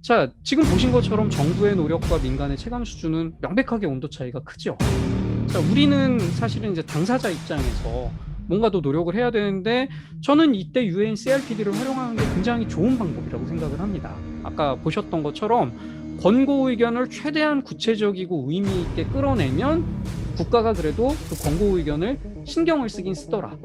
자, 지금 보신 것처럼 정부의 노력과 민간의 체감 수준은 명백하게 온도 차이가 크죠. 자, 우리는 사실은 이제 당사자 입장에서 뭔가 더 노력을 해야 되는데 저는 이때 UN CRPD를 활용하는 게 굉장히 좋은 방법이라고 생각을 합니다. 아까 보셨던 것처럼 권고 의견을 최대한 구체적이고 의미 있게 끌어내면 국가가 그래도 그 권고 의견을 신경을 쓰긴 쓰더라.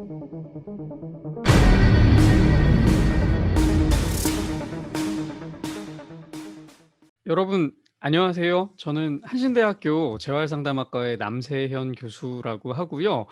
여러분, 안녕하세요. 저는 한신대학교 재활상담학과의 남세현 교수라고 하고요.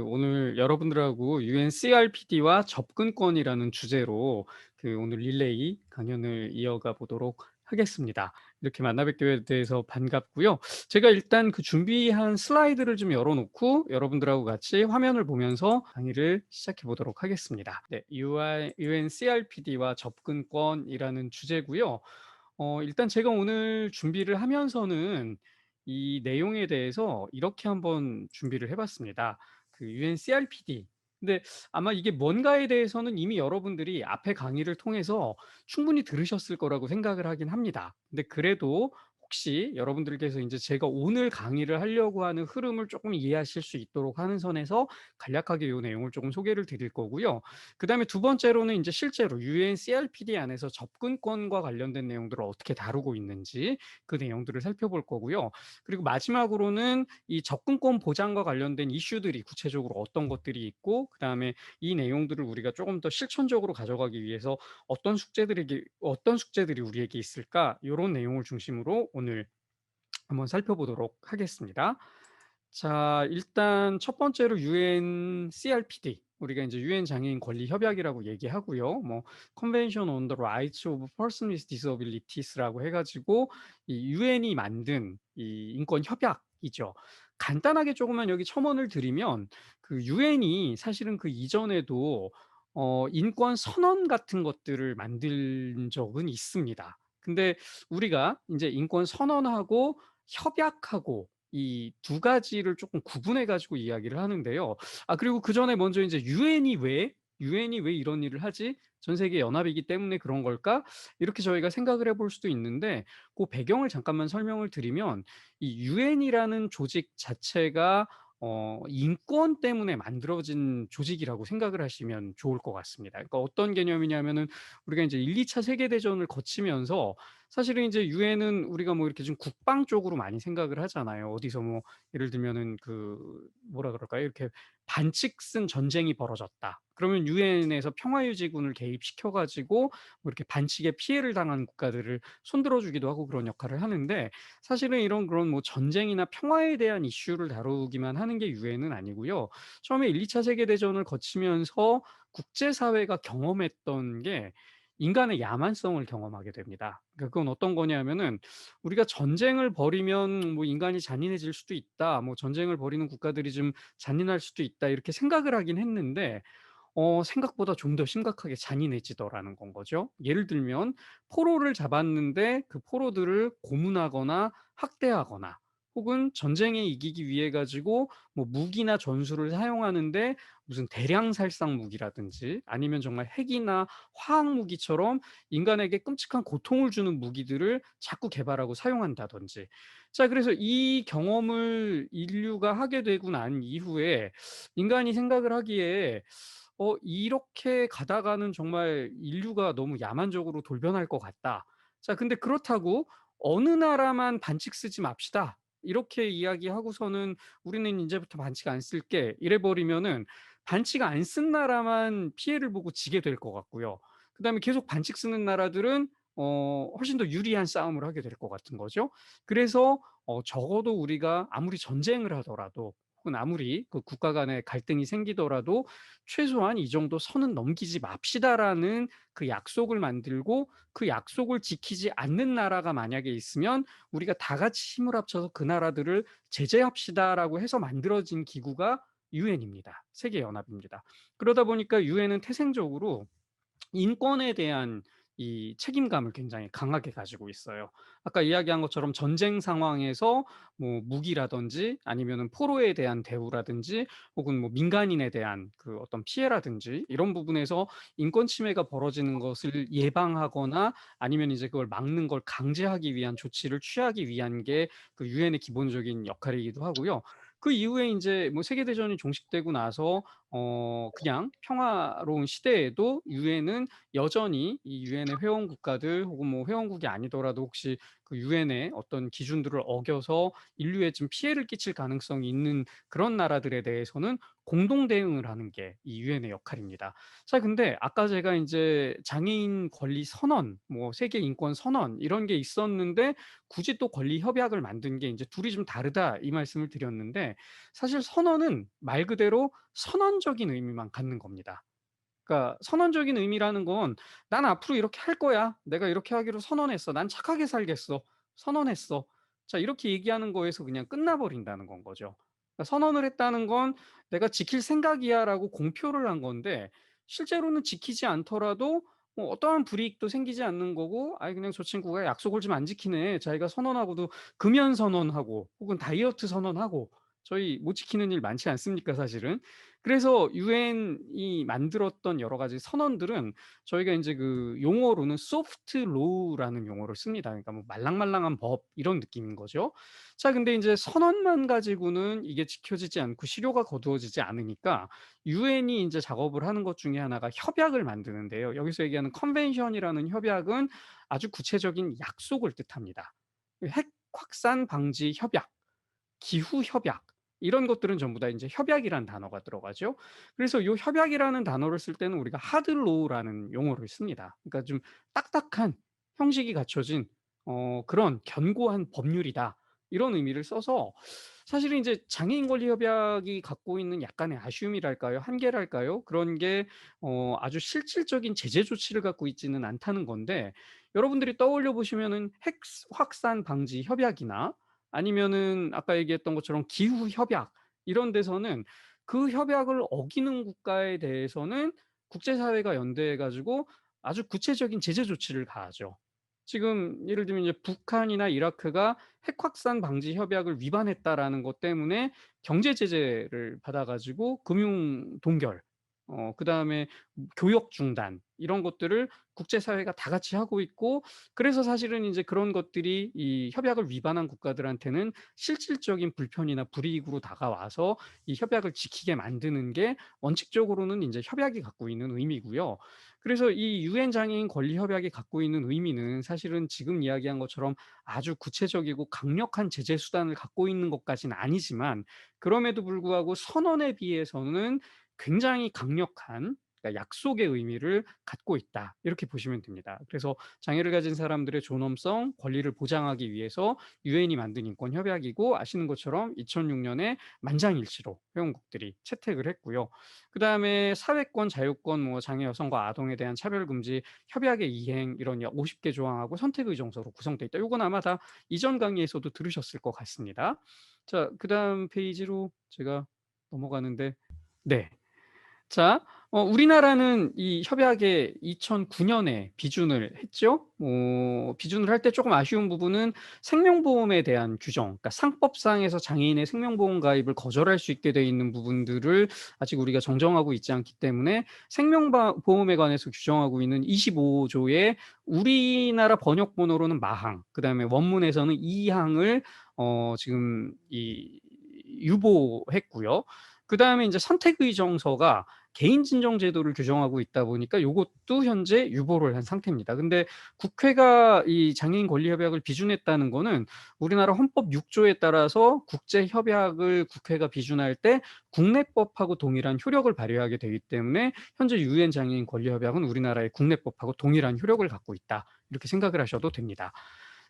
오늘 여러분들하고 UNCRPD와 접근권이라는 주제로 오늘 릴레이 강연을 이어가 보도록 하겠습니다. 이렇게 만나 뵙게 돼서 반갑고요. 제가 일단 그 준비한 슬라이드를 좀 열어놓고 여러분들하고 같이 화면을 보면서 강의를 시작해 보도록 하겠습니다. 네, UNCRPD와 접근권이라는 주제고요. 일단 제가 오늘 준비를 하면서는 이 내용에 대해서 이렇게 한번 준비를 해 봤습니다. UNCRPD. 근데 아마 이게 뭔가에 대해서는 이미 여러분들이 앞에 강의를 통해서 충분히 들으셨을 거라고 생각을 하긴 합니다. 근데 그래도 혹시 여러분들께서 인제 제가 오늘 강의를 하려고 하는 흐름을 쪼끔 이해하실 수 있도록 하는 선에서 간략하게 요 내용을 쪼금 소개를 드릴 거고요. 그다음에 두 번째로는 인제 실제로 UNCRPD 안에서 접근권과 관련된 내용들을 어떻게 다루고 있는지 그 내용들을 살펴볼 거고요. 그리고 마지막으로는 이 접근권 보장과 관련된 이슈들이 구체적으로 어떤 것들이 있고 그다음에 이 내용들을 우리가 쪼금 더 실천적으로 가져가기 위해서 어떤 숙제들이 우리에게 있을까 요런 내용을 중심으로 오늘 한번 살펴보도록 하겠습니다. 자, 일단 첫 번째로 UNCRPD. 우리가 인제 유엔 장애인 권리 협약이라고 얘기하고요. 뭐 Convention on the Rights of Persons with Disabilities라고 해 가지고 이 유엔이 만든 이 인권 협약이죠. 간단하게 조금만 여기 첨언을 드리면 유엔이 사실은 그 이전에도 인권 선언 같은 것들을 만든 적은 있습니다. 근데 우리가 인제 인권 선언하고 협약하고 이 두 가지를 쪼끔 구분해 가지고 이야기를 하는데요. 아, 그리고 그전에 먼저 인제 '유엔이 왜 이런 일을 하지? 전 세계 연합이기 때문에 그런 걸까?' 이렇게 저희가 생각을 해볼 수도 있는데 그 배경을 잠깐만 설명을 드리면 이 유엔이라는 조직 자체가 인권 때문에 만들어진 조직이라고 생각을 하시면 좋을 것 같습니다. 그러니까 어떤 개념이냐면은 우리가 인제 1-2차 세계 대전을 거치면서 사실은 인제 유엔은 우리가 뭐 이렇게 좀 국방 쪽으로 많이 생각을 하잖아요. 어디서 뭐 예를 들면은 뭐라 그럴까요? 이렇게 반칙 쓴 전쟁이 벌어졌다. 그러면 유엔에서 평화유지군을 개입시켜 가지고 뭐 이렇게 반칙에 피해를 당한 국가들을 손들어 주기도 하고 그런 역할을 하는데 사실은 그런 뭐 전쟁이나 평화에 대한 이슈를 다루기만 하는 게 유엔은 아니고요. 처음에 1-2차 세계 대전을 거치면서 국제사회가 경험했던 게 인간의 야만성을 경험하게 됩니다. 그러니까 그건 어떤 거냐면은 우리가 '전쟁을 벌이면 뭐 인간이 잔인해질 수도 있다. 뭐 전쟁을 벌이는 국가들이 좀 잔인할 수도 있다.' 이렇게 생각을 하긴 했는데 생각보다 좀 더 심각하게 잔인해지더라는 건 거죠. 예를 들면 포로를 잡았는데 그 포로들을 고문하거나 학대하거나 혹은 전쟁에 이기기 위해 가지고 뭐 무기나 전술을 사용하는데 무슨 대량 살상 무기라든지 아니면 정말 핵이나 화학 무기처럼 인간에게 끔찍한 고통을 주는 무기들을 자꾸 개발하고 사용한다든지. 자, 그래서 이 경험을 인류가 하게 되고 난 이후에 인간이 생각을 하기에 '이렇게 가다가는 정말 인류가 너무 야만적으로 돌변할 것 같다.' 자, 근데 그렇다고 '어느 나라만 반칙 쓰지 맙시다.' 이렇게 이야기하고서는 '우리는 인제부터 반칙 안 쓸게.' 이래 버리면은 반칙 안 쓴 나라만 피해를 보고 지게 될 것 같고요. 그다음에 계속 반칙 쓰는 나라들은 훨씬 더 유리한 싸움을 하게 될 것 같은 거죠. 그래서 적어도 우리가 아무리 전쟁을 하더라도 혹은 아무리 그 국가 간에 갈등이 생기더라도 '최소한 이 정도 선은 넘기지 맙시다.'라는 그 약속을 만들고 그 약속을 지키지 않는 나라가 만약에 있으면 우리가 다 같이 힘을 합쳐서 '그 나라들을 제재합시다.'라고 해서 만들어진 기구가 유엔입니다. 세계 연합입니다. 그러다 보니까 유엔은 태생적으로 인권에 대한 이 책임감을 굉장히 강하게 가지고 있어요. 아까 이야기한 것처럼 전쟁 상황에서 뭐 무기라든지 아니면은 포로에 대한 대우라든지 혹은 뭐 민간인에 대한 그 어떤 피해라든지 이런 부분에서 인권 침해가 벌어지는 것을 예방하거나 아니면 이제 그걸 막는 걸 강제하기 위한 조치를 취하기 위한 게 그 유엔의 기본적인 역할이기도 하고요. 그 이후에 인제 뭐 세계 대전이 종식되고 나서 그냥 평화로운 시대에도 유엔은 여전히 이 유엔의 회원 국가들 혹은 뭐 회원국이 아니더라도 혹시 그 유엔의 어떤 기준들을 어겨서 인류에 좀 피해를 끼칠 가능성이 있는 그런 나라들에 대해서는 공동 대응을 하는 게 이 유엔의 역할입니다. 자 근데 아까 제가 인제 장애인 권리 선언, 뭐 세계 인권 선언 이런 게 있었는데 굳이 또 권리 협약을 만든 게 인제 "둘이 좀 다르다." 이 말씀을 드렸는데 사실 선언은 말 그대로 선언적인 의미만 갖는 겁니다. 그러니까 선언적인 의미라는 건 '난 앞으로 이렇게 할 거야. 내가 이렇게 하기로 선언했어. 난 착하게 살겠어. 선언했어.' 자 이렇게 얘기하는 거에서 그냥 끝나 버린다는 건 거죠. 그러니까 선언을 했다는 건 '내가 지킬 생각이야.'라고 공표를 한 건데 실제로는 지키지 않더라도 뭐 어떠한 불이익도 생기지 않는 거고 '아이 그냥 저 친구가 약속을 좀 안 지키네. 자기가 선언하고도 금연 선언하고 혹은 다이어트 선언하고' 저희 못 지키는 일 많지 않습니까 사실은. 그래서 유엔이 만들었던 여러 가지 선언들은 저희가 인제 그 용어로는 소프트 로우라는 용어를 씁니다. 그러니까 뭐 말랑말랑한 법 이런 느낌인 거죠. 자 근데 인제 선언만 가지고는 이게 지켜지지 않고 실효가 거두어지지 않으니까 유엔이 인제 작업을 하는 것 중에 하나가 협약을 만드는데요. 여기서 얘기하는 컨벤션이라는 협약은 아주 구체적인 약속을 뜻합니다. 그 핵 확산 방지 협약, 기후 협약 이런 것들은 전부 다 인제 협약이라는 단어가 들어가죠. 그래서 요 협약이라는 단어를 쓸 때는 우리가 하드 로우라는 용어를 씁니다. 그러니까 좀 딱딱한 형식이 갖춰진 그런 견고한 법률이다. 이런 의미를 써서 사실은 인제 장애인 권리 협약이 갖고 있는 약간의 아쉬움이랄까요? 한계랄까요? 그런 게 아주 실질적인 제재 조치를 갖고 있지는 않다는 건데 여러분들이 떠올려 보시면은 핵 확산 방지 협약이나 아니면은 아까 얘기했던 것처럼 기후 협약 이런 데서는 그 협약을 어기는 국가에 대해서는 국제사회가 연대해 가지고 아주 구체적인 제재 조치를 가하죠. 지금 예를 들면 이제 북한이나 이라크가 핵 확산 방지 협약을 위반했다라는 것 때문에 경제 제재를 받아 가지고 금융 동결 그다음에 교역 중단 이런 것들을 국제사회가 다 같이 하고 있고 그래서 사실은 인제 그런 것들이 이 협약을 위반한 국가들한테는 실질적인 불편이나 불이익으로 다가와서 이 협약을 지키게 만드는 게 원칙적으로는 인제 협약이 갖고 있는 의미고요. 그래서 이 유엔 장애인 권리 협약이 갖고 있는 의미는 사실은 지금 이야기한 것처럼 아주 구체적이고 강력한 제재 수단을 갖고 있는 것까지는 아니지만 그럼에도 불구하고 선언에 비해서는 굉장히 강력한 그러니까 약속의 의미를 갖고 있다. 이렇게 보시면 됩니다. 그래서 장애를 가진 사람들의 존엄성, 권리를 보장하기 위해서 유엔이 만든 인권 협약이고 아시는 것처럼 2006 년에 만장일치로 회원국들이 채택을 했고요. 그다음에 사회권, 자유권, 뭐 장애 여성과 아동에 대한 차별 금지 협약의 이행 이런 약 50개 조항하고 선택 의정서로 구성돼 있다. 요건 아마 다 이전 강의에서도 들으셨을 것 같습니다. 자 그다음 페이지로 제가 넘어가는데 네. 자 우리나라는 이 협약에 2009 년에 비준을 했죠. 비준을 할 때 쪼금 아쉬운 부분은 생명보험에 대한 규정 그러니까 상법상에서 장애인의 생명보험 가입을 거절할 수 있게 돼 있는 부분들을 아직 우리가 정정하고 있지 않기 때문에 생명바 보험에 관해서 규정하고 있는 25 조의 우리나라 번역 번호로는 마항 그다음에 원문에서는 이항을 지금 이 유보했고요. 그다음에 인제 선택 의정서가 개인 진정 제도를 규정하고 있다 보니까 요것도 현재 유보를 한 상태입니다. 근데 국회가 이 장애인 권리 협약을 비준했다는 거는 우리나라 헌법 6 조에 따라서 국제 협약을 국회가 비준할 때 국내법하고 동일한 효력을 발휘하게 되기 때문에 현재 유엔 장애인 권리 협약은 우리나라의 국내법하고 동일한 효력을 갖고 있다. 이렇게 생각을 하셔도 됩니다.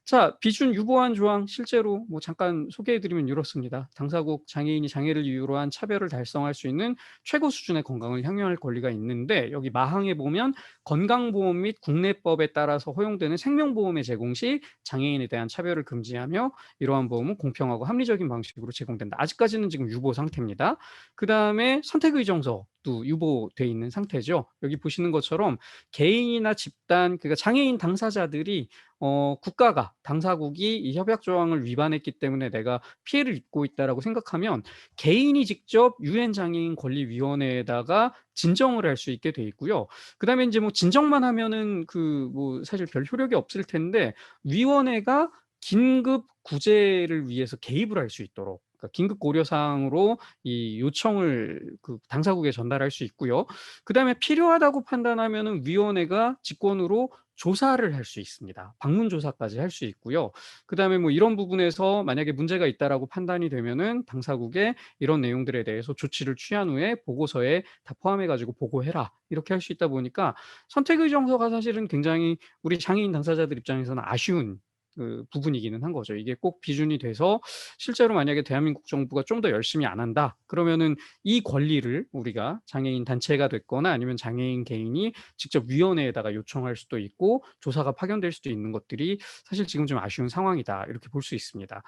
자, 비준 유보안 조항 실제로 뭐 잠깐 소개해 드리면 이렇습니다. 당사국 장애인이 장애를 이유로 한 차별을 달성할 수 있는 최고 수준의 건강을 향유할 권리가 있는데, 여기 마항에 보면 건강보험 및 국내법에 따라서 허용되는 생명보험의 제공 시 장애인에 대한 차별을 금지하며 이러한 보험은 공평하고 합리적인 방식으로 제공된다. 아직까지는 지금 유보 상태입니다. 그다음에 선택의정서도 유보돼 있는 상태죠. 여기 보시는 것처럼 개인이나 집단, 그러니까 장애인 당사자들이 국가가, 당사국이 이 협약 조항을 위반했기 때문에 내가 피해를 입고 있다라고 생각하면 개인이 직접 유엔 장애인 권리위원회에다가 진정을 할 수 있게 돼 있고요. 그다음에 이제 뭐 진정만 하면은 그 뭐 사실 별 효력이 없을 텐데, 위원회가 긴급 구제를 위해서 개입을 할 수 있도록, 그러니까 긴급 고려 사항으로 이 요청을 그 당사국에 전달할 수 있고요. 그다음에 필요하다고 판단하면은 위원회가 직권으로 조사를 할 수 있습니다. 방문 조사까지 할 수 있고요. 그다음에 뭐 이런 부분에서 만약에 문제가 있다라고 판단이 되면은 당사국에 이런 내용들에 대해서 조치를 취한 후에 보고서에 다 포함해 가지고 보고해라, 이렇게 할 수 있다 보니까 선택의정서가 사실은 굉장히 우리 장애인 당사자들 입장에서는 아쉬운 그 부분이기는 한 거죠. 이게 꼭 비준이 돼서 실제로 만약에 대한민국 정부가 좀 더 열심히 안 한다 그러면은 이 권리를 우리가 장애인 단체가 됐거나 아니면 장애인 개인이 직접 위원회에다가 요청할 수도 있고 조사가 파견될 수도 있는 것들이 사실 지금 좀 아쉬운 상황이다, 이렇게 볼 수 있습니다.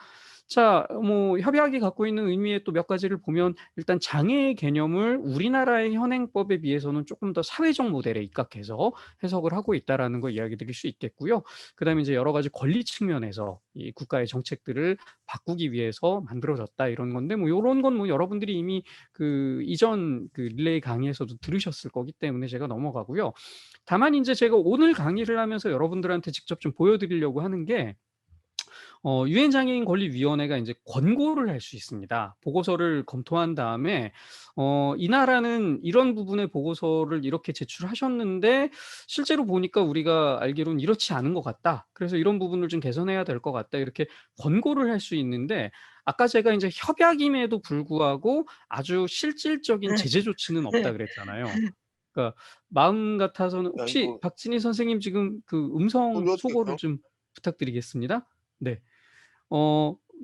자, 뭐 협약이 갖고 있는 의미의 또 몇 가지를 보면, 일단 장애의 개념을 우리나라의 현행법에 비해서는 조금 더 사회적 모델에 입각해서 해석을 하고 있다라는 걸 이야기 드릴 수 있겠고요. 그다음에 이제 여러 가지 권리 측면에서 이 국가의 정책들을 바꾸기 위해서 만들어졌다, 이런 건데, 뭐 요런 건 뭐 여러분들이 이미 그 이전 그 릴레이 강의에서도 들으셨을 거기 때문에 제가 넘어가고요. 다만 인제 제가 오늘 강의를 하면서 여러분들한테 직접 좀 보여 드리려고 하는 게, 유엔 장애인 권리위원회가 인제 권고를 할 수 있습니다. 보고서를 검토한 다음에 이 나라는 이런 부분의 보고서를 이렇게 제출하셨는데 실제로 보니까 우리가 알기로는 이렇지 않은 것 같다. 그래서 이런 부분을 좀 개선해야 될 것 같다, 이렇게 권고를 할 수 있는데, 아까 제가 인제 협약임에도 불구하고 아주 실질적인 제재 조치는 없다 그랬잖아요. 그러니까 마음 같아서는, 야, 혹시 이거 박진희 선생님 지금 그 음성 이거 어떻게 소거를 해요? 좀 부탁드리겠습니다. 네.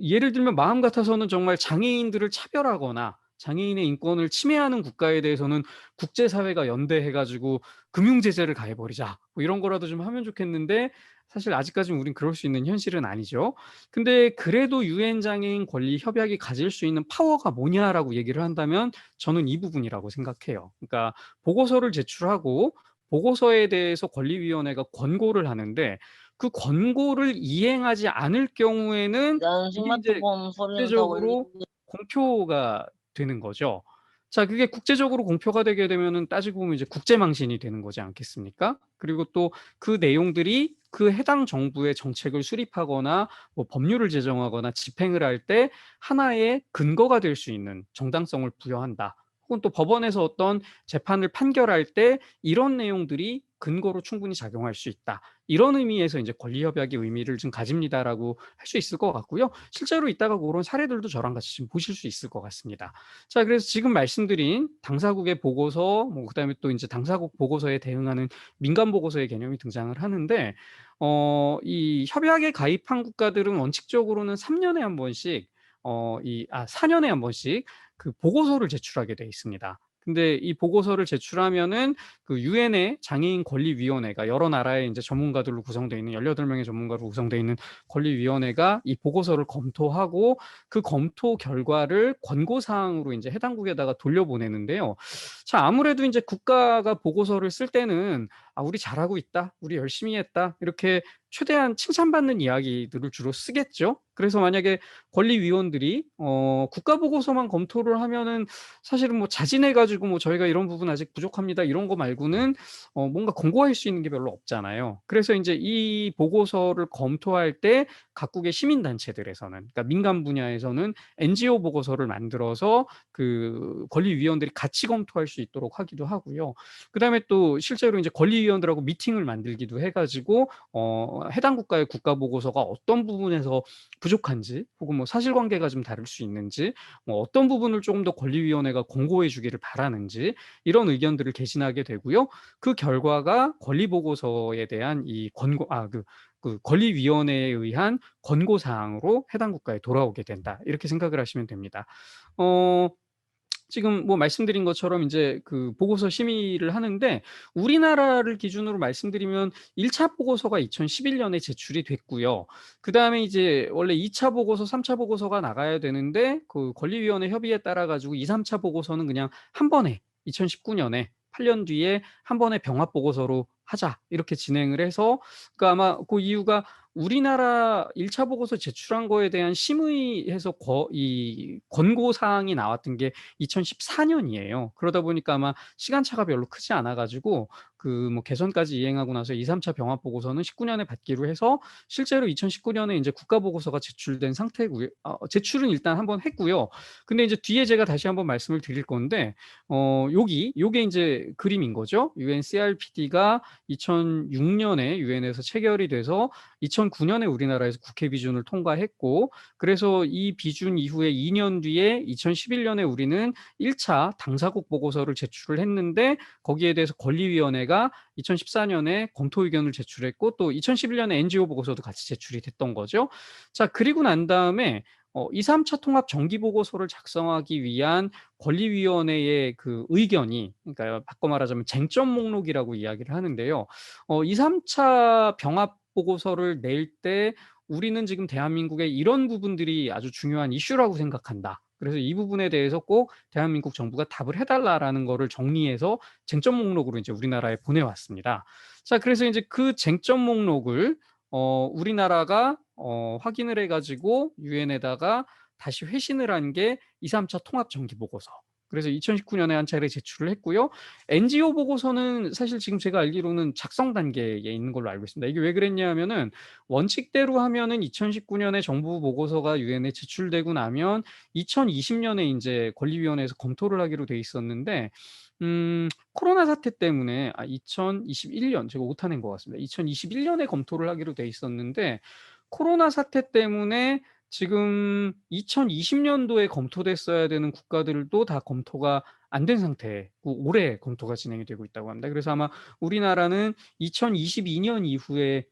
예를 들면 마음 같아서는 정말 장애인들을 차별하거나 장애인의 인권을 침해하는 국가에 대해서는 국제사회가 연대해 가지고 금융 제재를 가해 버리자, 뭐 이런 거라도 좀 하면 좋겠는데, 사실 아직까지는 우린 그럴 수 있는 현실은 아니죠. 근데 그래도 유엔 장애인 권리 협약이 가질 수 있는 파워가 뭐냐라고 얘기를 한다면 저는 이 부분이라고 생각해요. 그러니까 보고서를 제출하고 보고서에 대해서 권리위원회가 권고를 하는데, 그 권고를 이행하지 않을 경우에는 난 이게 인제 스마트폰 소리는 다 국제적으로 올리는데. 공표가 되는 거죠. 자, 그게 국제적으로 공표가 되게 되면은 따지고 보면 이제 국제망신이 되는 거지 않겠습니까? 그리고 또 그 내용들이 그 해당 정부의 정책을 수립하거나 뭐 법률을 제정하거나 집행을 할 때 하나의 근거가 될 수 있는 정당성을 부여한다. 혹은 또 법원에서 어떤 재판을 판결할 때 이런 내용들이 근거로 충분히 작용할 수 있다. 이런 의미에서 인제 권리협약의 의미를 좀 가집니다라고 할 수 있을 것 같고요. 실제로 이따가 고런 사례들도 저랑 같이 좀 보실 수 있을 것 같습니다. 자, 그래서 지금 말씀드린 당사국의 보고서, 뭐 그다음에 또 인제 당사국 보고서에 대응하는 민간 보고서의 개념이 등장을 하는데, 이 협약에 가입한 국가들은 원칙적으로는 3 년에 한 번씩 4 년에 한 번씩 그 보고서를 제출하게 돼 있습니다. 근데 이 보고서를 제출하면은 그 유엔의 장애인 권리위원회가, 여러 나라의 인제 전문가들로 구성되어 있는 18 명의 전문가로 구성되어 있는 권리위원회가 이 보고서를 검토하고 그 검토 결과를 권고 사항으로 인제 해당국에다가 돌려보내는데요. 자, 아무래도 인제 국가가 보고서를 쓸 때는 '아, 우리 잘하고 있다. 우리 열심히 했다.' 이렇게 최대한 칭찬받는 이야기들을 주로 쓰겠죠. 그래서 만약에 권리위원들이 국가 보고서만 검토를 하면은 사실은 뭐 자진해 가지고 뭐 "저희가 이런 부분 아직 부족합니다." 이런 거 말고는 뭔가 권고할 수 있는 게 별로 없잖아요. 그래서 인제 이 보고서를 검토할 때 각국의 시민 단체들에서는, 그러니까 민간 분야에서는 NGO 보고서를 만들어서 그 권리위원들이 같이 검토할 수 있도록 하기도 하고요. 그다음에 또 실제로 인제 권리위원들하고 미팅을 만들기도 해 가지고 해당 국가의 국가 보고서가 어떤 부분에서 부족한지, 혹은 뭐 사실관계가 좀 다를 수 있는지, 뭐 어떤 부분을 조금 더 권리위원회가 권고해 주기를 바라는지, 이런 의견들을 개진하게 되고요. 그 결과가 권리 보고서에 대한 이 권고 그 그 권리위원회에 의한 권고 사항으로 해당 국가에 돌아오게 된다. 이렇게 생각을 하시면 됩니다. 어 지금 뭐 말씀드린 것처럼 인제 그 보고서 심의를 하는데 우리나라를 기준으로 말씀드리면 1차 보고서가 2011 년에 제출이 됐고요. 그다음에 이제 원래 2차 보고서, 3차 보고서가 나가야 되는데 그 권리위원회 협의에 따라 가지고 2-3차 보고서는 그냥 한 번에 2019 년에 8년 뒤에 한 번에 병합 보고서로 하자 이렇게 진행을 해서 그러니까 아마 그 이유가 우리나라 1차 보고서 제출한 거에 대한 심의해서 이 권고 사항이 나왔던 게 2014 년이에요. 그러다 보니까 아마 시간차가 별로 크지 않아 가지고 그 뭐 개선까지 이행하고 나서 2-3차 병합 보고서는 19 년에 받기로 해서 실제로 2019 년에 인제 국가 보고서가 제출된 상태고요. 제출은 일단 한번 했고요. 근데 이제 뒤에 제가 다시 한번 말씀을 드릴 건데 요게 인제 그림인 거죠. UNCRPD가 2006 년에 유엔에서 체결이 돼서 2009 년에 우리나라에서 국회 비준을 통과했고 그래서 이 비준 이후에 2년 뒤에 2011 년에 우리는 1차 당사국 보고서를 제출을 했는데 거기에 대해서 권리위원회가 2014 년에 검토 의견을 제출했고 또 2011 년에 NGO 보고서도 같이 제출이 됐던 거죠. 자 그리고 난 다음에 2-3차 통합 정기 보고서를 작성하기 위한 권리위원회의 그 의견이 그러니까 바꿔 말하자면 쟁점 목록이라고 이야기를 하는데요. 2-3차 병합 보고서를 낼 때 "우리는 지금 대한민국에 이런 부분들이 아주 중요한 이슈라고 생각한다. 그래서 이 부분에 대해서 꼭 대한민국 정부가 답을 해 달라."라는 거를 정리해서 쟁점 목록으로 이제 우리나라에 보내왔습니다. 자 그래서 인제 그 쟁점 목록을 우리나라가 확인을 해 가지고 유엔에다가 다시 회신을 한 게 2-3차 통합 정기 보고서. 그래서 2019 년에 한 차례 제출을 했고요. NGO 보고서는 사실 지금 제가 알기로는 작성 단계에 있는 걸로 알고 있습니다. 이게 왜 그랬냐 하면은 원칙대로 하면은 2019 년에 정부 보고서가 유엔에 제출되고 나면 2020 년에 인제 권리위원회에서 검토를 하기로 돼 있었는데 코로나 사태 때문에 2021년 제가 오타 낸 것 같습니다. 2021 년에 검토를 하기로 돼 있었는데 코로나 사태 때문에 지금 2020 년도에 검토됐어야 되는 국가들도 다 검토가 안 된 상태고 올해 검토가 진행이 되고 있다고 합니다. 그래서 아마 우리나라는 2022년 이후에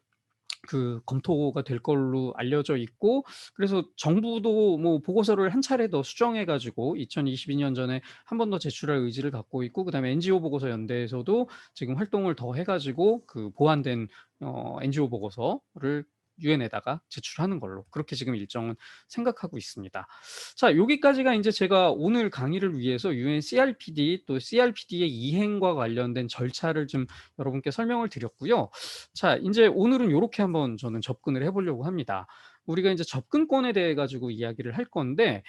그 검토가 될 걸로 알려져 있고 그래서 정부도 뭐 보고서를 한 차례 더 수정해 가지고 2022년 전에 한 번 더 제출할 의지를 갖고 있고 그다음에 NGO 보고서 연대에서도 지금 활동을 더 해 가지고 그 보완된 NGO 보고서를 유엔에다가 제출하는 걸로 그렇게 지금 일정은 생각하고 있습니다. 자 여기까지가 인제 제가 오늘 강의를 위해서 UN CRPD 또 CRPD의 이행과 관련된 절차를 좀 여러분께 설명을 드렸고요. 자 인제 오늘은 요렇게 한번 저는 접근을 해 보려고 합니다. 우리가 인제 접근권에 대해 가지고 이야기를 할 건데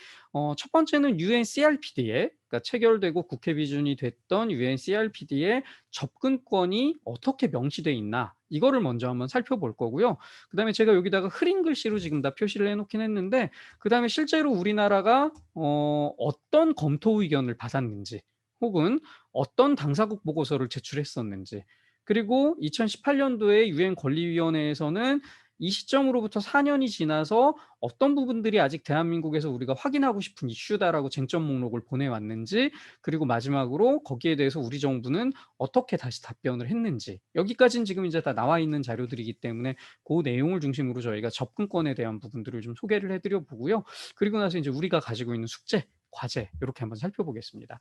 첫 번째는 UN CRPD에 그러니까 체결되고 국회 비준이 됐던 UN CRPD의 접근권이 어떻게 명시돼 있나 이거를 먼저 한번 살펴볼 거고요. 그다음에 제가 여기다가 흐린 글씨로 지금 다 표시를 해 놓긴 했는데 그다음에 실제로 우리나라가 어떤 검토 의견을 받았는지 혹은 어떤 당사국 보고서를 제출했었는지 그리고 2018 년도에 유엔 권리위원회에서는 이 시점으로부터 4 년이 지나서 어떤 부분들이 아직 대한민국에서 우리가 확인하고 싶은 이슈다라고 쟁점 목록을 보내왔는지 그리고 마지막으로 거기에 대해서 우리 정부는 어떻게 다시 답변을 했는지 여기까지는 지금 이제 다 나와 있는 자료들이기 때문에 그 내용을 중심으로 저희가 접근권에 대한 부분들을 좀 소개를 해 드려 보고요. 그리고 나서 이제 우리가 가지고 있는 숙제, 과제 요렇게 한번 살펴보겠습니다.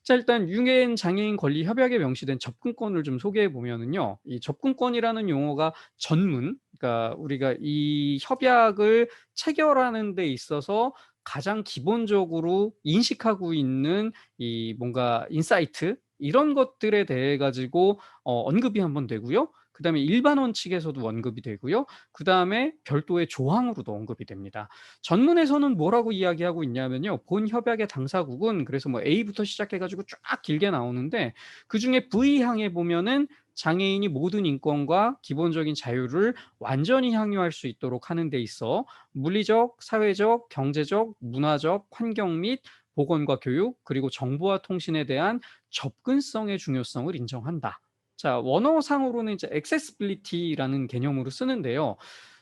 자 일단 유엔 장애인 권리 협약에 명시된 접근권을 좀 소개해 보면은요. 이 접근권이라는 용어가 전문 그러니까 우리가 이 협약을 체결하는 데 있어서 가장 기본적으로 인식하고 있는 이 뭔가 인사이트 이런 것들에 대해 가지고 언급이 한번 되고요. 그다음에 일반 원칙에서도 언급이 되고요. 그다음에 별도의 조항으로도 언급이 됩니다. 전문에서는 뭐라고 이야기하고 있냐면요. 본 협약의 당사국은 그래서 뭐 A부터 시작해 가지고 쫙 길게 나오는데 그중에 V항에 보면은 장애인이 모든 인권과 기본적인 자유를 완전히 향유할 수 있도록 하는 데 있어 물리적, 사회적, 경제적, 문화적, 환경 및 보건과 교육 그리고 정보와 통신에 대한 접근성의 중요성을 인정한다. 자, 원어상으로는 이제 accessibility라는 개념으로 쓰는데요.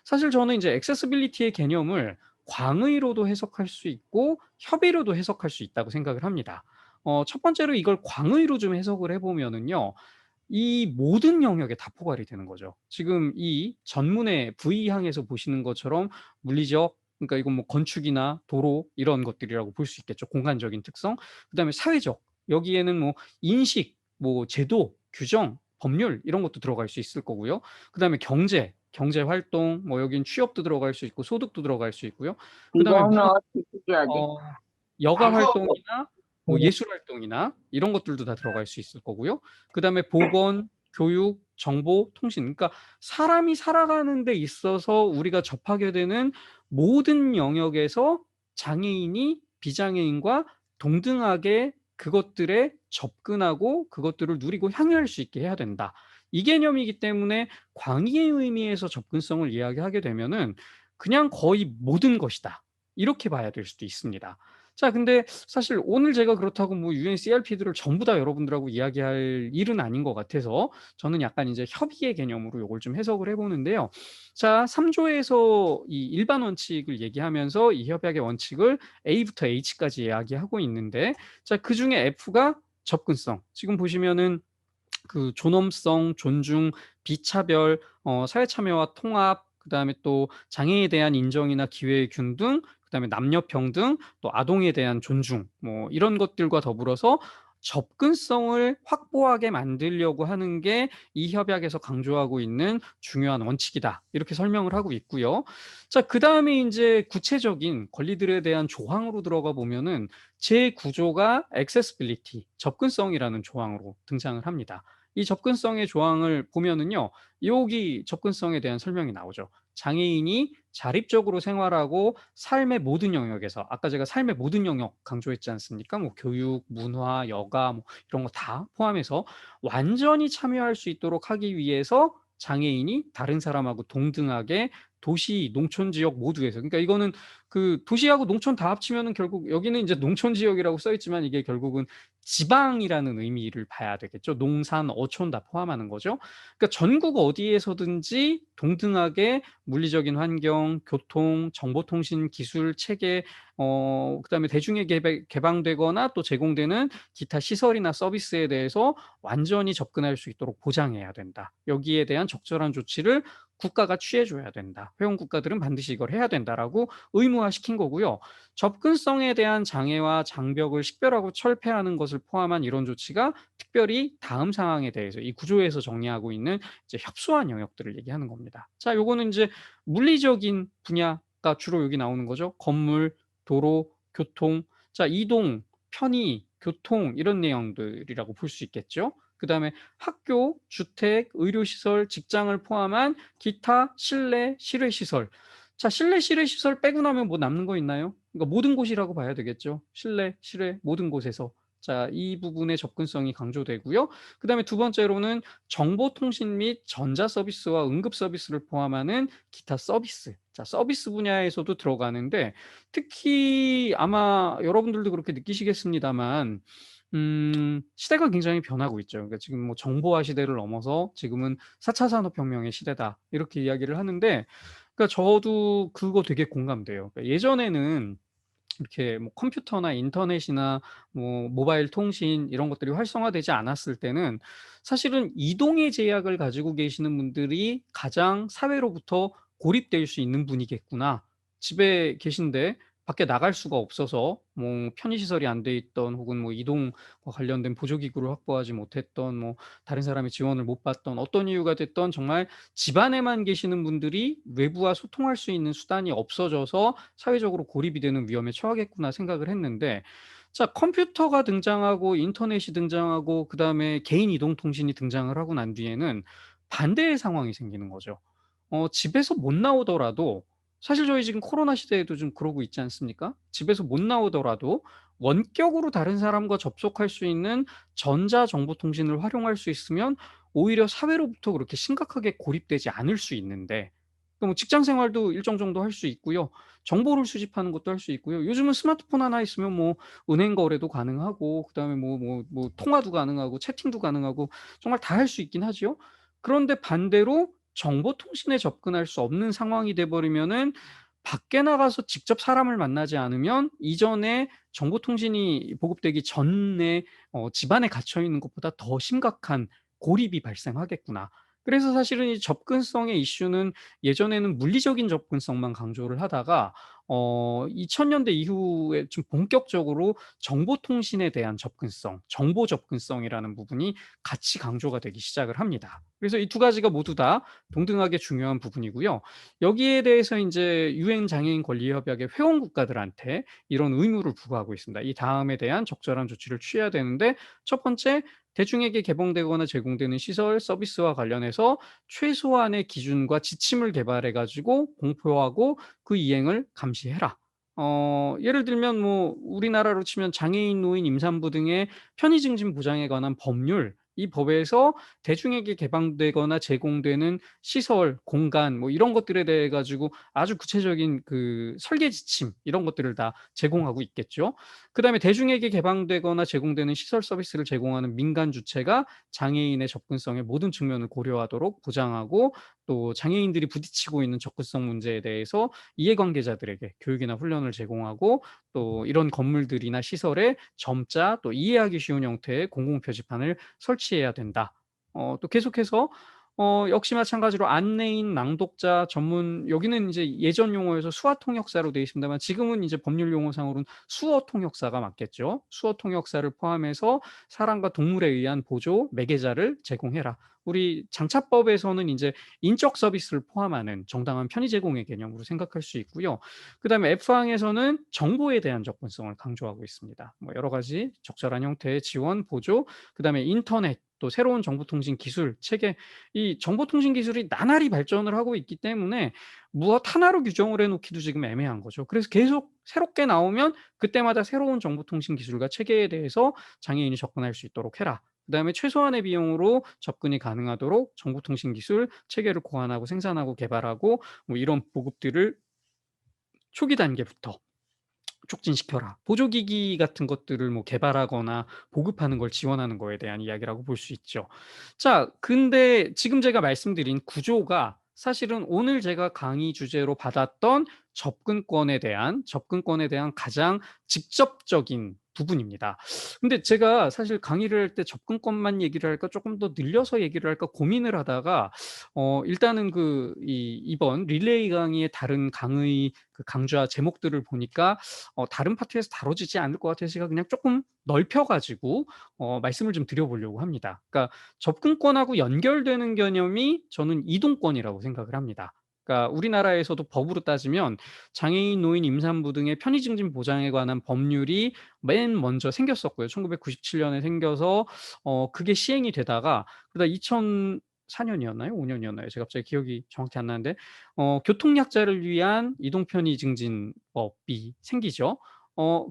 사실 저는 이제 accessibility의 개념을 광의로도 해석할 수 있고 협의로도 해석할 수 있다고 생각을 합니다. 첫 번째로 이걸 광의로 좀 해석을 해 보면은요. 이 모든 영역에 다 포괄이 되는 거죠. 지금 이 전문의 V항에서 보시는 것처럼 물리적, 그러니까 이건 뭐 건축이나 도로 이런 것들이라고 볼 수 있겠죠. 공간적인 특성. 그다음에 사회적, 여기에는 뭐 인식, 뭐 제도, 규정, 법률 이런 것도 들어갈 수 있을 거고요. 그다음에 경제 활동, 뭐 여긴 취업도 들어갈 수 있고 소득도 들어갈 수 있고요. 이거 그다음에 하면 어떻게 해야 돼? 어 여가 활동이나 뭐 예술 활동이나 이런 것들도 다 들어갈 수 있을 거고요. 그다음에 보건, 교육, 정보, 통신, 그러니까 사람이 살아가는 데 있어서 우리가 접하게 되는 모든 영역에서 장애인이 비장애인과 동등하게 그것들에 접근하고 그것들을 누리고 향유할 수 있게 해야 된다. 이 개념이기 때문에 광의의 의미에서 접근성을 이야기하게 되면은 그냥 거의 모든 것이다. 이렇게 봐야 될 수도 있습니다. 자, 근데 사실 오늘 제가 그렇다고 뭐 UNCRPD를 전부 다 여러분들하고 이야기할 일은 아닌 것 같아서 저는 약간 이제 협의의 개념으로 요걸 좀 해석을 해 보는데요. 자, 3 조에서 이 일반 원칙을 얘기하면서 이 협약의 원칙을 A부터 H까지 이야기하고 있는데, 자, 그중에 F가 접근성. 지금 보시면은 그 존엄성, 존중, 비차별, 사회 참여와 통합, 그다음에 또 장애에 대한 인정이나 기회의 균등, 그다음에 남녀 평등, 또 아동에 대한 존중, 뭐 이런 것들과 더불어서 접근성을 확보하게 만들려고 하는 게 이 협약에서 강조하고 있는 중요한 원칙이다. 이렇게 설명을 하고 있고요. 자, 그다음에 인제 구체적인 권리들에 대한 조항으로 들어가 보면은 제9조가 accessibility, 접근성이라는 조항으로 등장을 합니다. 이 접근성의 조항을 보면은요, 여기 접근성에 대한 설명이 나오죠. 장애인이 자립적으로 생활하고 삶의 모든 영역에서, 아까 제가 삶의 모든 영역 강조했지 않습니까? 뭐 교육, 문화, 여가 뭐 이런 거 다 포함해서 완전히 참여할 수 있도록 하기 위해서 장애인이 다른 사람하고 동등하게 도시, 농촌 지역 모두에서, 그러니까 이거는 그 도시하고 농촌 다 합치면은 결국 여기는 이제 농촌 지역이라고 써 있지만 이게 결국은 지방이라는 의미를 봐야 되겠죠. 농산, 어촌 다 포함하는 거죠. 그러니까 전국 어디에서든지 동등하게 물리적인 환경, 교통, 정보통신 기술 체계, 그다음에 대중에 개방되거나 또 제공되는 기타 시설이나 서비스에 대해서 완전히 접근할 수 있도록 보장해야 된다. 여기에 대한 적절한 조치를 국가가 취해 줘야 된다. 회원 국가들은 반드시 이걸 해야 된다라고 의무화시킨 거고요. 접근성에 대한 장애와 장벽을 식별하고 철폐하는 것을 포함한 이런 조치가 특별히 다음 상황에 대해서 이 구조에서 정리하고 있는 이제 협소한 영역들을 얘기하는 겁니다. 자, 요거는 이제 물리적인 분야가 주로 여기 나오는 거죠. 건물, 도로, 교통, 자, 이동, 편의, 교통 이런 내용들이라고 볼 수 있겠죠. 그다음에 학교, 주택, 의료시설, 직장을 포함한 기타 실내, 실외 시설. 자, 실내, 실외 시설 빼고 나면 뭐 남는 거 있나요? 그러니까 모든 곳이라고 봐야 되겠죠. 실내, 실외 모든 곳에서. 자, 이 부분의 접근성이 강조되고요. 그다음에 두 번째로는 정보통신 및 전자서비스와 응급서비스를 포함하는 기타 서비스. 자, 서비스 분야에서도 들어가는데 특히 아마 여러분들도 그렇게 느끼시겠습니다만 시대가 굉장히 변하고 있죠. 그러니까 지금 뭐 정보화 시대를 넘어서 지금은 4차 산업혁명의 시대다. 이렇게 이야기를 하는데, 그러니까 저도 그거 되게 공감돼요. 그러니까 예전에는 이렇게 뭐 컴퓨터나 인터넷이나 뭐 모바일 통신 이런 것들이 활성화되지 않았을 때는 사실은 이동의 제약을 가지고 계시는 분들이 가장 사회로부터 고립될 수 있는 분이겠구나. 집에 계신데 밖에 나갈 수가 없어서 뭐 편의시설이 안 돼 있던, 혹은 뭐 이동과 관련된 보조기구를 확보하지 못했던, 뭐 다른 사람의 지원을 못 받던, 어떤 이유가 됐던 정말 집 안에만 계시는 분들이 외부와 소통할 수 있는 수단이 없어져서 사회적으로 고립이 되는 위험에 처하겠구나 생각을 했는데, 자, 컴퓨터가 등장하고 인터넷이 등장하고 그다음에 개인 이동 통신이 등장을 하고 난 뒤에는 반대의 상황이 생기는 거죠. 집에서 못 나오더라도, 사실 저희 지금 코로나 시대에도 좀 그러고 있지 않습니까? 집에서 못 나오더라도 원격으로 다른 사람과 접속할 수 있는 전자정보통신을 활용할 수 있으면 오히려 사회로부터 그렇게 심각하게 고립되지 않을 수 있는데, 뭐 직장 생활도 일정 정도 할 수 있고요. 정보를 수집하는 것도 할 수 있고요. 요즘은 스마트폰 하나 있으면 뭐 은행 거래도 가능하고 그다음에 뭐 통화도 가능하고 채팅도 가능하고 정말 다 할 수 있긴 하죠. 그런데 반대로 정보통신에 접근할 수 없는 상황이 돼 버리면은 밖에 나가서 직접 사람을 만나지 않으면 이전에 정보통신이 보급되기 전에 집안에 갇혀 있는 것보다 더 심각한 고립이 발생하겠구나. 그래서 사실은 이 접근성의 이슈는 예전에는 물리적인 접근성만 강조를 하다가 2000년대 이후에 좀 본격적으로 정보통신에 대한 접근성, 정보 접근성이라는 부분이 같이 강조가 되기 시작을 합니다. 그래서 이 두 가지가 모두 다 동등하게 중요한 부분이고요. 여기에 대해서 인제 유엔 장애인 권리 협약의 회원 국가들한테 이런 의무를 부과하고 있습니다. 이 다음에 대한 적절한 조치를 취해야 되는데, 첫 번째, 대중에게 개방되거나 제공되는 시설, 서비스와 관련해서 최소한의 기준과 지침을 개발해 가지고 공표하고 그 이행을 감시해라. 예를 들면 뭐 우리나라로 치면 장애인, 노인, 임산부 등의 편의 증진 보장에 관한 법률, 이 법에서 대중에게 개방되거나 제공되는 시설, 공간 뭐 이런 것들에 대해 가지고 아주 구체적인 그 설계 지침, 이런 것들을 다 제공하고 있겠죠. 그다음에 대중에게 개방되거나 제공되는 시설 서비스를 제공하는 민간 주체가 장애인의 접근성의 모든 측면을 고려하도록 보장하고, 또 장애인들이 부딪히고 있는 접근성 문제에 대해서 이해관계자들에게 교육이나 훈련을 제공하고, 또 이런 건물들이나 시설에 점자, 또 이해하기 쉬운 형태의 공공 표지판을 설치해야 된다. 또 계속해서 역시 마찬가지로 안내인, 낭독자 전문, 여기는 이제 예전 용어여서 수화 통역사로 되어 있습니다만 지금은 이제 법률 용어상으로는 수어 통역사가 맞겠죠. 수어 통역사를 포함해서 사람과 동물에 의한 보조 매개자를 제공해라. 우리 장차법에서는 이제 인적 서비스를 포함하는 정당한 편의 제공의 개념으로 생각할 수 있고요. 그다음에 F항에서는 정보에 대한 접근성을 강조하고 있습니다. 뭐 여러 가지 적절한 형태의 지원, 보조, 그다음에 인터넷, 또 새로운 정보통신 기술, 체계, 이 정보통신 기술이 나날이 발전을 하고 있기 때문에 무엇 하나로 규정을 해 놓기도 지금 애매한 거죠. 그래서 계속 새롭게 나오면 그때마다 새로운 정보통신 기술과 체계에 대해서 장애인이 접근할 수 있도록 해라. 그다음에 최소한의 비용으로 접근이 가능하도록 정보통신 기술 체계를 고안하고 생산하고 개발하고, 뭐 이런 보급들을 초기 단계부터 촉진시켜라. 보조기기 같은 것들을 뭐 개발하거나 보급하는 걸 지원하는 거에 대한 이야기라고 볼 수 있죠. 자, 근데 지금 제가 말씀드린 구조가 사실은 오늘 제가 강의 주제로 받았던 접근권에 대한 가장 직접적인 부분입니다. 근데 제가 사실 강의를 할 때 접근권만 얘기를 할까 조금 더 늘려서 얘기를 할까 고민을 하다가 일단은 이번 릴레이 강의의 다른 강의 그 강좌 제목들을 보니까 다른 파트에서 다뤄지지 않을 것 같아서 제가 그냥 조금 넓혀 가지고 말씀을 좀 드려 보려고 합니다. 그러니까 접근권하고 연결되는 개념이 저는 이동권이라고 생각을 합니다. 그러니까 우리나라에서도 법으로 따지면 장애인, 노인, 임산부 등의 편의 증진 보장에 관한 법률이 맨 먼저 생겼었고요. 1997년에 생겨서 그게 시행이 되다가, 그러다 2004년이었나요? 5년이었나요? 제가 갑자기 기억이 정확히 안 나는데 교통약자를 위한 이동 편의 증진법이 생기죠.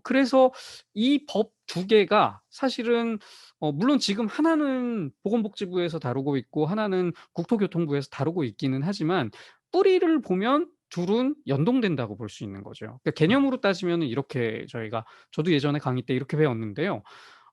그래서 이 법 두 개가 사실은 물론 지금 하나는 보건복지부에서 다루고 있고 하나는 국토교통부에서 다루고 있기는 하지만 뿌리를 보면 둘은 연동된다고 볼 수 있는 거죠. 그러니까 개념으로 따지면은 이렇게 저도 예전에 강의 때 이렇게 배웠는데요.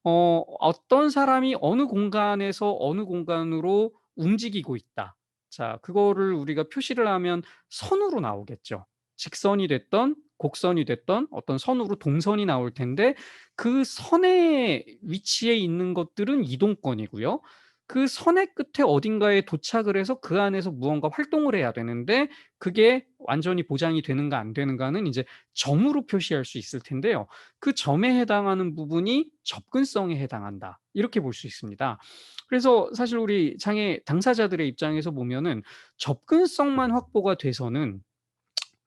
어떤 사람이 어느 공간에서 어느 공간으로 움직이고 있다. 자, 그거를 우리가 표시를 하면 선으로 나오겠죠. 직선이 됐든 곡선이 됐든 어떤 선으로 동선이 나올 텐데, 그 선의 위치에 있는 것들은 이동권이고요. 그 선의 끝에 어딘가에 도착을 해서 그 안에서 무언가 활동을 해야 되는데 그게 완전히 보장이 되는가 안 되는가는 이제 점으로 표시할 수 있을 텐데요. 그 점에 해당하는 부분이 접근성에 해당한다. 이렇게 볼 수 있습니다. 그래서 사실 우리 장애 당사자들의 입장에서 보면은 접근성만 확보가 돼서는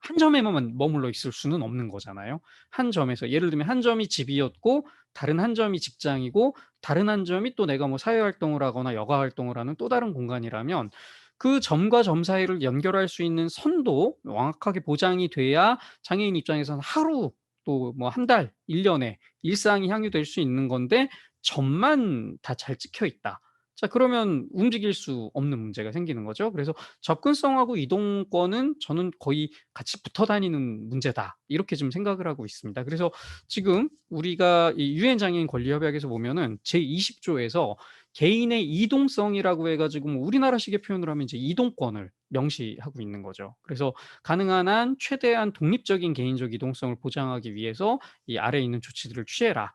한 점에만 머물러 있을 수는 없는 거잖아요. 한 점에서 예를 들면 한 점이 집이었고 다른 한 점이 직장이고 다른 한 점이 또 내가 뭐 사회 활동을 하거나 여가 활동을 하는 또 다른 공간이라면 그 점과 점 사이를 연결할 수 있는 선도 명확하게 보장이 돼야 장애인 입장에서는 하루, 또 뭐 한 달, 1 년에 일상이 향유될 수 있는 건데 점만 다 잘 찍혀 있다. 자, 그러면 움직일 수 없는 문제가 생기는 거죠. 그래서 접근성하고 이동권은 저는 거의 같이 붙어 다니는 문제다. 이렇게 좀 생각을 하고 있습니다. 그래서 지금 우리가 이 유엔 장애인 권리 협약에서 보면은 제20 조에서 개인의 이동성이라고 해 가지고 뭐 우리나라식의 표현을 하면 이제 이동권을 명시하고 있는 거죠. 그래서 가능한 한 최대한 독립적인 개인적 이동성을 보장하기 위해서 이 아래에 있는 조치들을 취해라.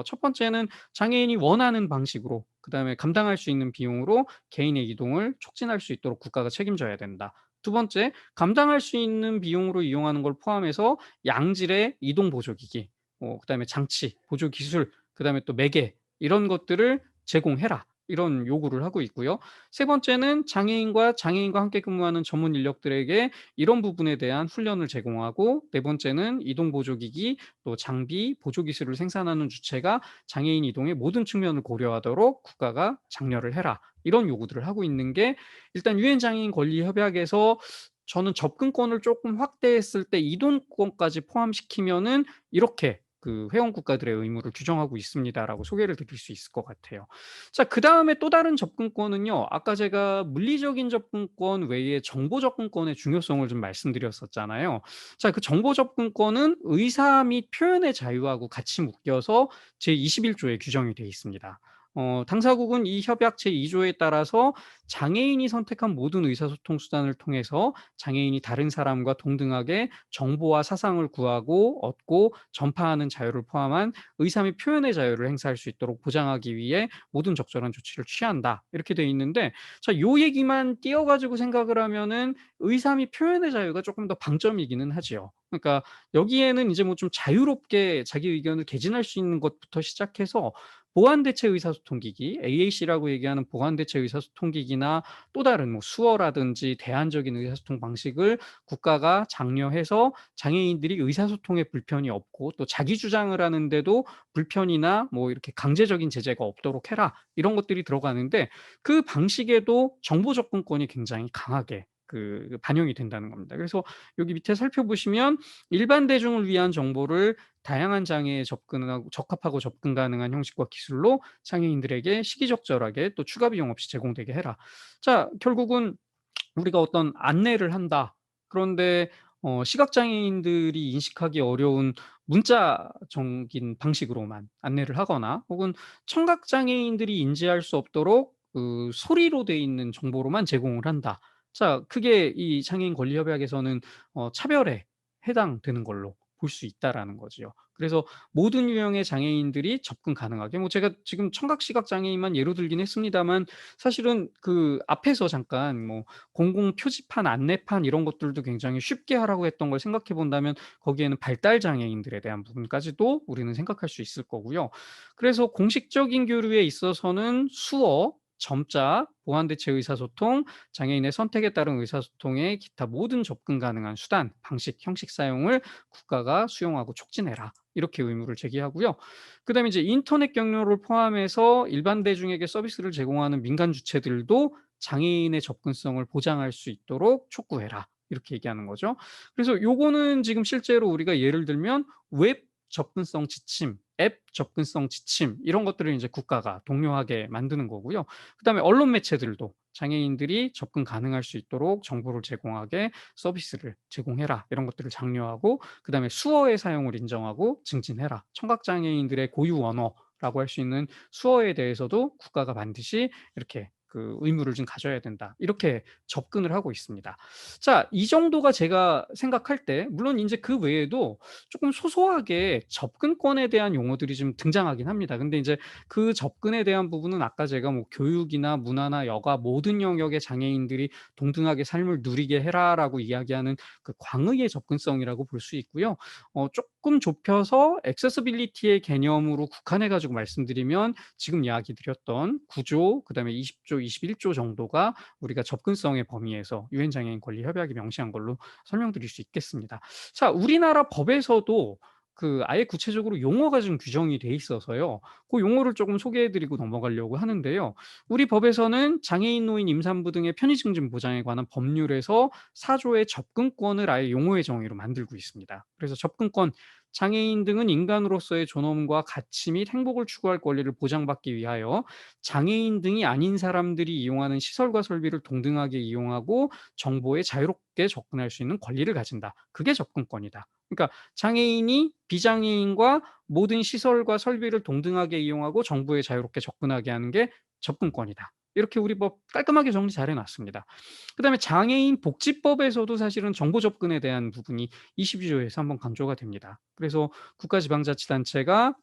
첫 번째는 장애인이 원하는 방식으로, 그다음에 감당할 수 있는 비용으로 개인의 이동을 촉진할 수 있도록 국가가 책임져야 된다. 두 번째, 감당할 수 있는 비용으로 이용하는 걸 포함해서 양질의 이동 보조기기, 그다음에 장치, 보조 기술, 그다음에 또 매개 이런 것들을 제공해라. 이런 요구를 하고 있고요. 세 번째는 장애인과 함께 근무하는 전문 인력들에게 이런 부분에 대한 훈련을 제공하고, 네 번째는 이동 보조기기, 또 장비, 보조 기술을 생산하는 주체가 장애인 이동의 모든 측면을 고려하도록 국가가 장려를 해라. 이런 요구들을 하고 있는 게 일단 유엔 장애인 권리 협약에서 저는 접근권을 조금 확대했을 때 이동권까지 포함시키면은 이렇게 그 회원 국가들의 의무를 규정하고 있습니다라고 소개를 드릴 수 있을 것 같아요. 자, 그다음에 또 다른 접근권은요. 아까 제가 물리적인 접근권 외에 정보 접근권의 중요성을 좀 말씀드렸었잖아요. 자, 그 정보 접근권은 의사 및 표현의 자유하고 같이 묶여서 제21 조에 규정이 되어 있습니다. 당사국은 이 협약 제2조에 따라서 장애인이 선택한 모든 의사소통 수단을 통해서 장애인이 다른 사람과 동등하게 정보와 사상을 구하고 얻고 전파하는 자유를 포함한 의사 및 표현의 자유를 행사할 수 있도록 보장하기 위해 모든 적절한 조치를 취한다. 이렇게 돼 있는데, 자, 요 얘기만 띄어 가지고 생각을 하면은 의사 및 표현의 자유가 조금 더 방점이기는 하지요. 그러니까 여기에는 이제 뭐 좀 자유롭게 자기 의견을 개진할 수 있는 것부터 시작해서 보안대체 의사소통기기, AAC라고 얘기하는 보안대체 의사소통기기나 또 다른 뭐 수어라든지 대안적인 의사소통 방식을 국가가 장려해서 장애인들이 의사소통에 불편이 없고 또 자기 주장을 하는데도 불편이나 뭐 이렇게 강제적인 제재가 없도록 해라. 이런 것들이 들어가는데, 그 방식에도 정보 접근권이 굉장히 강하게 반영이 된다는 겁니다. 그래서 여기 밑에 살펴보시면 일반 대중을 위한 정보를 다양한 장애에 접근하고 적합하고 접근 가능한 형식과 기술로 장애인들에게 시기적절하게 또 추가 비용 없이 제공되게 해라. 자, 결국은 우리가 어떤 안내를 한다. 그런데 시각장애인들이 인식하기 어려운 문자적인 방식으로만 안내를 하거나, 혹은 청각장애인들이 인지할 수 없도록 소리로 돼 있는 정보로만 제공을 한다. 자, 그게 이 장애인 권리 협약에서는 차별에 해당되는 걸로 볼 수 있다라는 거지요. 그래서 모든 유형의 장애인들이 접근 가능하게, 뭐 제가 지금 청각 시각 장애인만 예로 들긴 했습니다만, 사실은 그 앞에서 잠깐 뭐 공공 표지판, 안내판 이런 것들도 굉장히 쉽게 하라고 했던 걸 생각해 본다면 거기에는 발달 장애인들에 대한 부분까지도 우리는 생각할 수 있을 거고요. 그래서 공식적인 교류에 있어서는 수어, 점자, 보완대체 의사소통, 장애인의 선택에 따른 의사소통의 기타 모든 접근 가능한 수단, 방식, 형식 사용을 국가가 수용하고 촉진해라. 이렇게 의무를 제기하고요. 그다음에 이제 인터넷 경로를 포함해서 일반 대중에게 서비스를 제공하는 민간 주체들도 장애인의 접근성을 보장할 수 있도록 촉구해라. 이렇게 얘기하는 거죠. 그래서 요거는 지금 실제로 우리가 예를 들면 웹 접근성 지침, 앱 접근성 지침 이런 것들을 이제 국가가 독려하게 만드는 거고요. 그다음에 언론 매체들도 장애인들이 접근 가능할 수 있도록 정보를 제공하게 서비스를 제공해라. 이런 것들을 장려하고, 그다음에 수어의 사용을 인정하고 증진해라. 청각 장애인들의 고유 언어라고 할 수 있는 수어에 대해서도 국가가 반드시 이렇게 의무를 좀 가져야 된다. 이렇게 접근을 하고 있습니다. 자, 이 정도가 제가 생각할 때, 물론 인제 그 외에도 쪼끔 소소하게 접근권에 대한 용어들이 좀 등장하긴 합니다. 근데 인제 그 접근에 대한 부분은 아까 제가 뭐 "교육이나 문화나 여가 모든 영역의 장애인들이 동등하게 삶을 누리게 해라."라고 이야기하는 그 광의의 접근성이라고 볼 수 있고요. 쪼끔 좁혀서 액세서빌리티의 개념으로 국한해 가지고 말씀드리면 지금 이야기 드렸던 9조, 그다음에 20조, 21조 정도가 우리가 접근성의 범위에서 유엔 장애인 권리 협약이 명시한 걸로 설명드릴 수 있겠습니다. 자, 우리나라 법에서도 아예 구체적으로 용어가 좀 규정이 돼 있어서요. 그 용어를 조금 소개해 드리고 넘어가려고 하는데요. 우리 법에서는 장애인, 노인, 임산부 등의 편의 증진 보장에 관한 법률에서 4 조의 접근권을 아예 용어의 정의로 만들고 있습니다. 그래서 접근권, 장애인 등은 인간으로서의 존엄과 가치 및 행복을 추구할 권리를 보장받기 위하여 장애인 등이 아닌 사람들이 이용하는 시설과 설비를 동등하게 이용하고 정보에 자유롭게 접근할 수 있는 권리를 가진다. 그게 접근권이다. 그러니까 장애인이 비장애인과 모든 시설과 설비를 동등하게 이용하고 정보에 자유롭게 접근하게 하는 게 접근권이다. 이렇게 우리 법 깔끔하게 정리 잘 해 놨습니다. 그다음에 장애인 복지법에서도 사실은 정보 접근에 대한 부분이 22 조에서 한번 강조가 됩니다. 그래서 국가지방자치단체가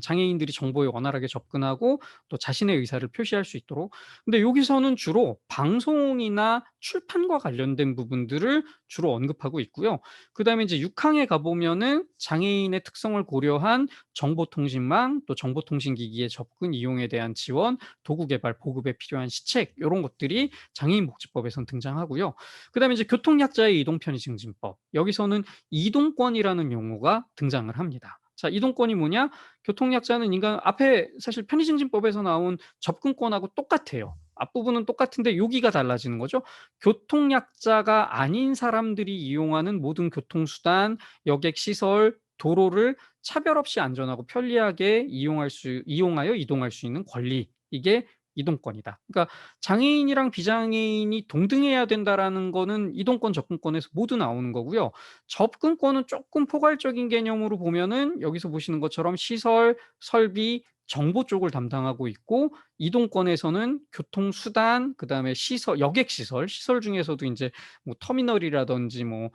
장애인들이 정보에 원활하게 접근하고 또 자신의 의사를 표시할 수 있도록. 근데 여기서는 주로 방송이나 출판과 관련된 부분들을 주로 언급하고 있고요. 그다음에 이제 6 항에 가 보면은 장애인의 특성을 고려한 정보통신망 또 정보통신기기의 접근 이용에 대한 지원, 도구 개발, 보급에 필요한 시책 요런 것들이 장애인 복지법에선 등장하고요. 그다음에 이제 교통약자의 이동 편의 증진법. 여기서는 이동권이라는 용어가 등장을 합니다. 자, 이동권이 뭐냐? 교통약자는 인간 앞에 사실 편의증진법에서 나온 접근권하고 똑같아요. 앞부분은 똑같은데 여기가 달라지는 거죠. 교통약자가 아닌 사람들이 이용하는 모든 교통수단, 여객시설, 도로를 차별 없이 안전하고 편리하게 이용하여 이동할 수 있는 권리. 이게 이동권이다. 그러니까 장애인이랑 비장애인이 동등해야 된다라는 거는 이동권, 접근권에서 모두 나오는 거고요. 접근권은 조금 포괄적인 개념으로 보면은 여기서 보시는 것처럼 시설, 설비, 정보 쪽을 담당하고 있고 이동권에서는 교통수단 그다음에 시설 여객시설, 시설 중에서도 인제 뭐 터미널이라든지 뭐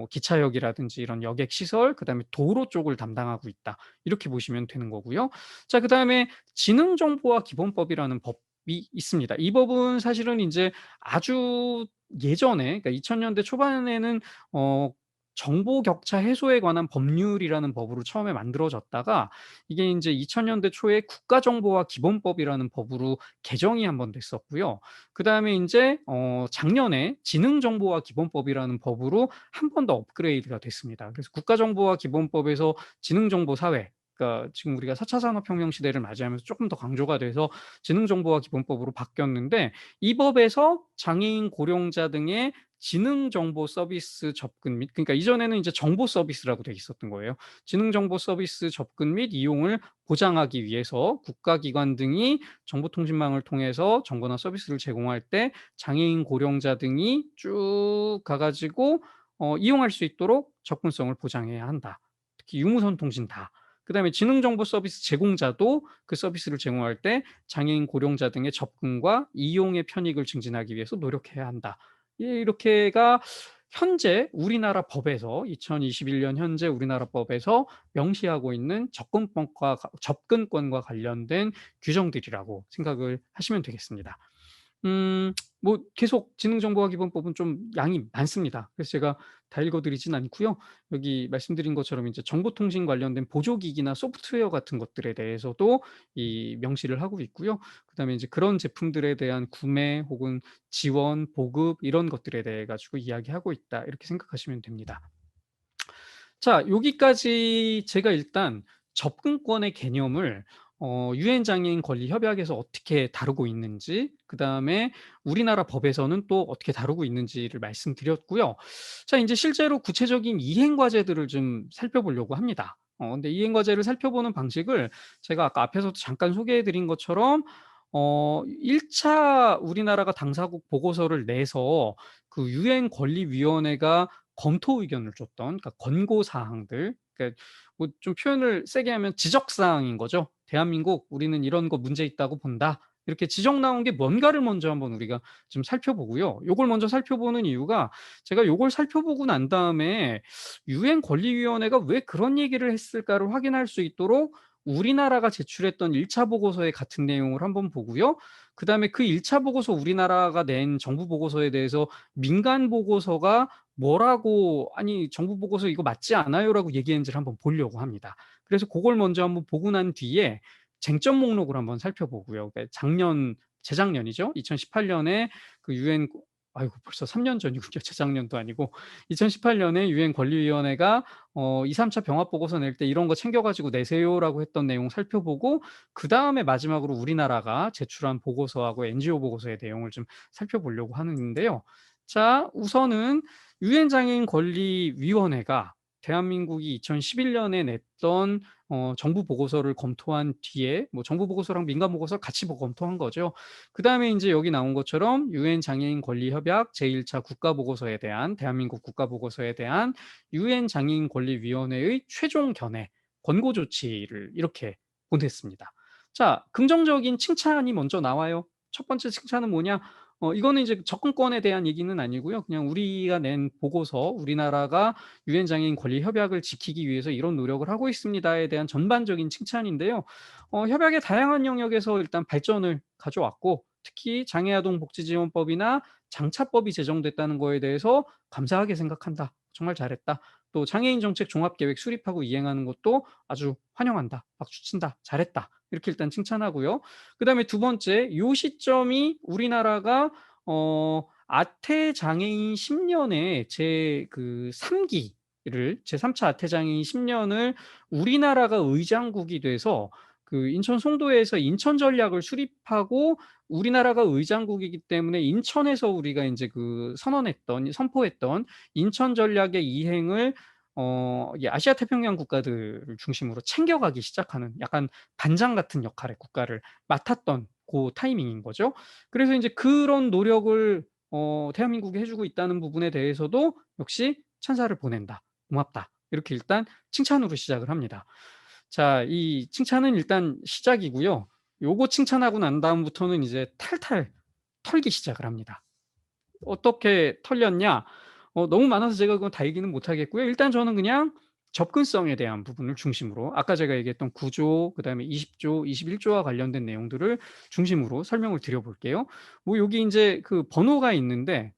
기차역이라든지 이런 여객시설 그다음에 도로 쪽을 담당하고 있다. 이렇게 보시면 되는 거고요. 자, 그다음에 지능정보화기본법이라는 법이 있습니다. 이 법은 사실은 인제 아주 예전에 그러니까 2000 년대 초반에는 어 정보 격차 해소에 관한 법률이라는 법으로 처음에 만들어졌다가 이게 인제 2000 년대 초에 국가정보화 기본법이라는 법으로 개정이 한번 됐었고요. 그다음에 인제 작년에 지능정보화 기본법이라는 법으로 한 번 더 업그레이드가 됐습니다. 그래서 국가정보화 기본법에서 지능정보 사회 그러니까 지금 우리가 4차 산업혁명 시대를 맞이하면서 쪼끔 더 강조가 돼서 지능정보화 기본법으로 바뀌었는데 이 법에서 장애인, 고령자 등의 지능정보 서비스 접근 및 그러니까 이전에는 이제 정보 서비스라고 돼 있었던 거예요. 지능정보 서비스 접근 및 이용을 보장하기 위해서 국가기관 등이 정보통신망을 통해서 정보나 서비스를 제공할 때 장애인, 고령자 등이 쭉 가 가지고 이용할 수 있도록 접근성을 보장해야 한다. 특히 유무선 통신 다. 그다음에 지능정보 서비스 제공자도 그 서비스를 제공할 때 장애인, 고령자 등의 접근과 이용의 편익을 증진하기 위해서 노력해야 한다. 예, 이렇게가 현재 우리나라 법에서 2021년 현재 우리나라 법에서 명시하고 있는 접근권과 관련된 규정들이라고 생각을 하시면 되겠습니다. 뭐 계속 지능정보화기본법은 좀 양이 많습니다. 그래서 제가 다 읽어 드리진 않고요. 여기 말씀드린 것처럼 이제 정보통신 관련된 보조기기나 소프트웨어 같은 것들에 대해서도 이 명시를 하고 있고요. 그다음에 이제 그런 제품들에 대한 구매 혹은 지원, 보급 이런 것들에 대해 가지고 이야기하고 있다. 이렇게 생각하시면 됩니다. 자, 여기까지 제가 일단 접근권의 개념을 유엔 장애인 권리 협약에서 어떻게 다루고 있는지 그다음에 우리나라 법에서는 또 어떻게 다루고 있는지를 말씀드렸고요. 자, 인제 실제로 구체적인 이행 과제들을 좀 살펴보려고 합니다. 근데 이행 과제를 살펴보는 방식을 제가 아까 앞에서도 잠깐 소개해 드린 것처럼 1차 우리나라가 당사국 보고서를 내서 그 유엔 권리위원회가 검토 의견을 줬던 그러니까 권고 사항들 그러니까 뭐 좀 표현을 세게 하면 지적 사항인 거죠. "대한민국 우리는 이런 거 문제 있다고 본다." 이렇게 지적 나온 게 뭔가를 먼저 한번 우리가 좀 살펴보고요. 요걸 먼저 살펴보는 이유가 제가 요걸 살펴보고 난 다음에 유엔 권리위원회가 왜 그런 얘기를 했을까를 확인할 수 있도록 우리나라가 제출했던 1차 보고서의 같은 내용을 한번 보고요. 그다음에 그 1차 보고서 우리나라가 낸 정부 보고서에 대해서 민간 보고서가 뭐라고 "아니 정부 보고서 이거 맞지 않아요."라고 얘기했는지를 한번 보려고 합니다. 그래서 고걸 먼저 한번 보고 난 뒤에 쟁점 목록을 한번 살펴보고요. 그러니까 재작년이죠. 2018 년에 그 유엔 아이고 벌써 3년 전이군요. 재작년도 아니고 2018 년에 유엔 권리위원회가 2-3차 병합 보고서 낼 때 "이런 거 챙겨 가지고 내세요."라고 했던 내용 살펴보고 그다음에 마지막으로 우리나라가 제출한 보고서하고 NGO 보고서의 내용을 좀 살펴보려고 하는데요. 자, 우선은 유엔 장애인 권리위원회가 대한민국이 2011 년에 냈던 정부 보고서를 검토한 뒤에 뭐 정부 보고서랑 민간 보고서를 같이 검토한 거죠. 그다음에 인제 여기 나온 것처럼 유엔 장애인 권리 협약 제1차 국가 보고서에 대한 대한민국 국가 보고서에 대한 유엔 장애인 권리위원회의 최종 견해, 권고 조치를 이렇게 보냈습니다. 자, 긍정적인 칭찬이 먼저 나와요. 첫 번째 칭찬은 뭐냐? 이거는 이제 접근권에 대한 얘기는 아니고요. 그냥 우리가 낸 보고서, 우리나라가 유엔 장애인 권리 협약을 지키기 위해서 이런 노력을 하고 있습니다에 대한 전반적인 칭찬인데요. 협약의 다양한 영역에서 일단 발전을 가져왔고, 특히 장애아동복지지원법이나 장차법이 제정됐다는 거에 대해서 감사하게 생각한다. 정말 잘했다. 또 장애인 정책 종합계획 수립하고 이행하는 것도 아주 환영한다. 박수 친다. 잘했다. 이렇게 일단 칭찬하고요. 그다음에 두 번째, 요 시점이 우리나라가 아태 장애인 10 년의 제 그 3 기를 제3 차 아태 장애인 10 년을 우리나라가 의장국이 돼서 그 인천 송도에서 인천 전략을 수립하고, 우리나라가 의장국이기 때문에 인천에서 우리가 인제 그 선포했던 인천 전략의 이행을 이 아시아 태평양 국가들을 중심으로 챙겨가기 시작하는, 약간 반장 같은 역할의 국가를 맡았던 고 타이밍인 거죠. 그래서 인제 그런 노력을 대한민국이 해 주고 있다는 부분에 대해서도 역시 찬사를 보낸다. 고맙다. 이렇게 일단 칭찬으로 시작을 합니다. 자, 이 칭찬은 일단 시작이고요. 요거 칭찬하고 난 다음부터는 이제 탈탈 털기 시작을 합니다. 어떻게 털렸냐? 너무 많아서 제가 그건 다 얘기는 못 하겠고요. 일단 저는 그냥 접근성에 대한 부분을 중심으로, 아까 제가 얘기했던 9 조, 그다음에 20 조, 21 조와 관련된 내용들을 중심으로 설명을 드려 볼게요. 뭐 여기 인제 그 번호가 있는데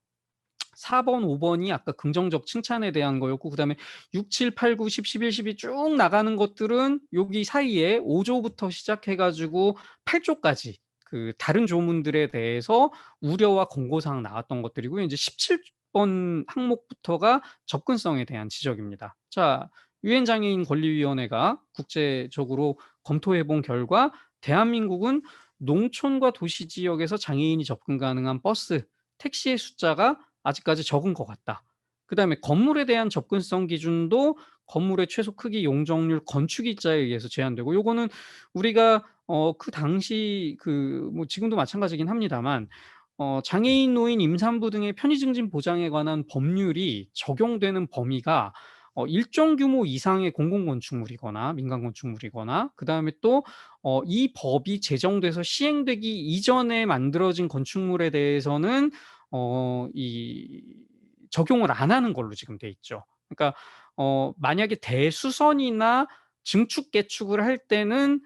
4 번, 5 번이 아까 긍정적 칭찬에 대한 거였고, 그다음에 6, 7, 8, 9, 10, 11, 12 쭉 나가는 것들은 여기 사이에 5 조부터 시작해 가지고 8 조까지 그 다른 조문들에 대해서 우려와 권고 사항 나왔던 것들이고요. 인제 17 번 항목부터가 접근성에 대한 지적입니다. 자, 유엔 장애인 권리위원회가 국제적으로 검토해 본 결과 대한민국은 농촌과 도시 지역에서 장애인이 접근 가능한 버스, 택시의 숫자가 아직까지 적은 것 같다. 그다음에 건물에 대한 접근성 기준도 건물의 최소 크기, 용적률, 건축 일자에 의해서 제한되고, 요거는 우리가 그 당시 그 뭐 지금도 마찬가지긴 합니다만 장애인, 노인, 임산부 등의 편의 증진 보장에 관한 법률이 적용되는 범위가 일정 규모 이상의 공공 건축물이거나 민간 건축물이거나, 그다음에 또 이 법이 제정돼서 시행되기 이전에 만들어진 건축물에 대해서는 이 적용을 안 하는 걸로 지금 돼 있죠. 그러니까 만약에 대수선이나 증축 개축을 할 때는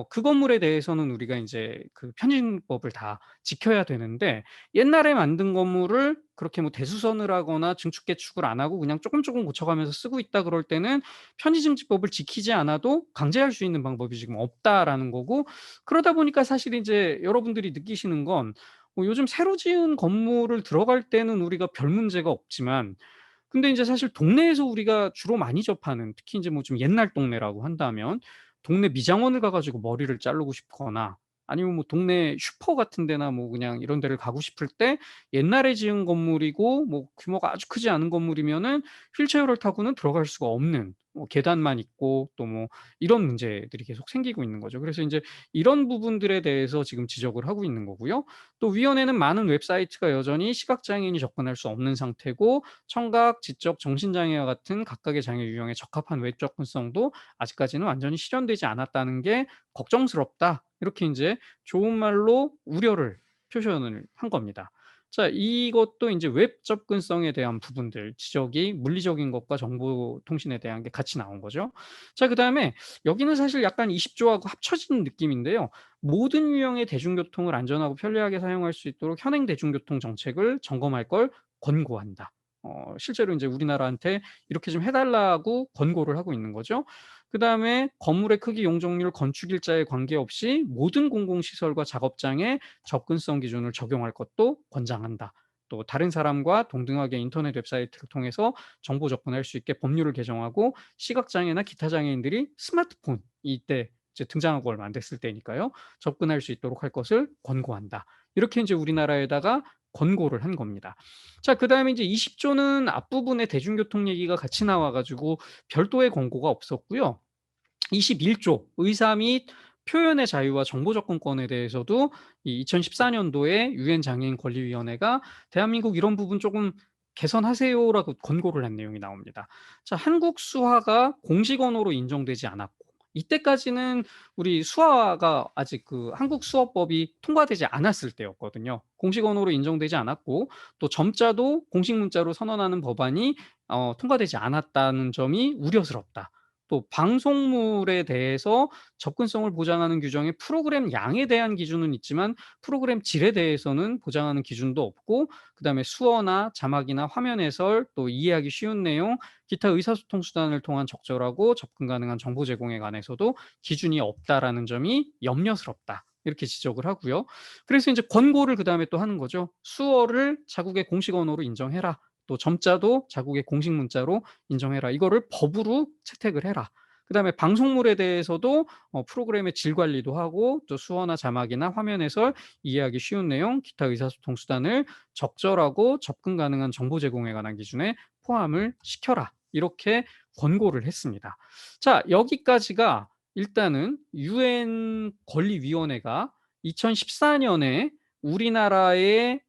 그 건물에 대해서는 우리가 인제 그 편의점법을 다 지켜야 되는데, 옛날에 만든 건물을 그렇게 뭐 대수선을 하거나 증축 개축을 안 하고 그냥 쪼끔 고쳐가면서 쓰고 있다 그럴 때는 편의증지법을 지키지 않아도 강제할 수 있는 방법이 지금 없다라는 거고, 그러다 보니까 사실 인제 여러분들이 느끼시는 건 요즘 새로 지은 건물을 들어갈 때는 우리가 별 문제가 없지만, 근데 인제 사실 동네에서 우리가 주로 많이 접하는, 특히 인제 뭐 좀 옛날 동네라고 한다면 동네 미장원을 가 가지고 머리를 자르고 싶거나, 아니면 뭐 동네 슈퍼 같은 데나 뭐 그냥 이런 데를 가고 싶을 때 옛날에 지은 건물이고 뭐 규모가 아주 크지 않은 건물이면은 휠체어를 타고는 들어갈 수가 없는, 계단만 있고 또 뭐 이런 문제들이 계속 생기고 있는 거죠. 그래서 인제 이런 부분들에 대해서 지금 지적을 하고 있는 거고요. 또 위원회는 많은 웹사이트가 여전히 시각장애인이 접근할 수 없는 상태고, 청각, 지적, 정신장애와 같은 각각의 장애 유형에 적합한 웹 접근성도 아직까지는 완전히 실현되지 않았다는 게 걱정스럽다. 이렇게 인제 좋은 말로 우려를 표현을 한 겁니다. 자, 이것도 인제 웹 접근성에 대한 부분들 지적이 물리적인 것과 정보통신에 대한 게 같이 나온 거죠. 자, 그다음에 여기는 사실 약간 20 조하고 합쳐진 느낌인데요. 모든 유형의 대중교통을 안전하고 편리하게 사용할 수 있도록 현행 대중교통 정책을 점검할 걸 권고한다. 실제로 인제 우리나라한테 이렇게 좀 해 달라고 권고를 하고 있는 거죠. 그다음에 건물의 크기, 용적률, 건축 일자에 관계없이 모든 공공시설과 작업장에 접근성 기준을 적용할 것도 권장한다. 또 다른 사람과 동등하게 인터넷 웹사이트를 통해서 정보 접근할 수 있게 법률을 개정하고, 시각장애나 기타 장애인들이 스마트폰, 이때 이제 등장하고 얼마 안 됐을 때니까요. 접근할 수 있도록 할 것을 권고한다. 이렇게 인제 우리나라에다가 권고를 한 겁니다. 자, 그다음에 인제 20 조는 앞부분에 대중교통 얘기가 같이 나와 가지고 별도의 권고가 없었고요. 21조 의사 및 표현의 자유와 정보 접근권에 대해서도 이 2014 년도에 유엔 장애인 권리위원회가 "대한민국 이런 부분 쪼금 개선하세요."라고 권고를 한 내용이 나옵니다. 자, 한국 수화가 공식 언어로 인정되지 않았고, 이때까지는 우리 수화가 아직 그 한국 수어법이 통과되지 않았을 때였거든요. 공식 언어로 인정되지 않았고 또 점자도 공식 문자로 선언하는 법안이 통과되지 않았다는 점이 우려스럽다. 또 방송물에 대해서 접근성을 보장하는 규정에 프로그램 양에 대한 기준은 있지만 프로그램 질에 대해서는 보장하는 기준도 없고, 그다음에 수어나 자막이나 화면 해설, 또 이해하기 쉬운 내용, 기타 의사소통 수단을 통한 적절하고 접근 가능한 정보 제공에 관해서도 기준이 없다라는 점이 염려스럽다. 이렇게 지적을 하고요. 그래서 이제 권고를 그다음에 또 하는 거죠. 수어를 자국의 공식 언어로 인정해라. 또 점자도 자국의 공식 문자로 인정해라. 이거를 법으로 채택을 해라. 그다음에 방송물에 대해서도 프로그램의 질 관리도 하고 또 수어나 자막이나 화면 해설, 이해하기 쉬운 내용, 기타 의사소통 수단을 적절하고 접근 가능한 정보 제공에 관한 기준에 포함을 시켜라. 이렇게 권고를 했습니다. 자, 여기까지가 일단은 유엔 권리위원회가 2014년에 우리나라의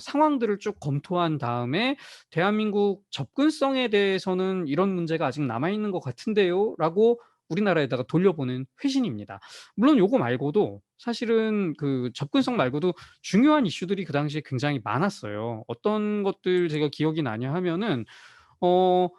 상황들을 쭉 검토한 다음에 "대한민국 접근성에 대해서는 이런 문제가 아직 남아 있는 것 같은데요."라고 우리나라에다가 돌려보낸 회신입니다. 물론 요거 말고도 사실은 그 접근성 말고도 중요한 이슈들이 그 당시에 굉장히 많았어요. 어떤 것들 제가 기억이 나냐 하면은 어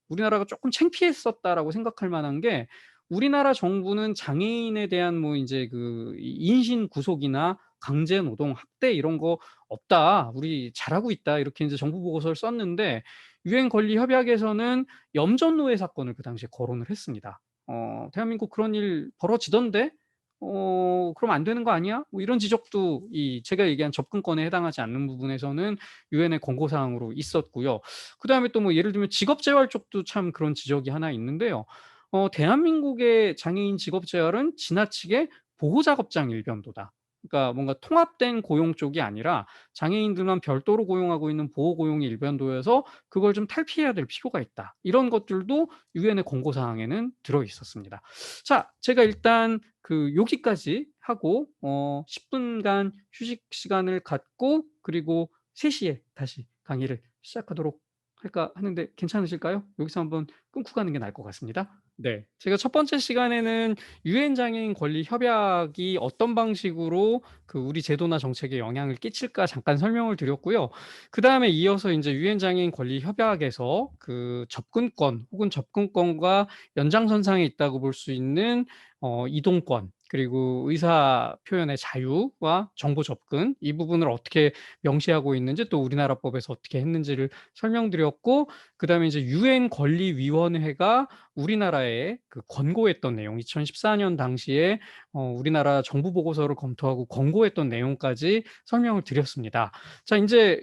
우리나라가 조금 창피했었다라고 생각할 만한 게, 우리나라 정부는 장애인에 대한 뭐 인제 그 이 인신 구속이나 강제 노동, 학대 이런 거 없다. 우리 잘하고 있다. 이렇게 인제 정부 보고서를 썼는데 유엔 권리 협약에서는 염전노예 사건을 그 당시에 거론을 했습니다. "대한민국 그런 일 벌어지던데 그럼 안 되는 거 아니야?" 뭐 이런 지적도 이 제가 얘기한 접근권에 해당하지 않는 부분에서는 유엔의 권고 사항으로 있었고요. 그다음에 또 뭐 예를 들면 직업재활 쪽도 참 그런 지적이 하나 있는데요. 대한민국의 장애인 직업재활은 지나치게 보호작업장 일변도다. 그러니까 뭔가 통합된 고용 쪽이 아니라 장애인들만 별도로 고용하고 있는 보호고용이 일변도여서 그걸 좀 탈피해야 될 필요가 있다. 이런 것들도 유엔의 권고 사항에는 들어 있었습니다. 자, 제가 일단 여기까지 하고 10 분간 휴식 시간을 갖고 그리고 3 시에 다시 강의를 시작하도록 할까 하는데 괜찮으실까요? 여기서 한번 끊고 가는 게 나을 것 같습니다. 네. 제가 첫 번째 시간에는 유엔 장애인 권리 협약이 어떤 방식으로 우리 제도나 정책에 영향을 끼칠까 잠깐 설명을 드렸고요. 그다음에 이어서 인제 유엔 장애인 권리 협약에서 접근권 혹은 접근권과 연장선상에 있다고 볼 수 있는 이동권, 그리고 의사 표현의 자유와 정보 접근, 이 부분을 어떻게 명시하고 있는지, 또 우리나라 법에서 어떻게 했는지를 설명드렸고, 그다음에 이제 유엔 권리위원회가 우리나라에 권고했던 내용, 2014년 당시에 우리나라 정부 보고서를 검토하고 권고했던 내용까지 설명을 드렸습니다. 자, 인제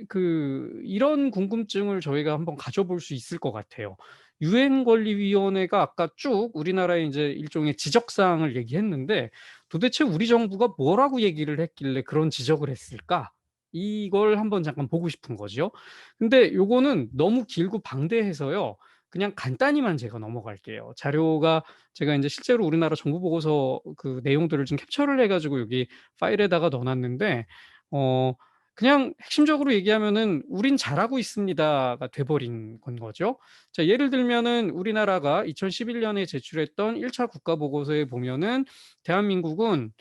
이런 궁금증을 저희가 한번 가져볼 수 있을 것 같아요. 유엔 권리위원회가 아까 쭉 우리나라의 인제 일종의 지적 사항을 얘기했는데 도대체 우리 정부가 뭐라고 얘기를 했길래 그런 지적을 했을까? 이걸 한번 잠깐 보고 싶은 거죠. 근데 요거는 너무 길고 방대해서요. 그냥 간단히만 제가 넘어갈게요. 자료가 제가 인제 실제로 우리나라 정부 보고서 내용들을 좀 캡처를 해 가지고 여기 파일에다가 넣어 놨는데 어 그냥 핵심적으로 얘기하면은 "우린 잘하고 있습니다."가 돼 버린 건 거죠. 자, 예를 들면은 우리나라가 2011 년에 제출했던 1차 국가 보고서에 보면은 대한민국은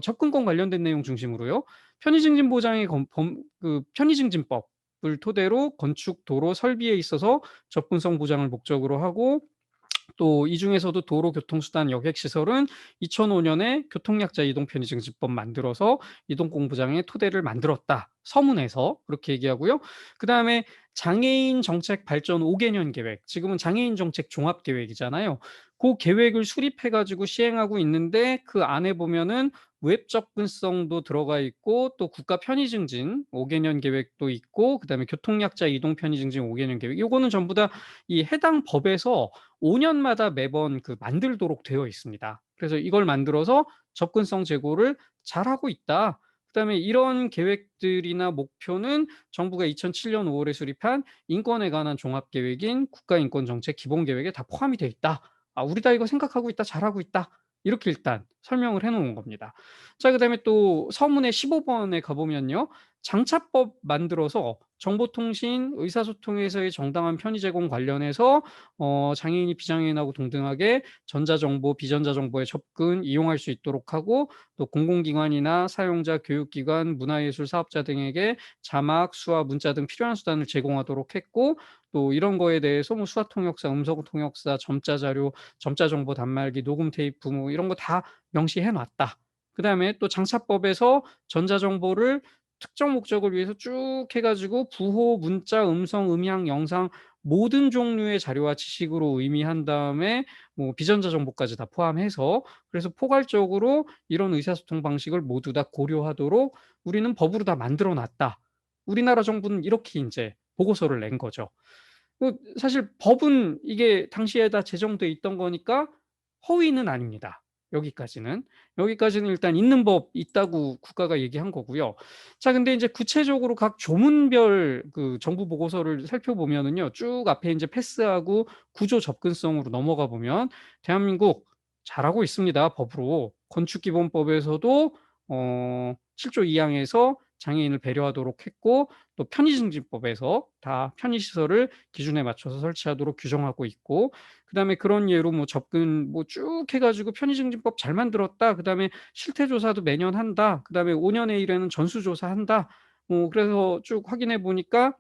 접근권 관련된 내용 중심으로요. 편의증진 보장의 검 범 그 편의증진법을 토대로 건축, 도로, 설비에 있어서 접근성 보장을 목적으로 하고, 또 이 중에서도 도로교통수단 여객시설은 2005 년에 교통약자 이동편의증진법 만들어서 이동공부장의 토대를 만들었다. 서문에서 그렇게 얘기하고요. 그다음에 장애인 정책 발전 5개년 계획, 지금은 장애인 정책 종합계획이잖아요. 그 계획을 수립해 가지고 시행하고 있는데 그 안에 보면은 웹 접근성도 들어가 있고 또 국가 편의증진 5개년 계획도 있고 그다음에 교통약자 이동 편의증진 5개년 계획, 요거는 전부 다 이 해당 법에서 5 년마다 매번 만들도록 되어 있습니다. 그래서 이걸 만들어서 접근성 제고를 잘하고 있다. 그다음에 이런 계획들이나 목표는 정부가 2007년 5 월에 수립한 인권에 관한 종합계획인 국가인권정책 기본계획에 다 포함이 돼 있다. "아, 우리 다 이거 생각하고 있다. 잘하고 있다." 이렇게 일단 설명을 해 놓은 겁니다. 자, 그다음에 또 서문의 15 번에 가 보면요. 장차법 만들어서 정보통신, 의사소통에서의 정당한 편의 제공 관련해서 장애인이 비장애인하고 동등하게 전자정보, 비전자정보에 접근, 이용할 수 있도록 하고, 또 공공기관이나 사용자, 교육기관, 문화예술 사업자 등에게 자막, 수화, 문자 등 필요한 수단을 제공하도록 했고, 또 이런 거에 대해서 뭐 수화통역사, 음성통역사, 점자자료, 점자정보 단말기, 녹음 테이프 뭐 이런 거 다 명시해 놨다. 그다음에 또 장차법에서 전자정보를 특정 목적을 위해서 쭉 해 가지고 부호, 문자, 음성, 음향, 영상 모든 종류의 자료와 지식으로 의미한 다음에 뭐 비전자 정보까지 다 포함해서, 그래서 포괄적으로 이런 의사소통 방식을 모두 다 고려하도록 우리는 법으로 다 만들어 놨다. 우리나라 정부는 이렇게 인제 보고서를 낸 거죠. 사실 법은 이게 당시에 다 제정돼 있던 거니까 허위는 아닙니다. 여기까지는. 여기까지는 일단 있는 법 있다고 국가가 얘기한 거고요. 자, 근데 인제 구체적으로 각 조문별 그 정부 보고서를 살펴보면은요, 쭉 앞에 인제 패스하고 구조 접근성으로 넘어가 보면 대한민국 잘하고 있습니다, 법으로. 건축기본법에서도 7조 2 항에서 장애인을 배려하도록 했고, 또 편의증진법에서 다 편의시설을 기준에 맞춰서 설치하도록 규정하고 있고, 그다음에 그런 예로 뭐 접근 뭐 쭉 해 가지고 편의증진법 잘 만들었다. 그다음에 실태조사도 매년 한다. 그다음에 5 년에 1 회는 전수조사한다. 그래서 쭉 확인해 보니까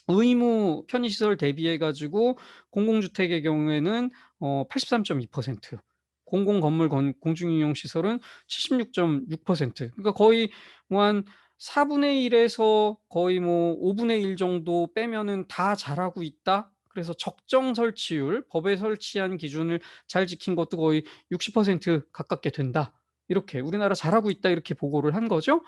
의무 편의시설 대비해 가지고 공공주택의 경우에는 83.2%, 공공건물 공중이용 시설은 76.6%, 그러니까 거의 뭐 한 4분의 1 에서 거의 뭐 5분의 1 정도 빼면은 다 잘하고 있다. 그래서 적정 설치율, 법에 설치한 기준을 잘 지킨 것도 거의 60% 가깝게 된다. 이렇게 '우리나라 잘하고 있다.' 이렇게 보고를 한 거죠.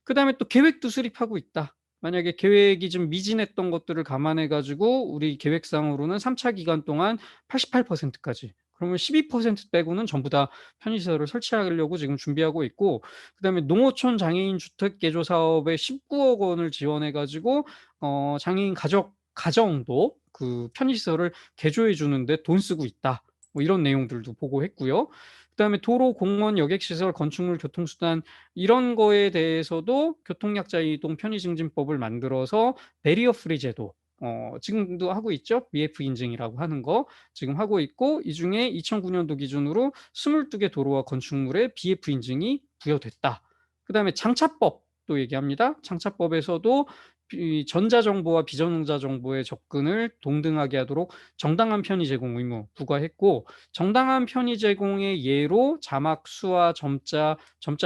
그다음에 또 계획도 수립하고 있다. 만약에 계획이 좀 미진했던 것들을 감안해 가지고 우리 계획상으로는 3차 기간 동안 88% 까지, 그러면 12% 빼고는 전부 다 편의시설을 설치하려고 지금 준비하고 있고, 그다음에 농어촌 장애인 주택 개조 사업에 19억 원을 지원해 가지고 장애인 가정도 그 편의시설을 개조해 주는 데 돈 쓰고 있다. 뭐 이런 내용들도 보고했고요. 그다음에 도로, 공원, 여객시설, 건축물, 교통수단 이런 거에 대해서도 교통약자 이동 편의증진법을 만들어서 베리어 프리 제도, 지금도 하고 있죠. BF 인증이라고 하는 거 지금 하고 있고, 이 중에 2009년도 기준으로 22개 도로와 건축물에 BF 인증이 부여됐다. 그다음에 장차법도 얘기합니다. 장차법에서도 이 전자정보와 비전자정보의 접근을 동등하게 하도록 정당한 편의 제공 의무 부과했고, 정당한 편의 제공의 예로 자막, 수화, 점자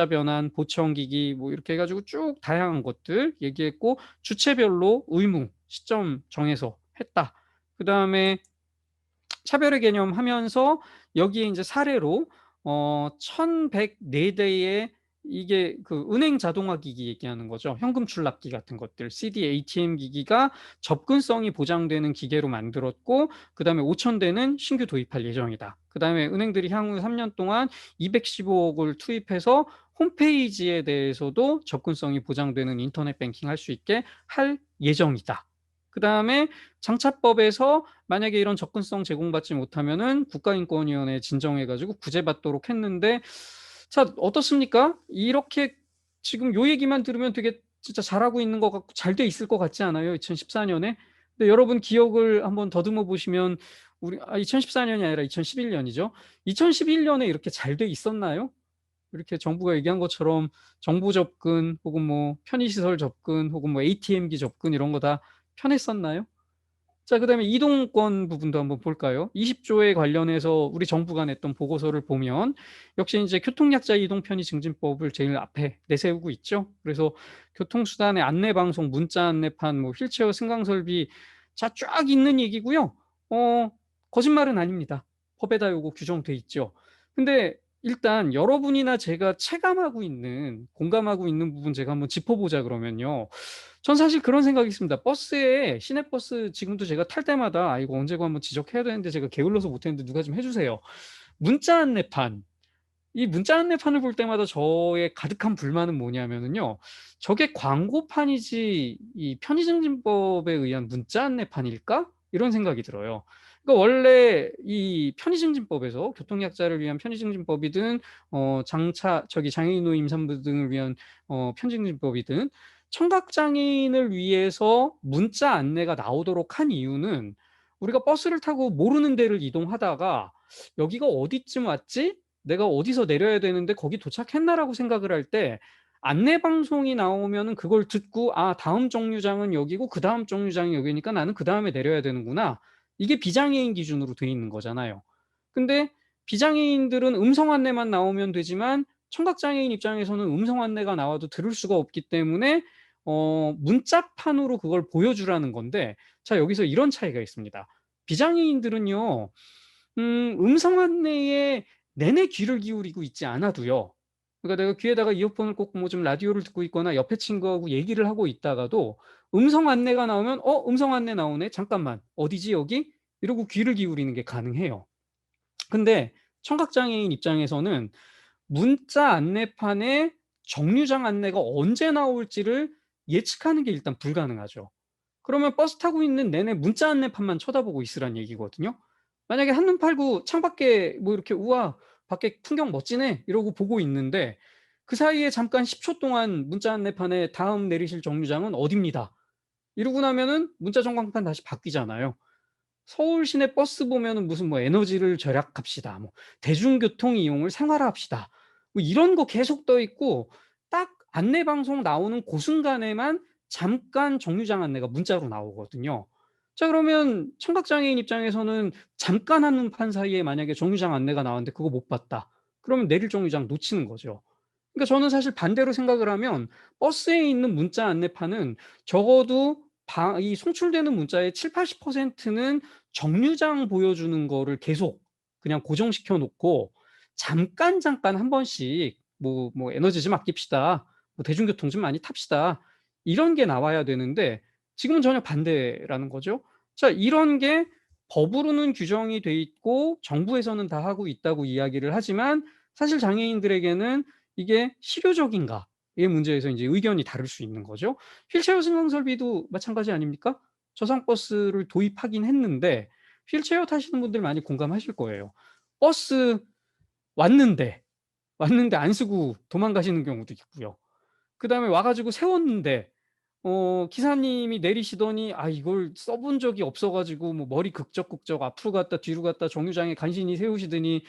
변환, 보청기기 뭐 이렇게 해 가지고 쭉 다양한 것들 얘기했고, 주체별로 의무 시점 정해서 했다. 그다음에 차별의 개념 하면서 여기에 인제 사례로 1,104 대의, 이게 그 은행 자동화 기기 얘기하는 거죠. 현금 출납기 같은 것들, CD, ATM 기기가 접근성이 보장되는 기계로 만들었고, 그다음에 5,000 대는 신규 도입할 예정이다. 그다음에 은행들이 향후 3년 동안 215 억을 투입해서 홈페이지에 대해서도 접근성이 보장되는 인터넷 뱅킹 할 수 있게 할 예정이다. 그다음에 장차법에서 만약에 이런 접근성 제공받지 못하면은 국가인권위원회에 진정해 가지고 구제받도록 했는데, 자 어떻습니까? 이렇게 지금 요 얘기만 들으면 되게 진짜 잘하고 있는 것 같고 잘 돼 있을 것 같지 않아요? 2014 년에? 근데 여러분 기억을 한번 더듬어 보시면, 2014 년이 아니라 2011 년이죠. 2011 년에 이렇게 잘 돼 있었나요? 이렇게 정부가 얘기한 것처럼 정보 접근 혹은 뭐 편의시설 접근 혹은 뭐 ATM기 접근 이런 거 다 편했었나요? 자, 그다음에 이동권 부분도 한번 볼까요? 20 조에 관련해서 우리 정부가 냈던 보고서를 보면 역시 인제 교통약자 이동 편의 증진법을 제일 앞에 내세우고 있죠. 그래서 교통수단의 안내 방송, 문자 안내판, 뭐 휠체어 승강 설비, 자 쫙 있는 얘기고요. 어 거짓말은 아닙니다. 법에다 요거 규정돼 있죠. 근데 일단 여러분이나 제가 체감하고 있는, 공감하고 있는 부분 제가 한번 짚어 보자 그러면요. 전 사실 그런 생각이 있습니다. 버스에, 시내버스 지금도 제가 탈 때마다 '아 이거 언제고 한번 지적해야 되는데 제가 게을러서 못 했는데 누가 좀 해 주세요.' 문자 안내판. 이 문자 안내판을 볼 때마다 저의 가득한 불만은 뭐냐면은요, '저게 광고판이지 이 편의증진법에 의한 문자 안내판일까?' 이런 생각이 들어요. 그러니까 원래 이 편의증진법에서 교통약자를 위한 편의증진법이든 장차 저기 장애인 노임 임산부 등을 위한 편의증진법이든 청각 장애인을 위해서 문자 안내가 나오도록 한 이유는 우리가 버스를 타고 모르는 데를 이동하다가 '여기가 어디쯤 왔지? 내가 어디서 내려야 되는데 거기 도착했나?'라고 생각을 할 때 안내 방송이 나오면은 그걸 듣고 '아 다음 정류장은 여기고 그다음 정류장이 여기니까 나는 그다음에 내려야 되는구나.' 이게 비장애인 기준으로 돼 있는 거잖아요. 근데 비장애인들은 음성 안내만 나오면 되지만 청각 장애인 입장에서는 음성 안내가 나와도 들을 수가 없기 때문에 문자판으로 그걸 보여주라는 건데, 자 여기서 이런 차이가 있습니다. 비장애인들은요. 음성 안내에 내내 귀를 기울이고 있지 않아도요. 그러니까 내가 귀에다가 이어폰을 꽂고 뭐 좀 라디오를 듣고 있거나 옆에 친구하고 얘기를 하고 있다가도 음성 안내가 나오면 '어 음성 안내 나오네. 잠깐만. 어디지 여기?' 이러고 귀를 기울이는 게 가능해요. 근데 청각 장애인 입장에서는 문자 안내판에 정류장 안내가 언제 나올지를 예측하는 게 일단 불가능하죠. 그러면 버스 타고 있는 내내 문자 안내판만 쳐다보고 있으란 얘기거든요. 만약에 한눈 팔고 창밖에 뭐 이렇게 '우와 밖에 풍경 멋지네.' 이러고 보고 있는데 그 사이에 잠깐 10초 동안 문자 안내판에 "다음 내리실 정류장은 어디입니다." 이러고 나면은 문자 전광판 다시 바뀌잖아요. 서울 시내 버스 보면은 무슨 뭐 "에너지를 절약합시다." 뭐 "대중교통 이용을 생활화합시다." 뭐 이런 거 계속 떠 있고 딱 안내 방송 나오는 고 순간에만 잠깐 정류장 안내가 문자로 나오거든요. 자 그러면 청각 장애인 입장에서는 잠깐 한눈판 사이에 만약에 정류장 안내가 나왔는데 그거 못 봤다. 그러면 내릴 정류장 놓치는 거죠. 그러니까 저는 사실 반대로 생각을 하면 버스에 있는 문자 안내판은 적어도 이 송출되는 문자의 70-80%는 정류장 보여주는 거를 계속 그냥 고정시켜 놓고 잠깐 한 번씩 뭐 "에너지 좀 아낍시다. 뭐 대중교통 좀 많이 탑시다." 이런 게 나와야 되는데 지금은 전혀 반대라는 거죠. 자 이런 게 법으로는 규정이 돼 있고 정부에서는 다 하고 있다고 이야기를 하지만 사실 장애인들에게는 이게 실효적인가의 문제에서 인제 의견이 다를 수 있는 거죠. 휠체어 승강 설비도 마찬가지 아닙니까? 저상 버스를 도입하긴 했는데 휠체어 타시는 분들 많이 공감하실 거예요. 버스 왔는데, 왔는데 안 쓰고 도망가시는 경우도 있고요. 그다음에 와 가지고 세웠는데 기사님이 내리시더니 이걸 써본 적이 없어 가지고 뭐 머리 극적극적 앞으로 갔다 뒤로 갔다 정류장에 간신히 세우시더니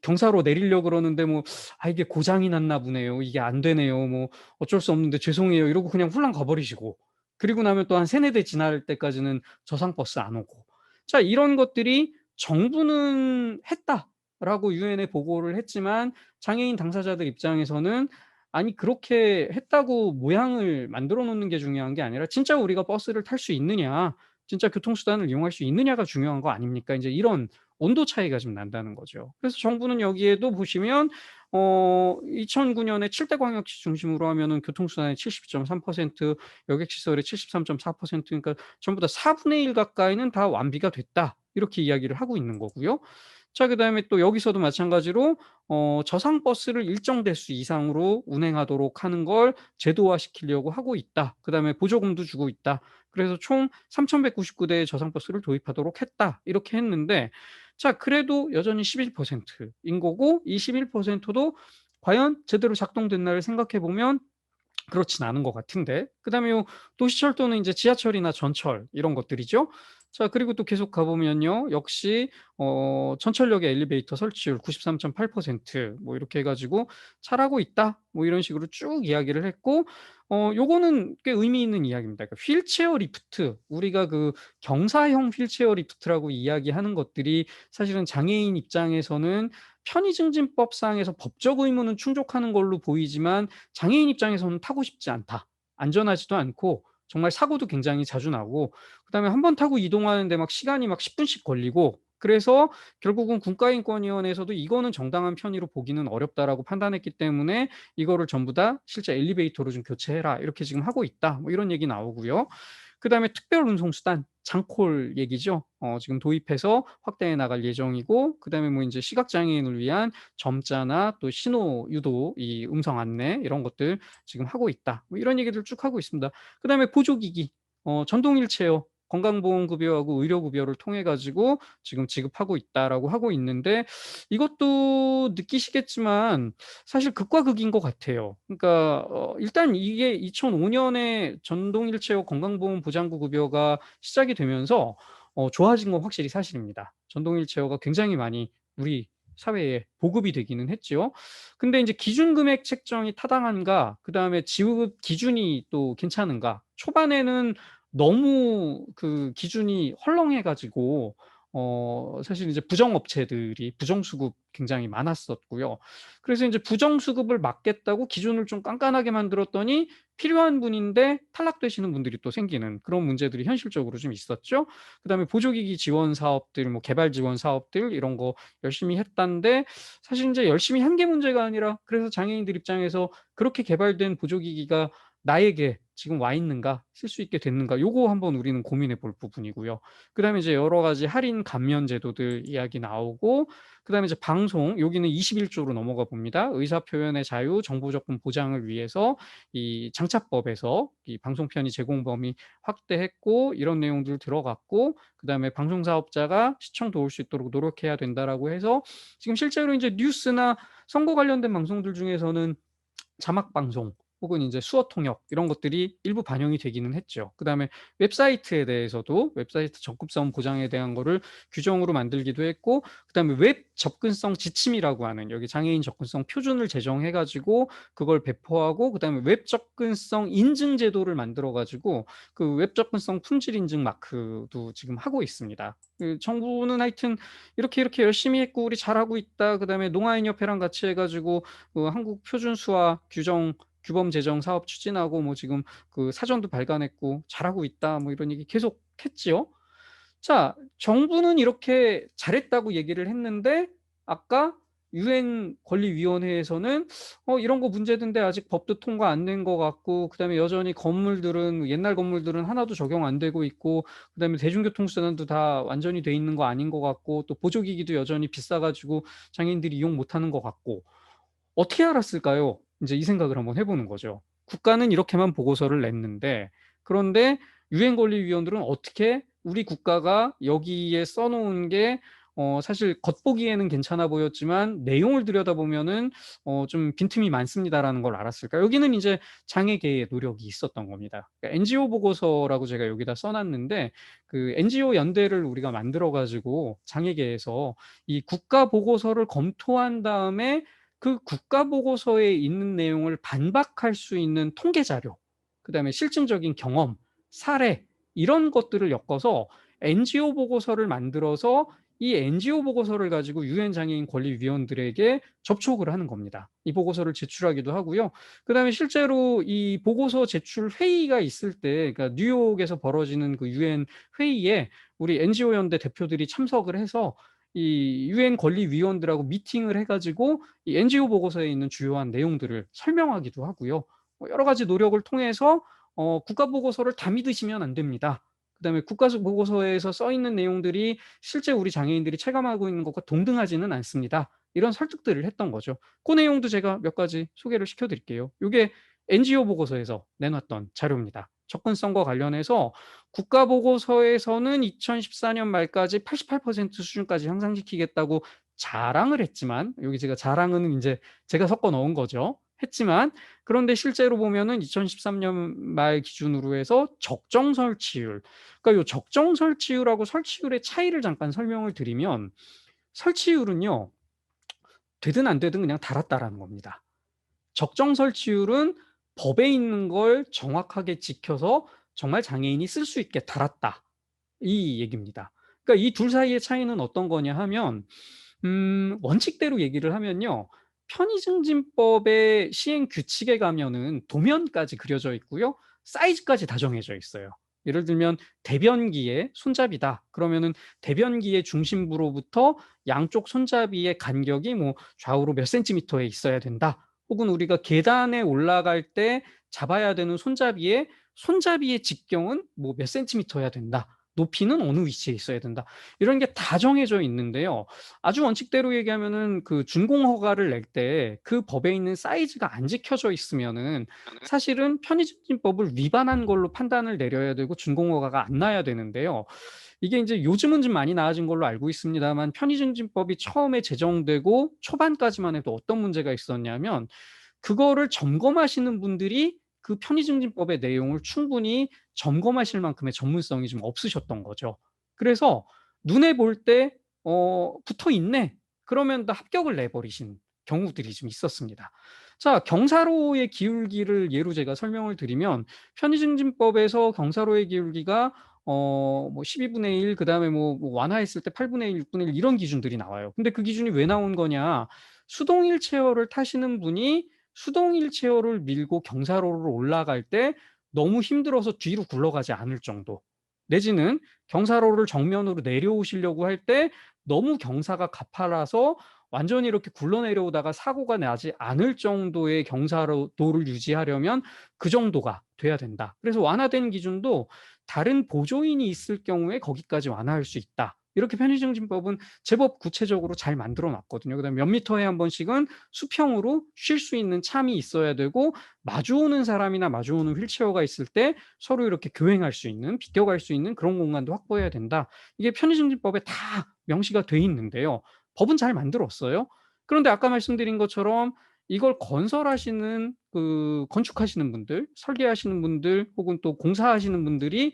경사로 내리려 그러는데 뭐 이게 고장이 났나 보네요. 이게 안 되네요. 뭐 어쩔 수 없는데 죄송해요." 이러고 그냥 훌랑 가 버리시고 그리고 나면 또 한 3-4대 지날 때까지는 저상 버스 안 오고. 자 이런 것들이 "정부는 했다."라고 유엔에 보고를 했지만 장애인 당사자들 입장에서는 아니 그렇게 했다고 모양을 만들어 놓는 게 중요한 게 아니라 진짜 우리가 버스를 탈 수 있느냐, 진짜 교통수단을 이용할 수 있느냐가 중요한 거 아닙니까? 인제 이런 온도 차이가 좀 난다는 거죠. 그래서 정부는 여기에도 보시면 2009 년에 7대 광역시 중심으로 하면은 교통수단의 72.3%, 여객시설의 73.4%, 그러니까 전부 다 4분의 1 가까이는 다 완비가 됐다. 이렇게 이야기를 하고 있는 거고요. 자 그다음에 또 여기서도 마찬가지로 저상 버스를 일정 대수 이상으로 운행하도록 하는 걸 제도화시키려고 하고 있다. 그다음에 보조금도 주고 있다. 그래서 총 3,199 대의 저상 버스를 도입하도록 했다. 이렇게 했는데 자 그래도 여전히 11%인 거고 이 11%도 과연 제대로 작동됐나를 생각해 보면 그렇진 않은 것 같은데. 그다음에 요 도시철도는 인제 지하철이나 전철 이런 것들이죠. 자 그리고 또 계속 가 보면요. 역시 전철역의 엘리베이터 설치율 93.8%, 뭐 이렇게 해 가지고 "잘하고 있다." 뭐 이런 식으로 쭉 이야기를 했고 요거는 꽤 의미 있는 이야기입니다. 그러니까 휠체어 리프트, 우리가 그 경사형 휠체어 리프트라고 이야기하는 것들이 사실은 장애인 입장에서는 편의증진법상에서 법적 의무는 충족하는 걸로 보이지만 장애인 입장에서는 타고 싶지 않다. 안전하지도 않고 정말 사고도 굉장히 자주 나고 그다음에 한 번 타고 이동하는데 막 시간이 막 10 분씩 걸리고 그래서 결국은 국가인권위원회에서도 "이거는 정당한 편의로 보기는 어렵다."라고 판단했기 때문에 "이거를 전부 다 실제 엘리베이터로 좀 교체해라." 이렇게 지금 하고 있다. 뭐 이런 얘기 나오고요. 그다음에 특별 운송수단 장콜 얘기죠. 지금 도입해서 확대해 나갈 예정이고 그다음에 뭐 인제 시각 장애인을 위한 점자나 또 신호 유도 이 음성 안내 이런 것들 지금 하고 있다. 뭐 이런 얘기들 쭉 하고 있습니다. 그다음에 보조기기 전동 휠체어 건강보험급여하고 의료급여를 통해 가지고 지금 지급하고 있다라고 하고 있는데 이것도 느끼시겠지만 사실 극과 극인 것 같아요. 그러니까 일단 이게 2005 년에 전동일체화 건강보험 보장구 급여가 시작이 되면서 좋아진 건 확실히 사실입니다. 전동일체어가 굉장히 많이 우리 사회에 보급이 되기는 했지요. 근데 인제 기준 금액 책정이 타당한가, 그다음에 지급 기준이 또 괜찮은가. 초반에는 너무 그 기준이 헐렁해 가지고 사실 이제 부정업체들이 부정수급 굉장히 많았었고요. 그래서 인제 부정수급을 막겠다고 기준을 좀 깐깐하게 만들었더니 필요한 분인데 탈락되시는 분들이 또 생기는 그런 문제들이 현실적으로 좀 있었죠. 그다음에 보조기기 지원 사업들, 뭐 개발 지원 사업들 이런 거 열심히 했다는데 사실 인제 열심히 한 게 문제가 아니라 그래서 장애인들 입장에서 그렇게 개발된 보조기기가 나에게 지금 와 있는가? 쓸 수 있게 됐는가? 요거 한번 우리는 고민해 볼 부분이고요. 그다음에 이제 여러 가지 할인 감면 제도들 이야기 나오고 그다음에 이제 방송 여기는 21 조로 넘어가 봅니다. 의사 표현의 자유, 정보 접근 보장을 위해서 이 장차법에서 이 방송 편의 제공 범위 확대했고 이런 내용들 들어갔고 그다음에 방송 사업자가 시청 도울 수 있도록 노력해야 된다라고 해서 지금 실제로 인제 뉴스나 선거 관련된 방송들 중에서는 자막 방송 혹은 인제 수어 통역 이런 것들이 일부 반영이 되기는 했죠. 그다음에 웹사이트에 대해서도 웹사이트 접근성 보장에 대한 거를 규정으로 만들기도 했고 그다음에 웹 접근성 지침이라고 하는 여기 장애인 접근성 표준을 제정해 가지고 그걸 배포하고 그다음에 웹 접근성 인증 제도를 만들어 가지고 그 웹 접근성 품질 인증 마크도 지금 하고 있습니다. 그 정부는 하여튼 이렇게 열심히 했고 "우리 잘하고 있다." 그다음에 농아인협회랑 같이 해 가지고 한국 표준 수화 규정 규범 제정 사업 추진하고 뭐 지금 그 사전도 발간했고 "잘하고 있다." 뭐 이런 얘기 계속 했지요. 자, 정부는 이렇게 잘했다고 얘기를 했는데 아까 유엔 권리위원회에서는 이런 거 문제된데 아직 법도 통과 안 된 것 같고 그다음에 여전히 건물들은 옛날 건물들은 하나도 적용 안 되고 있고 그다음에 대중교통 수단도 다 완전히 돼 있는 거 아닌 것 같고 또 보조기기도 여전히 비싸 가지고 장애인들이 이용 못 하는 것 같고 어떻게 알았을까요? 인제 이 생각을 한번 해 보는 거죠. 국가는 이렇게만 보고서를 냈는데 그런데 유엔 권리위원들은 어떻게 우리 국가가 여기에 써 놓은 게 사실 겉보기에는 괜찮아 보였지만 내용을 들여다보면은 좀 빈틈이 많습니다라는 걸 알았을까요? 여기는 이제 장애계의 노력이 있었던 겁니다. 그러니까 NGO 보고서라고 제가 여기다 써 놨는데 그 NGO 연대를 우리가 만들어 가지고 장애계에서 이 국가 보고서를 검토한 다음에 그 국가 보고서에 있는 내용을 반박할 수 있는 통계 자료, 그다음에 실증적인 경험, 사례 이런 것들을 엮어서 NGO 보고서를 만들어서 이 NGO 보고서를 가지고 유엔 장애인 권리위원들에게 접촉을 하는 겁니다. 이 보고서를 제출하기도 하고요. 그다음에 실제로 이 보고서 제출 회의가 있을 때 그러니까 뉴욕에서 벌어지는 그 유엔 회의에 우리 NGO 연대 대표들이 참석을 해서 이 유엔 권리위원들하고 미팅을 해 가지고 이 NGO 보고서에 있는 주요한 내용들을 설명하기도 하고요. 여러 가지 노력을 통해서 국가 보고서를 다 믿으시면 안 됩니다. 그다음에 국가 보고서에서 써 있는 내용들이 실제 우리 장애인들이 체감하고 있는 것과 동등하지는 않습니다. 이런 설득들을 했던 거죠. 그 내용도 제가 몇 가지 소개를 시켜 드릴게요. 요게 NGO 보고서에서 내놨던 자료입니다. 접근성과 관련해서 국가 보고서에서는 2014년 말까지 88% 수준까지 향상시키겠다고 자랑을 했지만 여기 제가 자랑은 인제 제가 섞어 넣은 거죠. 했지만 그런데 실제로 보면은 2013년 말 기준으로 해서 적정 설치율 그러니까 요 적정 설치율하고 설치율의 차이를 잠깐 설명을 드리면 설치율은요. 되든 안 되든 그냥 달았다라는 겁니다. 적정 설치율은 법에 있는 걸 정확하게 지켜서 정말 장애인이 쓸 수 있게 달았다. 이 얘기입니다. 그러니까 이 둘 사이의 차이는 어떤 거냐 하면 원칙대로 얘기를 하면요. 편의증진법의 시행 규칙에 가면은 도면까지 그려져 있고요. 사이즈까지 다 정해져 있어요. 예를 들면 대변기의 손잡이다. 그러면은 대변기의 중심부로부터 양쪽 손잡이의 간격이 뭐 좌우로 몇 센티미터에 있어야 된다. 혹은 우리가 계단에 올라갈 때 잡아야 되는 손잡이의 직경은 뭐 몇 센티미터여야 된다. 높이는 어느 위치에 있어야 된다. 이런 게 다 정해져 있는데요. 아주 원칙대로 얘기하면은 그 준공 허가를 낼 때 그 법에 있는 사이즈가 안 지켜져 있으면은 사실은 편의증진법을 위반한 걸로 판단을 내려야 되고 준공 허가가 안 나야 되는데요. 이게 인제 요즘은 좀 많이 나아진 걸로 알고 있습니다만 편의증진법이 처음에 제정되고 초반까지만 해도 어떤 문제가 있었냐면 그거를 점검하시는 분들이 그 편의증진법의 내용을 충분히 점검하실 만큼의 전문성이 좀 없으셨던 거죠. 그래서 눈에 볼 때 붙어 있네. 그러면 다 합격을 내 버리신 경우들이 좀 있었습니다. 자, 경사로의 기울기를 예로 제가 설명을 드리면 편의증진법에서 경사로의 기울기가 뭐 12분의 1 그다음에 뭐 완화했을 때 8분의 1, 6분의 1 이런 기준들이 나와요. 근데 그 기준이 왜 나온 거냐? 수동 휠체어를 타시는 분이 수동 휠체어를 밀고 경사로를 올라갈 때 너무 힘들어서 뒤로 굴러가지 않을 정도. 내지는 경사로를 정면으로 내려오시려고 할 때 너무 경사가 가파라서 완전히 이렇게 굴러내려오다가 사고가 나지 않을 정도의 경사로도를 유지하려면 그 정도가 돼야 된다. 그래서 완화된 기준도 다른 보조인이 있을 경우에 거기까지 완화할 수 있다. 이렇게 편의증진법은 제법 구체적으로 잘 만들어 놨거든요. 그다음에 몇 미터에 한 번씩은 수평으로 쉴 수 있는 참이 있어야 되고 마주오는 사람이나 마주오는 휠체어가 있을 때 서로 이렇게 교행할 수 있는 비껴갈 수 있는 그런 공간도 확보해야 된다. 이게 편의증진법에 다 명시가 돼 있는데요. 법은 잘 만들었어요. 그런데 아까 말씀드린 것처럼 이걸 건설하시는 그 건축하시는 분들, 설계하시는 분들 혹은 또 공사하시는 분들이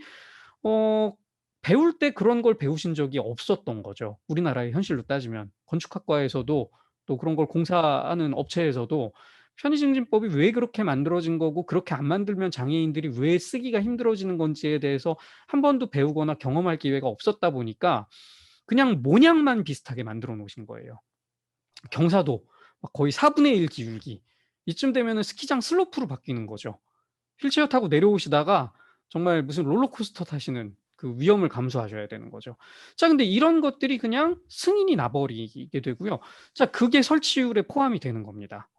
어 배울 때 그런 걸 배우신 적이 없었던 거죠. 우리나라의 현실로 따지면. 건축학과에서도 또 그런 걸 공사하는 업체에서도 편의증진법이 왜 그렇게 만들어진 거고 그렇게 안 만들면 장애인들이 왜 쓰기가 힘들어지는 건지에 대해서 한 번도 배우거나 경험할 기회가 없었다 보니까 그냥 모양만 비슷하게 만들어 놓으신 거예요. 경사도 막 거의 4분의 1 기울기. 이쯤 되면은 스키장 슬로프로 바뀌는 거죠. 휠체어 타고 내려오시다가 정말 무슨 롤러코스터 타시는 그 위험을 감수하셔야 되는 거죠. 자, 근데 이런 것들이 그냥 승인이 나 버리게 되고요. 자, 그게 설치율에 포함이 되는 겁니다.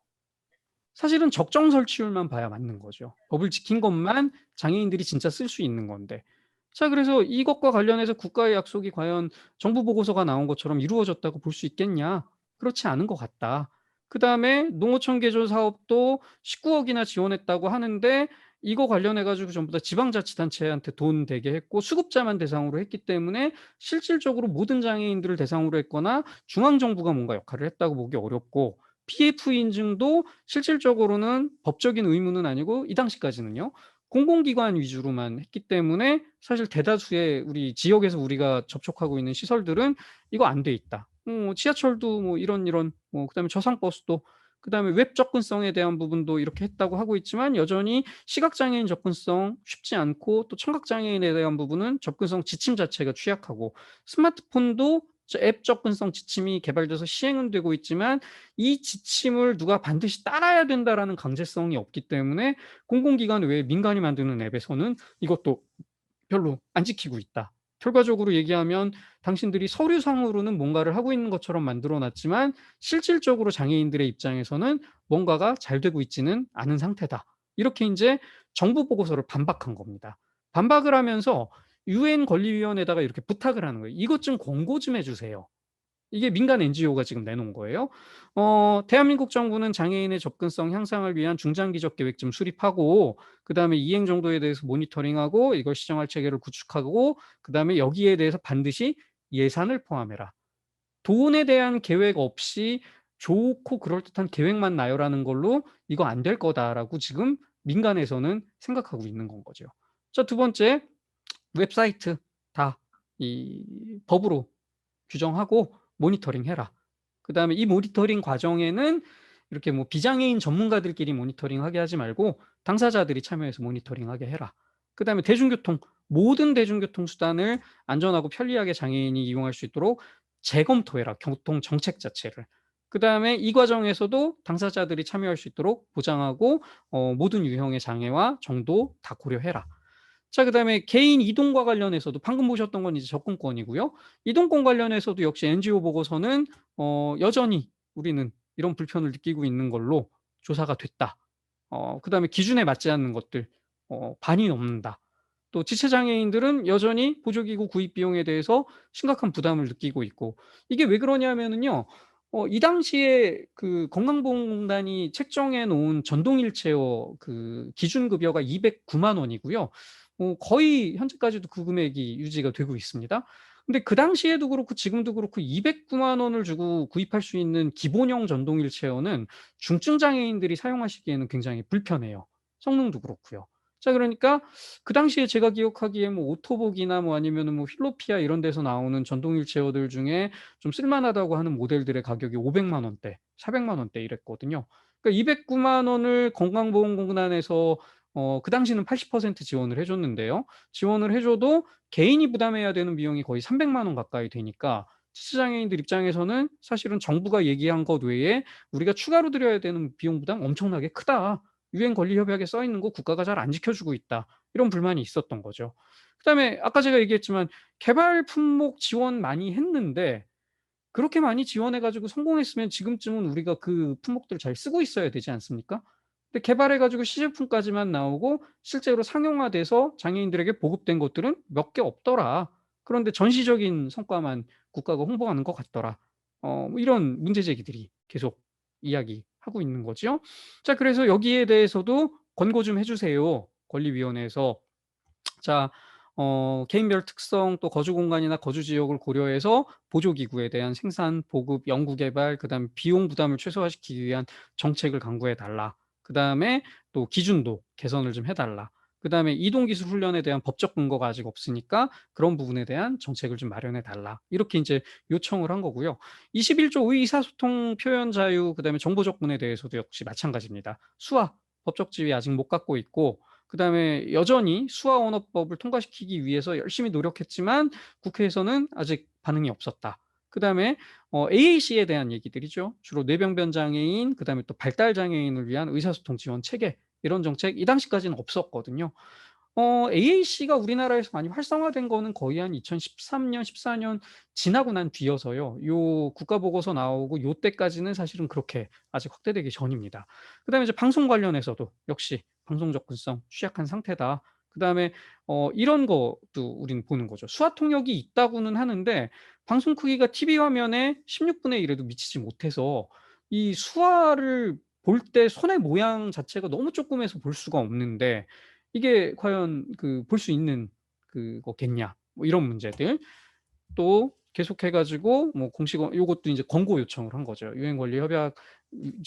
사실은 적정 설치율만 봐야 맞는 거죠. 법을 지킨 것만 장애인들이 진짜 쓸 수 있는 건데. 자, 그래서 이것과 관련해서 국가의 약속이 과연 정부 보고서가 나온 것처럼 이루어졌다고 볼 수 있겠냐? 그렇지 않은 것 같다. 그다음에 농어촌 개조 사업도 19억 이나 지원했다고 하는데 이거 관련해 가지고 전부 다 지방자치단체한테 돈 대게 했고 수급자만 대상으로 했기 때문에 실질적으로 모든 장애인들을 대상으로 했거나 중앙정부가 뭔가 역할을 했다고 보기 어렵고 PF 인증도 실질적으로는 법적인 의무는 아니고 이 당시까지는요. 공공기관 위주로만 했기 때문에 사실 대다수의 우리 지역에서 우리가 접촉하고 있는 시설들은 "이거 안 돼 있다." 지하철도 뭐 이런 그다음에 저상버스도 그다음에 웹 접근성에 대한 부분도 이렇게 했다고 하고 있지만 여전히 시각장애인 접근성 쉽지 않고 또 청각장애인에 대한 부분은 접근성 지침 자체가 취약하고 스마트폰도 앱 접근성 지침이 개발돼서 시행은 되고 있지만 이 지침을 누가 반드시 따라야 된다라는 강제성이 없기 때문에 공공기관 외에 민간이 만드는 앱에서는 이것도 별로 안 지키고 있다. 결과적으로 얘기하면 당신들이 서류상으로는 뭔가를 하고 있는 것처럼 만들어 놨지만 실질적으로 장애인들의 입장에서는 뭔가가 잘 되고 있지는 않은 상태다. 이렇게 인제 정부 보고서를 반박한 겁니다. 반박을 하면서 유엔 권리위원회에다가 이렇게 부탁을 하는 거예요. "이것 좀 권고 좀 해 주세요." 이게 민간 NGO가 지금 내놓은 거예요. 대한민국 정부는 장애인의 접근성 향상을 위한 중장기적 계획 좀 수립하고 그다음에 이행 정도에 대해서 모니터링하고 이걸 시정할 체계를 구축하고 그다음에 여기에 대해서 반드시 예산을 포함해라. 돈에 대한 계획 없이 좋고 그럴듯한 계획만 나열하는 걸로 '이거 안 될 거다.'라고 지금 민간에서는 생각하고 있는 건 거죠. 자, 두 번째 웹사이트 다 이 법으로 규정하고 모니터링 해라. 그다음에 이 모니터링 과정에는 이렇게 뭐 비장애인 전문가들끼리 모니터링하게 하지 말고 당사자들이 참여해서 모니터링하게 해라. 그다음에 대중교통 모든 대중교통 수단을 안전하고 편리하게 장애인이 이용할 수 있도록 재검토해라, 교통 정책 자체를. 그다음에 이 과정에서도 당사자들이 참여할 수 있도록 보장하고 모든 유형의 장애와 정도 다 고려해라. 자, 그다음에 개인 이동과 관련해서도 방금 보셨던 건 이제 접근권이고요. 이동권 관련해서도 역시 NGO 보고서는 여전히 우리는 이런 불편을 느끼고 있는 걸로 조사가 됐다. 그다음에 기준에 맞지 않는 것들 반이 넘는다. 또 지체장애인들은 여전히 보조기구 구입 비용에 대해서 심각한 부담을 느끼고 있고, 이게 왜 그러냐면은요. 이 당시에 그 건강보험공단이 책정해 놓은 전동휠체어 그 기준 급여가 209만 원이고요. 거의 현재까지도 그 금액이 유지가 되고 있습니다. 근데 그 당시에도 그렇고 지금도 그렇고 209만 원을 주고 구입할 수 있는 기본형 전동 휠체어는 중증 장애인들이 사용하시기에는 굉장히 불편해요. 성능도 그렇고요. 자, 그러니까 그 당시에 제가 기억하기에 뭐 오토복이나 뭐 아니면은 뭐 휠로피아 이런 데서 나오는 전동 휠체어들 중에 좀 쓸만하다고 하는 모델들의 가격이 500만 원대, 400만 원대 이랬거든요. 그러니까 209만 원을 건강보험공단에서 그 당시는 80% 지원을 해 줬는데요. 지원을 해 줘도 개인이 부담해야 되는 비용이 거의 300만 원 가까이 되니까 지체장애인들 입장에서는 사실은 정부가 얘기한 것 외에 우리가 추가로 들여야 되는 비용 부담 엄청나게 크다. 유엔 권리 협약에 써 있는 거 국가가 잘 안 지켜주고 있다. 이런 불만이 있었던 거죠. 그다음에 아까 제가 얘기했지만 개발 품목 지원 많이 했는데 그렇게 많이 지원해 가지고 성공했으면 지금쯤은 우리가 그 품목들을 잘 쓰고 있어야 되지 않습니까? 근데 개발해 가지고 시제품까지만 나오고 실제로 상용화돼서 장애인들에게 보급된 것들은 몇 개 없더라. 그런데 전시적인 성과만 국가가 홍보하는 것 같더라. 뭐 이런 문제 제기들이 계속 이야기하고 있는 거죠. 자, 그래서 여기에 대해서도 권고 좀 해 주세요. 권리위원회에서. 자, 개인별 특성 또 거주 공간이나 거주 지역을 고려해서 보조 기구에 대한 생산, 보급, 연구 개발, 그다음에 비용 부담을 최소화시키기 위한 정책을 강구해 달라. 그다음에 또 기준도 개선을 좀 해 달라. 그다음에 이동 기술 훈련에 대한 법적 근거가 아직 없으니까 그런 부분에 대한 정책을 좀 마련해 달라. 이렇게 이제 요청을 한 거고요. 21조 의사소통 표현 자유, 그다음에 정보 접근에 대해서도 역시 마찬가지입니다. 수화 법적 지위 아직 못 갖고 있고, 그다음에 여전히 수화 언어법을 통과시키기 위해서 열심히 노력했지만 국회에서는 아직 반응이 없었다. 그다음에 AAC에 대한 얘기들이죠. 주로 뇌병변 장애인, 그다음에 또 발달 장애인을 위한 의사소통 지원 체계, 이런 정책 이 당시까지는 없었거든요. AAC가 우리나라에서 많이 활성화된 거는 거의 한 2013년, 14년 지나고 난 뒤여서요. 요 국가 보고서 나오고 요때까지는 사실은 그렇게 아직 확대되기 전입니다. 그다음에 이제 방송 관련해서도 역시 방송 접근성 취약한 상태다. 그다음에 이런 것도 우리는 보는 거죠. 수화 통역이 있다고는 하는데 방송 크기가 TV 화면에 16분의 1에도 미치지 못해서 이 수화를 볼 때 손의 모양 자체가 너무 조그매서 볼 수가 없는데 이게 과연 그 볼 수 있는 그거겠냐, 뭐 이런 문제들. 또 계속해 가지고 뭐 공식 요것도 인제 권고 요청을 한 거죠. 유엔 권리 협약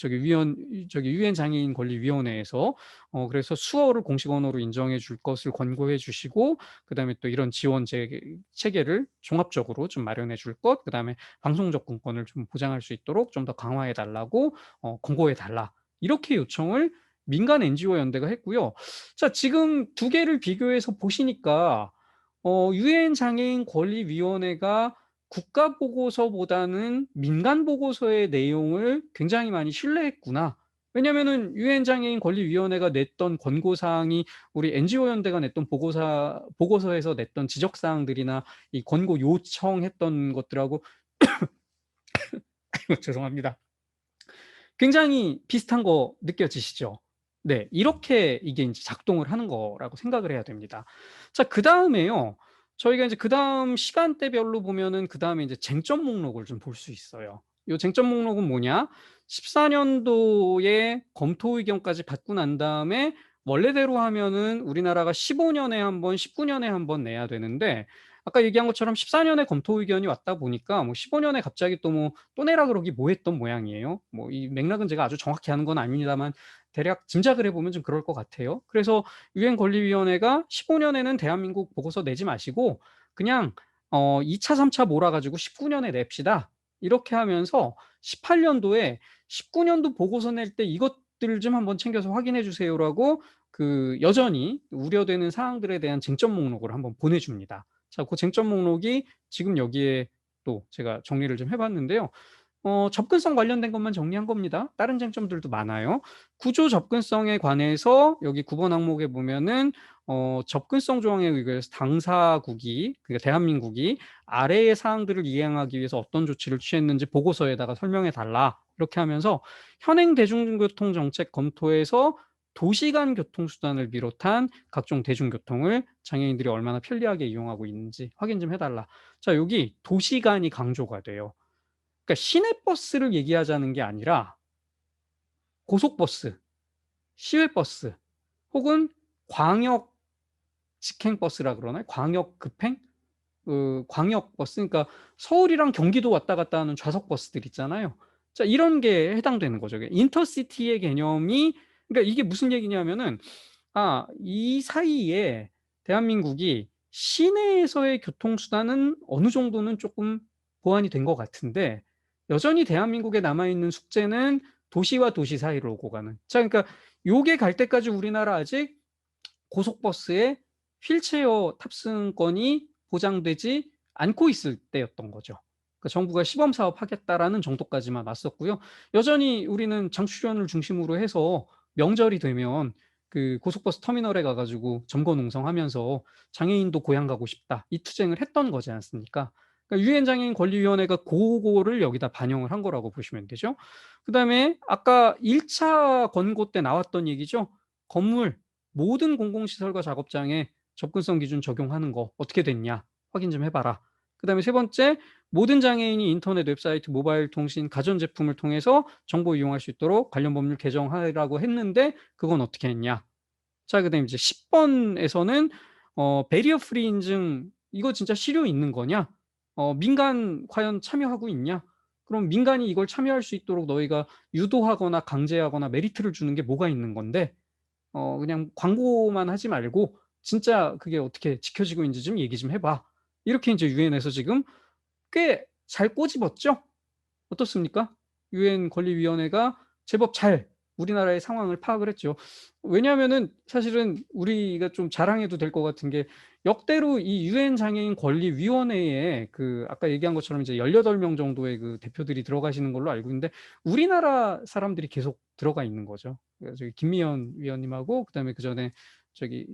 유엔 장애인 권리 위원회에서 그래서 수어를 공식 언어로 인정해 줄 것을 권고해 주시고, 그다음에 또 이런 지원 체계를 종합적으로 좀 마련해 줄 것, 그다음에 방송 접근권을 좀 보장할 수 있도록 좀 더 강화해 달라고 권고해 달라. 이렇게 요청을 민간 NGO 연대가 했고요. 자, 지금 두 개를 비교해서 보시니까 유엔 장애인 권리위원회가 국가 보고서보다는 민간 보고서의 내용을 굉장히 많이 신뢰했구나. 왜냐면은 유엔 장애인 권리위원회가 냈던 권고 사항이 우리 NGO 연대가 냈던 보고서에서 냈던 지적 사항들이나 이 권고 요청했던 것들하고 죄송합니다. 굉장히 비슷한 거 느껴지시죠? 네. 이렇게 이게 인제 작동을 하는 거라고 생각을 해야 됩니다. 자, 그다음에요. 저희가 인제 그다음 시간대별로 보면은 그다음에 인제 쟁점 목록을 좀 볼 수 있어요. 요 쟁점 목록은 뭐냐? 14 년도에 검토 의견까지 받고 난 다음에 원래대로 하면은 우리나라가 15 년에 한 번, 19 년에 한 번 내야 되는데 아까 얘기한 것처럼 14 년에 검토 의견이 왔다 보니까 뭐 15 년에 갑자기 또 내라 그러기 뭐했던 모양이에요. 뭐 이 맥락은 제가 아주 정확히 아는 건 아닙니다만 대략 짐작을 해 보면 좀 그럴 것 같아요. 그래서 유엔 권리위원회가 15 년에는 대한민국 보고서 내지 마시고 그냥 2 차, 3차 몰아 가지고 19 년에 냅시다. 이렇게 하면서 18 년도에 19 년도 보고서 낼 때 "이것들을 좀 한번 챙겨서 확인해 주세요."라고 여전히 우려되는 사항들에 대한 쟁점 목록을 한번 보내 줍니다. 자, 그 쟁점 목록이 지금 여기에 또 제가 정리를 좀 해 봤는데요. 접근성 관련된 것만 정리한 겁니다. 다른 쟁점들도 많아요. 구조 접근성에 관해서 여기 9번 항목에 보면은 접근성 조항에 의거해서 당사국이, 그러니까 대한민국이 아래의 사항들을 이행하기 위해서 어떤 조치를 취했는지 보고서에다가 설명해 달라. 이렇게 하면서 현행 대중교통 정책 검토에서 도시 간 교통수단을 비롯한 각종 대중교통을 장애인들이 얼마나 편리하게 이용하고 있는지 확인 좀 해 달라. 자, 여기 도시 간이 강조가 돼요. 그러니까 시내버스를 얘기하자는 게 아니라 고속버스, 시외버스 혹은 광역 직행버스라 그러나요? 광역 급행? 광역버스, 그러니까 서울이랑 경기도 왔다 갔다 하는 좌석버스들 있잖아요. 자, 이런 게 해당되는 거죠. 인터시티의 개념이, 그러니까 이게 무슨 얘기냐면은 이 사이에 대한민국이 시내에서의 교통수단은 어느 정도는 조금 보완이 된 것 같은데, 여전히 대한민국에 남아있는 숙제는 도시와 도시 사이를 오고 가는. 자, 그러니까 요게 갈 때까지 우리나라 아직 고속버스에 휠체어 탑승권이 보장되지 않고 있을 때였던 거죠. 그러니까 정부가 시범 사업하겠다라는 정도까지만 왔었고요. 여전히 우리는 장출연을 중심으로 해서 명절이 되면 그 고속버스 터미널에 가가지고 점거 농성하면서 장애인도 고향 가고 싶다 이 투쟁을 했던 거지 않습니까? 그러니까 유엔 장애인 권리위원회가 그거를 여기다 반영을 한 거라고 보시면 되죠. 그다음에 아까 1차 권고 때 나왔던 얘기죠. 건물 모든 공공시설과 작업장에 접근성 기준 적용하는 거 어떻게 됐냐 확인 좀 해봐라. 그다음에 세 번째, 모든 장애인이 인터넷 웹사이트, 모바일 통신, 가전제품을 통해서 정보 이용할 수 있도록 관련 법률 개정하라고 했는데 그건 어떻게 했냐. 자, 그다음에 이제 10번에서는 베리어 프리 인증 이거 진짜 실효 있는 거냐? 민간 과연 참여하고 있냐? 그럼 민간이 이걸 참여할 수 있도록 너희가 유도하거나 강제하거나 메리트를 주는 게 뭐가 있는 건데 그냥 광고만 하지 말고 진짜 그게 어떻게 지켜지고 있는지 좀 얘기 좀 해봐. 이렇게 이제 유엔에서 지금 꽤 잘 꼬집었죠? 어떻습니까? 유엔 권리위원회가 제법 잘 우리나라의 상황을 파악을 했죠. 왜냐하면은 사실은 우리가 좀 자랑해도 될 것 같은 게 역대로 이 유엔 장애인 권리위원회에 그 아까 얘기한 것처럼 이제 18명 정도의 그 대표들이 들어가시는 걸로 알고 있는데 우리나라 사람들이 계속 들어가 있는 거죠. 저기 김미연 위원님하고 그다음에 그전에 저기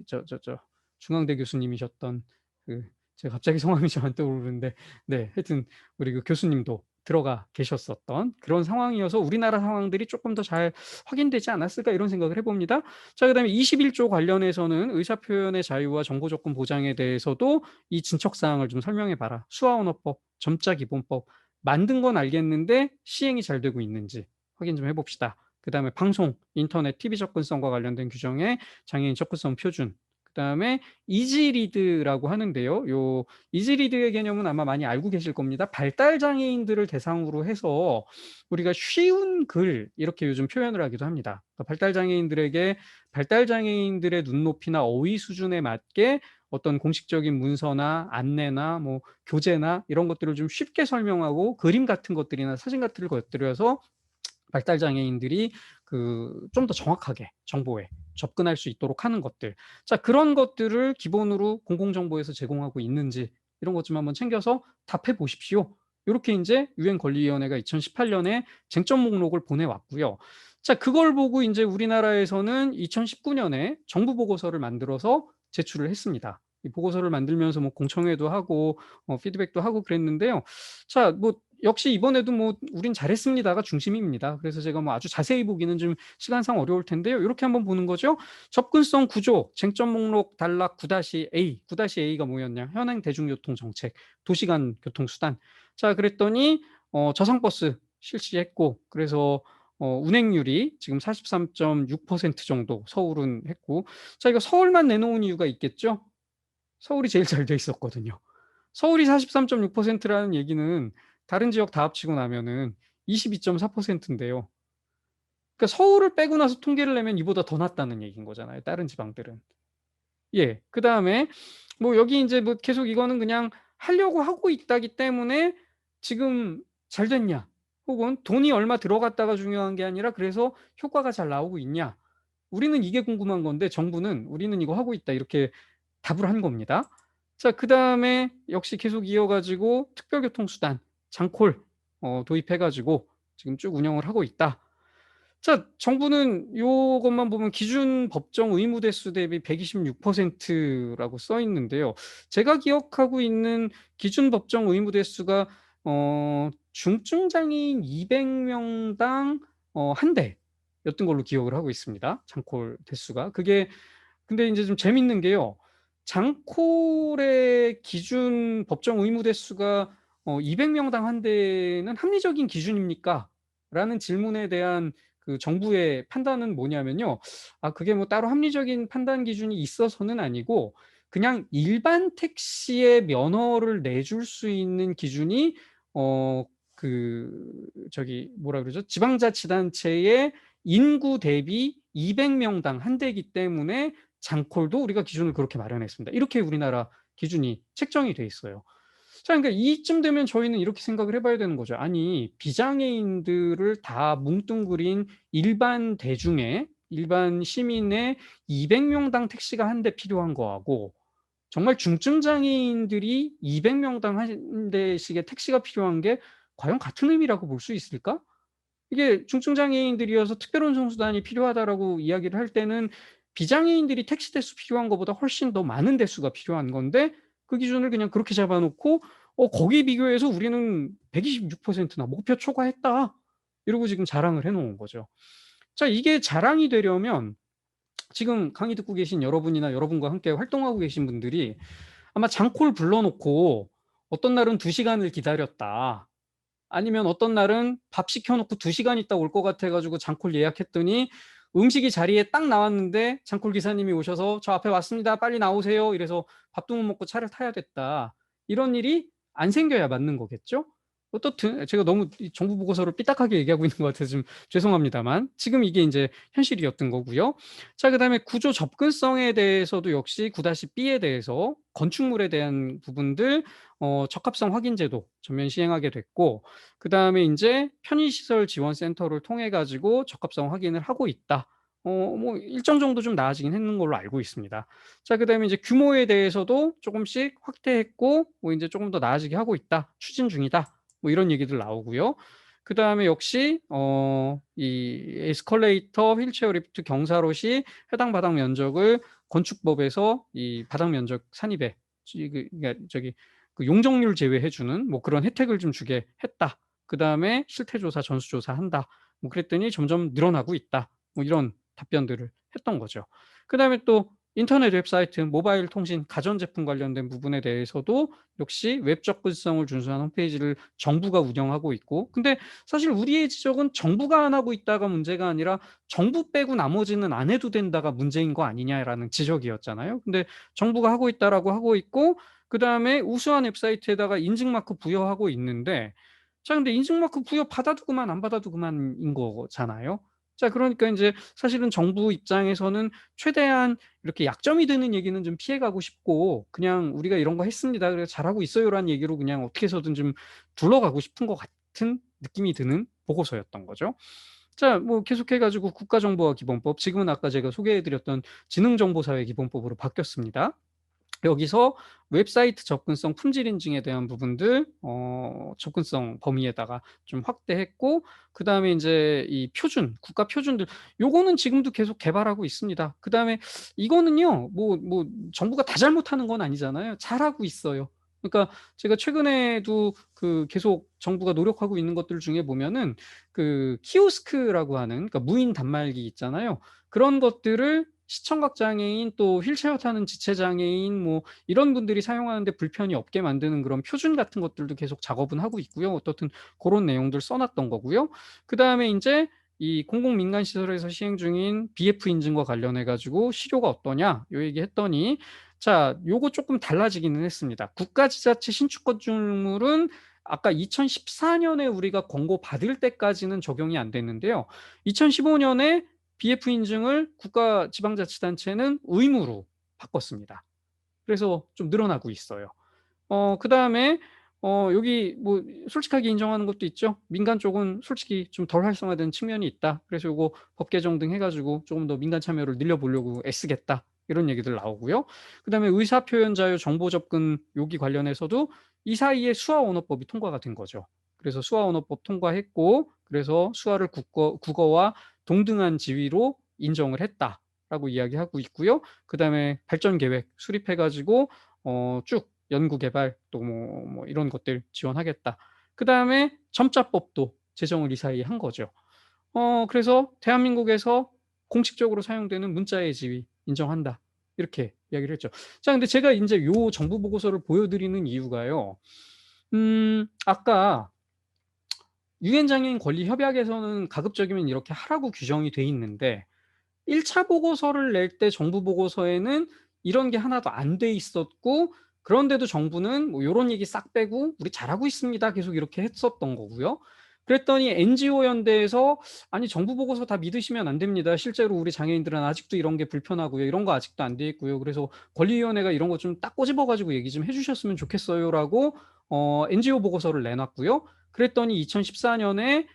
중앙대 교수님이셨던 그 제가 갑자기 성함이 잘 안 떠오르는데 네, 하여튼 우리 그 교수님도 들어가 계셨었던 그런 상황이어서 우리나라 상황들이 조금 더 잘 확인되지 않았을까 이런 생각을 해봅니다. 자, 그다음에 21조 관련해서는 의사표현의 자유와 정보 조건 보장에 대해서도 이 진척사항을 좀 설명해 봐라. 수화언어법, 점자기본법 만든 건 알겠는데 시행이 잘 되고 있는지 확인 좀 해봅시다. 그다음에 방송, 인터넷, TV 접근성과 관련된 규정의 장애인 접근성 표준, 그다음에 이지리드라고 하는데요. 요 이지리드의 개념은 아마 많이 알고 계실 겁니다. 발달 장애인들을 대상으로 해서 우리가 쉬운 글 이렇게 요즘 표현을 하기도 합니다. 그러니까 발달 장애인들의 눈높이나 어휘 수준에 맞게 어떤 공식적인 문서나 안내나 뭐 교재나 이런 것들을 좀 쉽게 설명하고 그림 같은 것들이나 사진 같은 것들여서 발달 장애인들이 그 좀 더 정확하게 정보에 접근할 수 있도록 하는 것들. 자, 그런 것들을 기본으로 공공정보에서 제공하고 있는지 이런 것 좀 한번 챙겨서 답해 보십시오. 이렇게 이제 유엔 권리위원회가 2018년에 쟁점 목록을 보내왔고요. 자, 그걸 보고 이제 우리나라에서는 2019년에 정부 보고서를 만들어서 제출을 했습니다. 이 보고서를 만들면서 뭐 공청회도 하고 피드백도 하고 그랬는데요. 자, 뭐 역시 이번에도 뭐 우린 잘했습니다가 중심입니다. 그래서 제가 뭐 아주 자세히 보기는 좀 시간상 어려울 텐데요. 이렇게 한번 보는 거죠. 접근성 구조, 쟁점 목록 단락 9-A. 9-A가 뭐였냐? 현행 대중교통 정책, 도시간 교통수단. 자, 그랬더니 저상버스 실시했고, 그래서 운행률이 지금 43.6% 정도 서울은 했고, 자, 이거 서울만 내놓은 이유가 있겠죠? 서울이 제일 잘 돼 있었거든요. 서울이 43.6%라는 얘기는 다른 지역 다 합치고 나면은 22.4%인데요. 그러니까 서울을 빼고 나서 통계를 내면 이보다 더 낮다는 얘기인 거잖아요. 다른 지방들은. 예. 그다음에 뭐 여기 인제 뭐 계속 이거는 그냥 하려고 하고 있다기 때문에 지금 잘 됐냐? 혹은 돈이 얼마 들어갔다가 중요한 게 아니라 그래서 효과가 잘 나오고 있냐? 우리는 이게 궁금한 건데 정부는 "우리는 이거 하고 있다." 이렇게 답을 한 겁니다. 자, 그다음에 역시 계속 이어 가지고 특별교통수단 장콜 도입해 가지고 지금 쭉 운영을 하고 있다. 자, 정부는 요것만 보면 기준 법정 의무 대수 대비 126%라고 써 있는데요. 제가 기억하고 있는 기준 법정 의무 대수가 중증 장애인 200명당 1 대 였던 걸로 기억을 하고 있습니다. 장콜 대수가. 그게 근데 이제 좀 재밌는 게요. 장콜의 기준 법정 의무 대수가 200명당 한 대는 합리적인 기준입니까? 라는 질문에 대한 그 정부의 판단은 뭐냐면요. 그게 뭐 따로 합리적인 판단 기준이 있어서는 아니고 그냥 일반 택시의 면허를 내줄 수 있는 기준이 어 저기 뭐라 그러죠? 지방자치단체의 인구 대비 200명당 한 대이기 때문에 장콜도 우리가 기준을 그렇게 마련했습니다. 이렇게 우리나라 기준이 책정이 돼 있어요. 자, 그러니까 이쯤 되면 저희는 이렇게 생각을 해 봐야 되는 거죠. 아니, 비장애인들을 다 뭉뚱그린 일반 대중의, 일반 시민의 200명당 택시가 한 대 필요한 거하고 정말 중증 장애인들이 200명당 한 대씩의 택시가 필요한 게 과연 같은 의미라고 볼 수 있을까? 이게 중증 장애인들이어서 특별운송수단이 필요하다라고 이야기를 할 때는 비장애인들이 택시 대수 필요한 것보다 훨씬 더 많은 대수가 필요한 건데 그 기준을 그냥 그렇게 잡아 놓고 거기에 비교해서 우리는 126%나 목표 초과했다. 이러고 지금 자랑을 해 놓은 거죠. 자, 이게 자랑이 되려면 지금 강의 듣고 계신 여러분이나 여러분과 함께 활동하고 계신 분들이 아마 장콜 불러 놓고 어떤 날은 2 시간을 기다렸다. 아니면 어떤 날은 밥 시켜 놓고 2 시간 있다 올 것 같아 가지고 장콜 예약했더니 음식이 자리에 딱 나왔는데 장콜 기사님이 오셔서 "저 앞에 왔습니다. 빨리 나오세요." 이래서 밥도 못 먹고 차를 타야 됐다. 이런 일이 안 생겨야 맞는 거겠죠? 어떻든 제가 너무 이 정부 보고서를 삐딱하게 얘기하고 있는 것 같아서 좀 죄송합니다만 지금 이게 인제 현실이었던 거고요. 자, 그다음에 구조 접근성에 대해서도 역시 9-B에 대해서 건축물에 대한 부분들 적합성 확인 제도 전면 시행하게 됐고 그다음에 인제 편의시설 지원센터를 통해 가지고 적합성 확인을 하고 있다. 뭐 일정 정도 좀 나아지긴 했는 걸로 알고 있습니다. 자, 그다음에 이제 규모에 대해서도 쪼금씩 확대했고 뭐 인제 쪼금 더 나아지게 하고 있다. 추진 중이다. 뭐 이런 얘기들 나오고요. 그다음에 역시 이 에스컬레이터, 휠체어 리프트, 경사로 시 해당 바닥 면적을 건축법에서 이 바닥 면적 산입에 그러니까 저기 그 용적률 제외해 주는 뭐 그런 혜택을 좀 주게 했다. 그다음에 실태 조사, 전수 조사한다. 뭐 그랬더니 점점 늘어나고 있다. 뭐 이런 답변들을 했던 거죠. 그다음에 또 인터넷 웹사이트, 모바일 통신, 가전제품 관련된 부분에 대해서도 역시 웹 접근성을 준수한 홈페이지를 정부가 운영하고 있고 근데 사실 우리의 지적은 정부가 안 하고 있다가 문제가 아니라 정부 빼고 나머지는 안 해도 된다가 문제인 거 아니냐라는 지적이었잖아요. 근데 정부가 하고 있다라고 하고 있고 그다음에 우수한 웹사이트에다가 인증 마크 부여하고 있는데 자, 근데 인증 마크 부여 받아도 그만 안 받아도 그만인 거잖아요. 자, 그러니까 인제 사실은 정부 입장에서는 최대한 이렇게 약점이 되는 얘기는 좀 피해 가고 싶고 그냥 "우리가 이런 거 했습니다. 그래서 잘하고 있어요."라는 얘기로 그냥 어떻게 해서든 좀 둘러가고 싶은 것 같은 느낌이 드는 보고서였던 거죠. 자, 뭐 계속해 가지고 국가정보화 기본법 지금은 아까 제가 소개해 드렸던 지능정보사회 기본법으로 바뀌었습니다. 여기서 웹사이트 접근성 품질 인증에 대한 부분들 접근성 범위에다가 좀 확대했고 그다음에 인제 이 표준, 국가 표준들 요거는 지금도 계속 개발하고 있습니다. 그다음에 이거는요. 뭐 정부가 다 잘못하는 건 아니잖아요. 잘하고 있어요. 그러니까 제가 최근에도 그 계속 정부가 노력하고 있는 것들 중에 보면은 그 키오스크라고 하는 그러니까 무인 단말기 있잖아요. 그런 것들을 시청각 장애인 또 휠체어 타는 지체 장애인 뭐 이런 분들이 사용하는데 불편이 없게 만드는 그런 표준 같은 것들도 계속 작업은 하고 있고요. 어떻든 고런 내용들 써 놨던 거고요. 그다음에 인제 이 공공민간 시설에서 시행 중인 BF 인증과 관련해 가지고 "실효가 어떠냐?" 요 얘기했더니 자, 요거 쪼끔 달라지기는 했습니다. 국가지자체 신축 건축물은 아까 2014년에 우리가 권고받을 때까지는 적용이 안 됐는데요. 2015년에 BF 인증을 국가 지방자치단체는 의무로 바꿨습니다. 그래서 좀 늘어나고 있어요. 그다음에 여기 뭐 솔직하게 인정하는 것도 있죠. 민간 쪽은 솔직히 좀 덜 활성화된 측면이 있다. 그래서 요거 법 개정 등 해 가지고 조금 더 민간 참여를 늘려 보려고 애쓰겠다. 이런 얘기들 나오고요. 그다음에 의사 표현 자유 정보 접근 요기 관련해서도 이 사이에 수화 언어법이 통과가 된 거죠. 그래서 수화 언어법 통과했고 그래서 수화를 국어와 동등한 지위로 인정을 했다라고 이야기하고 있고요. 그다음에 발전 계획 수립해 가지고 쭉 연구 개발 또 뭐 이런 것들 지원하겠다. 그다음에 점자법도 제정을 이 사이에 한 거죠. 그래서 "대한민국에서 공식적으로 사용되는 문자의 지위 인정한다." 이렇게 이야기를 했죠. 자 근데 제가 인제 요 정부 보고서를 보여드리는 이유가요. 아까 유엔 장애인 권리 협약에서는 가급적이면 이렇게 하라고 규정이 돼 있는데 1차 보고서를 낼 때 정부 보고서에는 이런 게 하나도 안 돼 있었고 그런데도 정부는 뭐 요런 얘기 싹 빼고 "우리 잘하고 있습니다." 계속 이렇게 했었던 거고요. 그랬더니 NGO 연대에서 "아니 정부 보고서 다 믿으시면 안 됩니다. 실제로 우리 장애인들은 아직도 이런 게 불편하고요. 이런 거 아직도 안 돼 있고요. 그래서 권리위원회가 이런 거 좀 딱 꼬집어 가지고 얘기 좀 해 주셨으면 좋겠어요."라고 NGO 보고서를 내놨고요. 그랬더니 2014 년에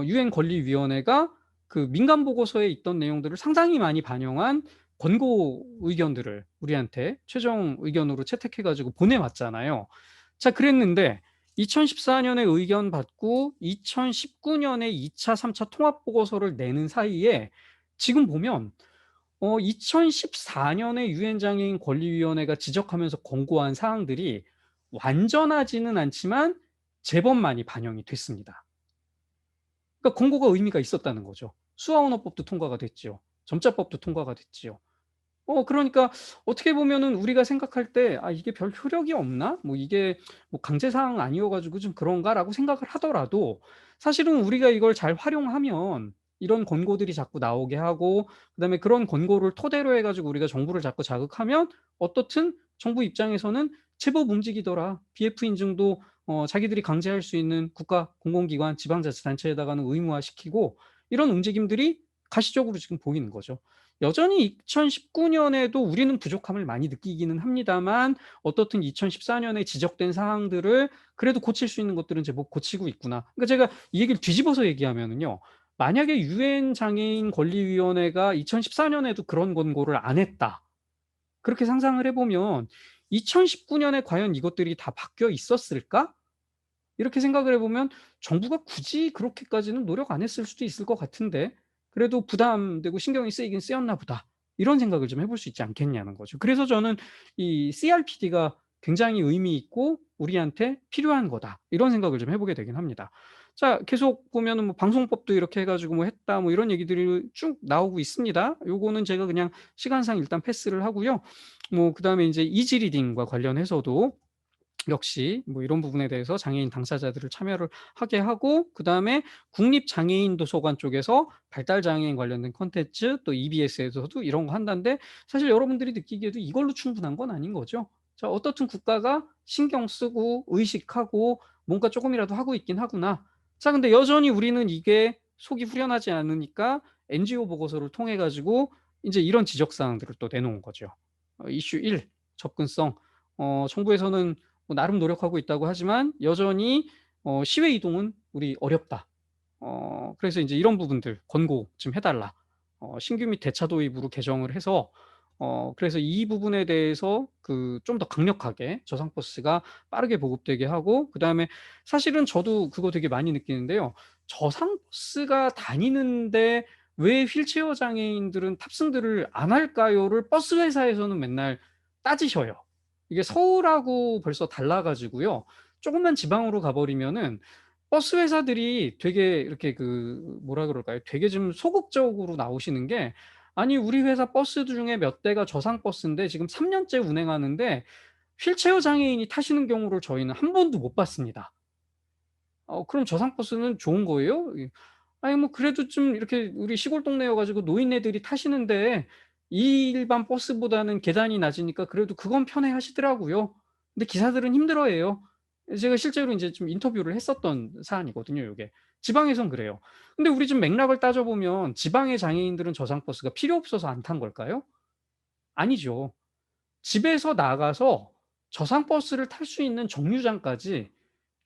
유엔 권리위원회가 그 민간 보고서에 있던 내용들을 상당히 많이 반영한 권고 의견들을 우리한테 최종 의견으로 채택해 가지고 보내왔잖아요. 자 그랬는데 2014 년에 의견 받고 2019 년에 2 차, 3차 통합 보고서를 내는 사이에 지금 보면 2014 년에 유엔 장애인 권리위원회가 지적하면서 권고한 사항들이 완전하지는 않지만 제법 많이 반영이 됐습니다. 그러니까 권고가 의미가 있었다는 거죠. 수화언어법도 통과가 됐지요. 점자법도 통과가 됐지요. 그러니까 어떻게 보면은 우리가 생각할 때 '아 이게 별 효력이 없나? 뭐 이게 뭐 강제 사항 아니어 가지고 좀 그런가?'라고 생각을 하더라도 사실은 우리가 이걸 잘 활용하면 이런 권고들이 자꾸 나오게 하고 그다음에 그런 권고를 토대로 해 가지고 우리가 정부를 자꾸 자극하면 어떻든 정부 입장에서는 '제법 움직이더라. BF 인증도 자기들이 강제할 수 있는 국가 공공기관 지방자치단체에다가는 의무화시키고' 이런 움직임들이 가시적으로 지금 보이는 거죠. 여전히 2019 년에도 우리는 부족함을 많이 느끼기는 합니다만 어떻든 2014 년에 지적된 사항들을 그래도 고칠 수 있는 것들은 제법 고치고 있구나. 그러니까 제가 이 얘기를 뒤집어서 얘기하면은요. 만약에 유엔 장애인 권리위원회가 2014 년에도 그런 권고를 안 했다. 그렇게 상상을 해 보면 2019 년에 과연 이것들이 다 바뀌어 있었을까? 이렇게 생각을 해 보면 정부가 굳이 그렇게까지는 노력 안 했을 수도 있을 것 같은데 그래도 '부담되고 신경이 쓰이긴 쓰였나 보다.' 이런 생각을 좀 해볼 수 있지 않겠냐는 거죠. 그래서 저는 이 'CRPD가 굉장히 의미 있고 우리한테 필요한 거다.' 이런 생각을 좀 해 보게 되긴 합니다. 자 계속 보면은 뭐 방송법도 이렇게 해 가지고 뭐 했다 뭐 이런 얘기들이 쭉 나오고 있습니다. 요거는 제가 그냥 시간상 일단 패스를 하고요. 뭐 그다음에 인제 이지 리딩과 관련해서도 역시 뭐 이런 부분에 대해서 장애인 당사자들을 참여를 하게 하고 그다음에 국립장애인 도서관 쪽에서 발달 장애인 관련된 콘텐츠 또 EBS에서도 이런 거 한다는데 사실 여러분들이 느끼기에도 이걸로 충분한 건 아닌 거죠. 자 어떻든 국가가 신경 쓰고 의식하고 뭔가 쪼금이라도 하고 있긴 하구나. 자 근데 여전히 우리는 이게 속이 후련하지 않으니까 NGO 보고서를 통해 가지고 인제 이런 지적 사항들을 또 내놓은 거죠. 이슈 1 접근성. 정부에서는 뭐 나름 노력하고 있다고 하지만 여전히 "시외 이동은 우리 어렵다." 그래서 인제 이런 부분들 권고 좀 해 달라. 신규 및 대차 도입으로 개정을 해서 그래서 이 부분에 대해서 그 좀 더 강력하게 저상버스가 빠르게 보급되게 하고 그다음에 사실은 저도 그거 되게 많이 느끼는데요. '저상버스가 다니는데 왜 휠체어 장애인들은 탑승들을 안 할까요?'를 버스 회사에서는 맨날 따지셔요. 이게 서울하고 벌써 달라 가지고요. 쪼금만 지방으로 가 버리면은 버스 회사들이 되게 이렇게 그 뭐라 그럴까요? 되게 좀 소극적으로 나오시는 게 "아니 우리 회사 버스 중에 몇 대가 저상 버스인데 지금 3 년째 운행하는데 휠체어 장애인이 타시는 경우를 저희는 한 번도 못 봤습니다." 그럼 저상 버스는 좋은 거예요? 아니 뭐 그래도 좀 이렇게 우리 시골 동네여 가지고 노인네들이 타시는데 이 일반 버스보다는 계단이 낮으니까 그래도 그건 편해하시더라고요. 근데 기사들은 힘들어해요. 제가 실제로 인제 좀 인터뷰를 했었던 사안이거든요 요게. 지방에선 그래요. 근데 우리 좀 맥락을 따져 보면 지방의 장애인들은 저상 버스가 필요 없어서 안 탄 걸까요? 아니죠. 집에서 나가서 저상 버스를 탈 수 있는 정류장까지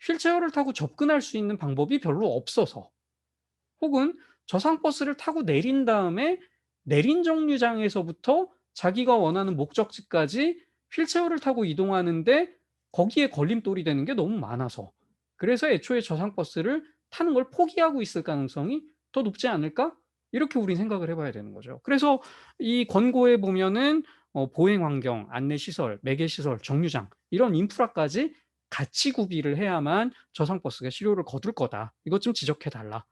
휠체어를 타고 접근할 수 있는 방법이 별로 없어서 혹은 저상버스를 타고 내린 다음에 내린 정류장에서부터 자기가 원하는 목적지까지 휠체어를 타고 이동하는데 거기에 걸림돌이 되는 게 너무 많아서 그래서 애초에 저상버스를 타는 걸 포기하고 있을 가능성이 더 높지 않을까? 이렇게 우린 생각을 해 봐야 되는 거죠. 그래서 이 권고에 보면은 보행 환경, 안내 시설, 매개 시설, 정류장 이런 인프라까지 같이 구비를 해야만 저상버스가 실효를 거둘 거다. 이것 좀 지적해 달라.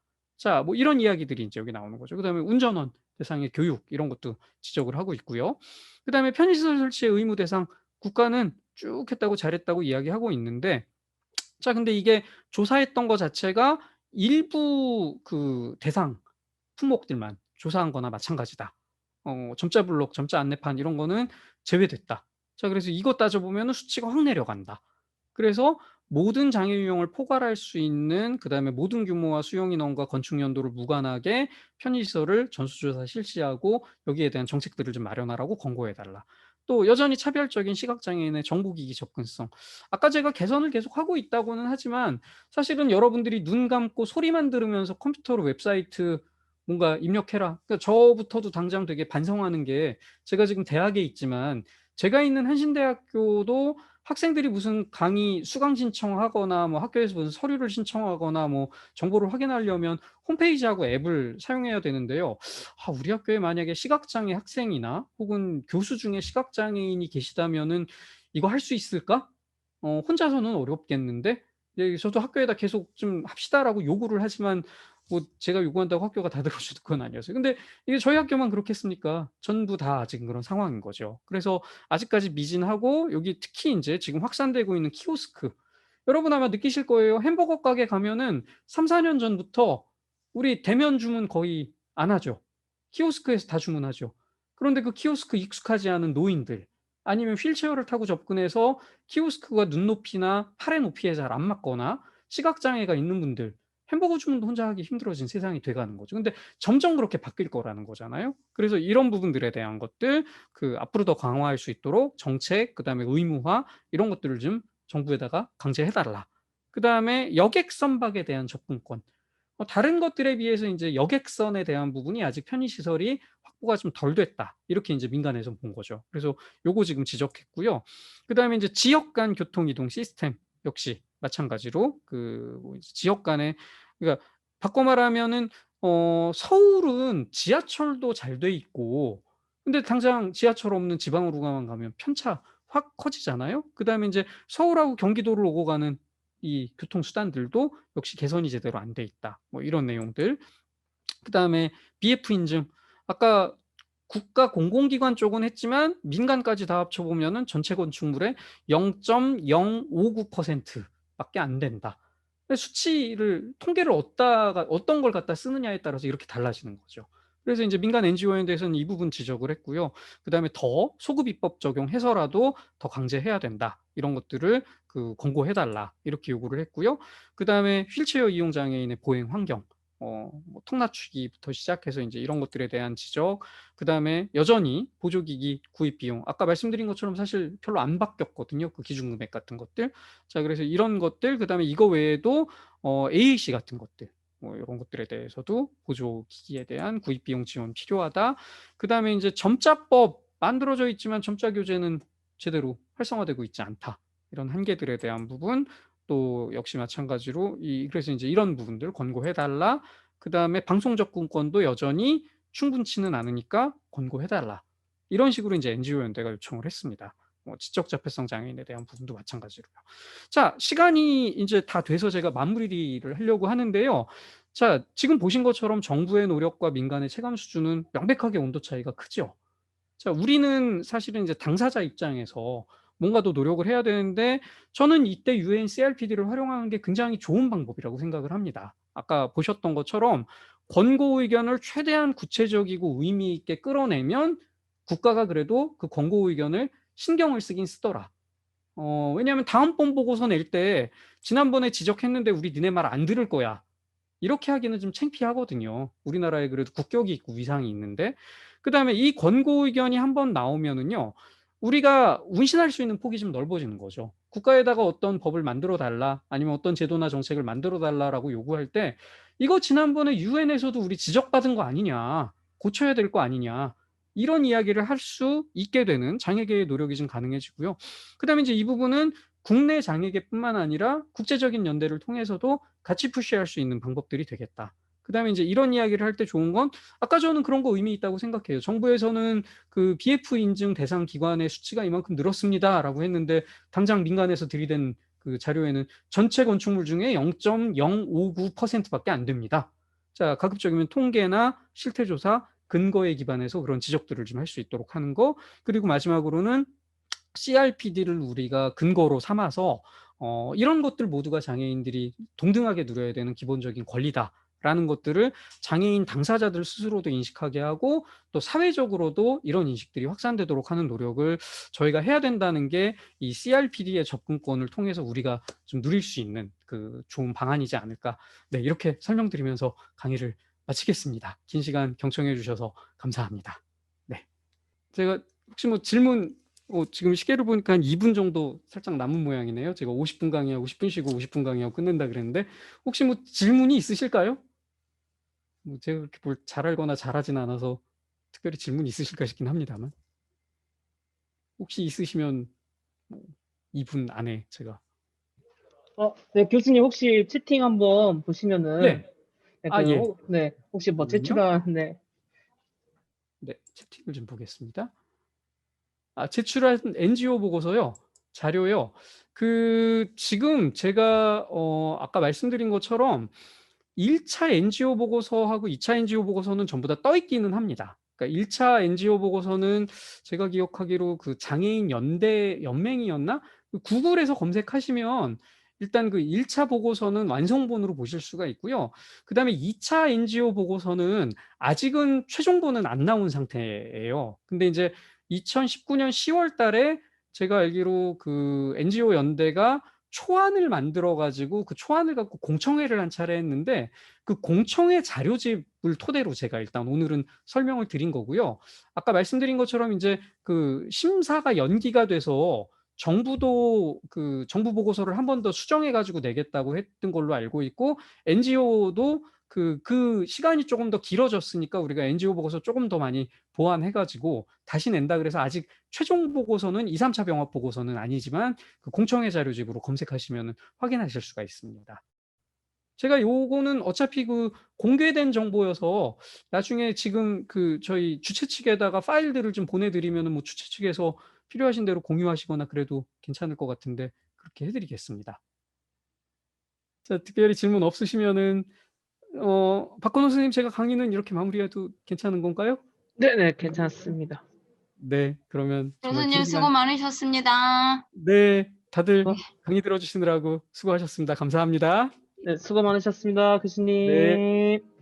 자, 뭐 이런 이야기들이 이제 여기 나오는 거죠. 그다음에 운전원 대상의 교육 이런 것도 지적을 하고 있고요. 그다음에 편의시설 설치의 의무 대상 국가는 쭉 했다고 잘했다고 이야기하고 있는데, 자 근데 이게 조사했던 거 자체가 일부 그 대상 품목들만 조사한 거나 마찬가지다. 점자 블록, 점자 안내판 이런 거는 제외됐다. 자 그래서 이거 따져 보면은 수치가 확 내려간다. 그래서 모든 장애 유형을 포괄할 수 있는, 그다음에 모든 규모와 수용 인원과 건축 연도를 무관하게 편의시설을 전수조사 실시하고 여기에 대한 정책들을 좀 마련하라고 권고해 달라. 또 여전히 차별적인 시각장애인의 정보기기 접근성. 아까 제가 개선을 계속하고 있다고는 하지만 사실은 여러분들이 눈 감고 소리만 들으면서 컴퓨터로 웹사이트 뭔가 입력해라. 그러니까 저부터도 당장 되게 반성하는 게, 제가 지금 대학에 있지만 제가 있는 한신대학교도 학생들이 무슨 강의 수강 신청하거나 뭐 학교에서 무슨 서류를 신청하거나 뭐 정보를 확인하려면 홈페이지하고 앱을 사용해야 되는데요. 우리 학교에 만약에 시각장애 학생이나 혹은 교수 중에 시각장애인이 계시다면은 이거 할 수 있을까? 혼자서는 어렵겠는데, 예, 저도 학교에다 계속 좀 합시다라고 요구를 하지만 뭐 제가 요구한다고 학교가 다 들어주는 건 아니었어요. 근데 이게 저희 학교만 그렇겠습니까? 전부 다 지금 그런 상황인 거죠. 그래서 아직까지 미진하고, 여기 특히 인제 지금 확산되고 있는 키오스크. 여러분 아마 느끼실 거예요. 햄버거 가게 가면은 3-4년 전부터 우리 대면 주문 거의 안 하죠. 키오스크에서 다 주문하죠. 그런데 그 키오스크 익숙하지 않은 노인들, 아니면 휠체어를 타고 접근해서 키오스크가 눈높이나 팔의 높이에 잘 안 맞거나 시각장애가 있는 분들, 햄버거 주문도 혼자 하기 힘들어진 세상이 돼 가는 거죠. 근데 점점 그렇게 바뀔 거라는 거잖아요. 그래서 이런 부분들에 대한 것들 앞으로 더 강화할 수 있도록 정책, 그다음에 의무화 이런 것들을 좀 정부에다가 강제해 달라. 그다음에 여객 선박에 대한 접근권. 다른 것들에 비해서 인제 여객선에 대한 부분이 아직 편의 시설이 확보가 좀 덜 됐다. 이렇게 인제 민간에서 본 거죠. 그래서 요거 지금 지적했고요. 그다음에 인제 지역 간 교통 이동 시스템 역시 마찬가지로 뭐 이제 지역 간에, 그러니까 바꿔 말하면은 서울은 지하철도 잘 돼 있고, 근데 당장 지하철 없는 지방으로만 가면 편차 확 커지잖아요. 그다음에 인제 서울하고 경기도를 오고 가는 이 교통수단들도 역시 개선이 제대로 안 돼 있다. 뭐 이런 내용들. 그다음에 BF 인증. 아까 국가 공공기관 쪽은 했지만 민간까지 다 합쳐 보면은 전체 건축물의 0.059% 밖에 안 된다. 근데 수치를 통계를 얻다가 어떤 걸 갖다 쓰느냐에 따라서 이렇게 달라지는 거죠. 그래서 인제 민간 NGO에 대해서는 이 부분 지적을 했고요. 그다음에 더 소급 입법 적용해서라도 더 강제해야 된다. 이런 것들을 권고해 달라. 이렇게 요구를 했고요. 그다음에 휠체어 이용 장애인의 보행 환경. 뭐 턱 낮추기부터 시작해서 인제 이런 것들에 대한 지적, 그다음에 여전히 보조기기 구입 비용, 아까 말씀드린 것처럼 사실 별로 안 바뀌었거든요, 그 기준 금액 같은 것들. 자 그래서 이런 것들, 그다음에 이거 외에도 AAC 같은 것들, 뭐 요런 것들에 대해서도 보조기기에 대한 구입 비용 지원 필요하다. 그다음에 인제 점자법 만들어져 있지만 점자 교재는 제대로 활성화되고 있지 않다. 이런 한계들에 대한 부분, 또 역시 마찬가지로 그래서 인제 이런 부분들 권고해 달라. 그다음에 방송 접근권도 여전히 충분치는 않으니까 권고해 달라. 이런 식으로 인제 NGO 연대가 요청을 했습니다. 지적 자폐성 장애인에 대한 부분도 마찬가지로요. 자, 시간이 인제 다 돼서 제가 마무리를 하려고 하는데요. 자, 지금 보신 것처럼 정부의 노력과 민간의 체감 수준은 명백하게 온도 차이가 크죠. 자, 우리는 사실은 이제 당사자 입장에서 뭔가 더 노력을 해야 되는데, 저는 이때 UN CRPD를 활용하는 게 굉장히 좋은 방법이라고 생각을 합니다. 아까 보셨던 것처럼 권고 의견을 최대한 구체적이고 의미 있게 끌어내면 국가가 그래도 그 권고 의견을 신경을 쓰긴 쓰더라. 왜냐하면 다음번 보고서 낼 때 "지난번에 지적했는데 우리 니네 말 안 들을 거야." 이렇게 하기는 좀 창피하거든요. 우리나라에 그래도 국격이 있고 위상이 있는데. 그다음에 이 권고 의견이 한번 나오면은요, 우리가 운신할 수 있는 폭이 좀 넓어지는 거죠. 국가에다가 어떤 법을 만들어 달라, 아니면 어떤 제도나 정책을 만들어 달라라고 요구할 때 "이거 지난번에 유엔에서도 우리 지적받은 거 아니냐. 고쳐야 될 거 아니냐." 이런 이야기를 할 수 있게 되는 장애계의 노력이 좀 가능해지고요. 그다음에 이제 이 부분은 국내 장애계뿐만 아니라 국제적인 연대를 통해서도 같이 푸시할 수 있는 방법들이 되겠다. 그다음에 인제 이런 이야기를 할 때 좋은 건, 아까 저는 그런 거 의미 있다고 생각해요. 정부에서는 BF 인증 대상 기관의 수치가 이만큼 늘었습니다라고 했는데, 당장 민간에서 들이댄 자료에는 전체 건축물 중에 0.059% 밖에 안 됩니다. 자, 가급적이면 통계나 실태조사, 근거에 기반해서 그런 지적들을 좀 할 수 있도록 하는 거. 그리고 마지막으로는 CRPD를 우리가 근거로 삼아서 이런 것들 모두가 장애인들이 동등하게 누려야 되는 기본적인 권리다라는 것들을 장애인 당사자들 스스로도 인식하게 하고 또 사회적으로도 이런 인식들이 확산되도록 하는 노력을 저희가 해야 된다는 게 이 CRPD의 접근권을 통해서 우리가 좀 누릴 수 있는 그 좋은 방안이지 않을까. 네, 이렇게 설명드리면서 강의를 마치겠습니다. 긴 시간 경청해 주셔서 감사합니다. 네. 제가 혹시 뭐 질문 지금 시계를 보니까 한 2분 정도 살짝 남은 모양이네요. 제가 50분 강의하고 10분 쉬고 50분 강의하고 끝낸다 그랬는데 혹시 뭐 질문이 있으실까요? 뭐 제가 그렇게 뭘 잘 알거나 잘하진 않아서 특별히 질문 있으실까 싶긴 합니다만 혹시 있으시면 뭐 2분 안에 제가 네, 교수님 혹시 채팅 한번 보시면은 네. 아, 예. 네, 혹시 뭐 잠깐만요. 제출한 네. 네, 채팅을 좀 보겠습니다. 제출한 NGO 보고서요. 자료요. 지금 제가 아까 말씀드린 것처럼 1차 NGO 보고서하고 2차 NGO 보고서는 전부 다 떠 있기는 합니다. 그러니까 1차 NGO 보고서는 제가 기억하기로 그 장애인 연맹이었나? 구글에서 검색하시면 일단 그 1차 보고서는 완성본으로 보실 수가 있고요. 그다음에 2차 NGO 보고서는 아직은 최종본은 안 나온 상태예요. 근데 이제 2019년 10월 달에 제가 알기로 그 NGO 연대가 초안을 만들어 가지고 그 초안을 갖고 공청회를 한 차례 했는데 그 공청회 자료집을 토대로 제가 일단 오늘은 설명을 드린 거고요. 아까 말씀드린 것처럼 인제 그 심사가 연기가 돼서 정부도 그 정부 보고서를 한 번 더 수정해 가지고 내겠다고 했던 걸로 알고 있고 NGO도 그 시간이 쪼금 더 길어졌으니까 우리가 NGO 보고서 쪼금 더 많이 보완해 가지고 다시 낸다 그래서 아직 최종 보고서는 2-3 차 병합 보고서는 아니지만 그 공청회 자료집으로 검색하시면은 확인하실 수가 있습니다. 제가 요거는 어차피 그 공개된 정보여서 나중에 지금 그 저희 주최 측에다가 파일들을 좀 보내 드리면은 뭐 주최 측에서 필요하신 대로 공유하시거나 그래도 괜찮을 것 같은데 그렇게 해 드리겠습니다. 자, 특별히 질문 없으시면은 박건호 선생님 제가 강의는 이렇게 마무리해도 괜찮은 건가요? 네네, 괜찮습니다. 네. 그러면 정말 긴 교수님 시간 수고 많으셨습니다. 네. 다들 어, 강의 들어 주시느라고 수고하셨습니다. 감사합니다. 네, 수고 많으셨습니다, 네. 교수님.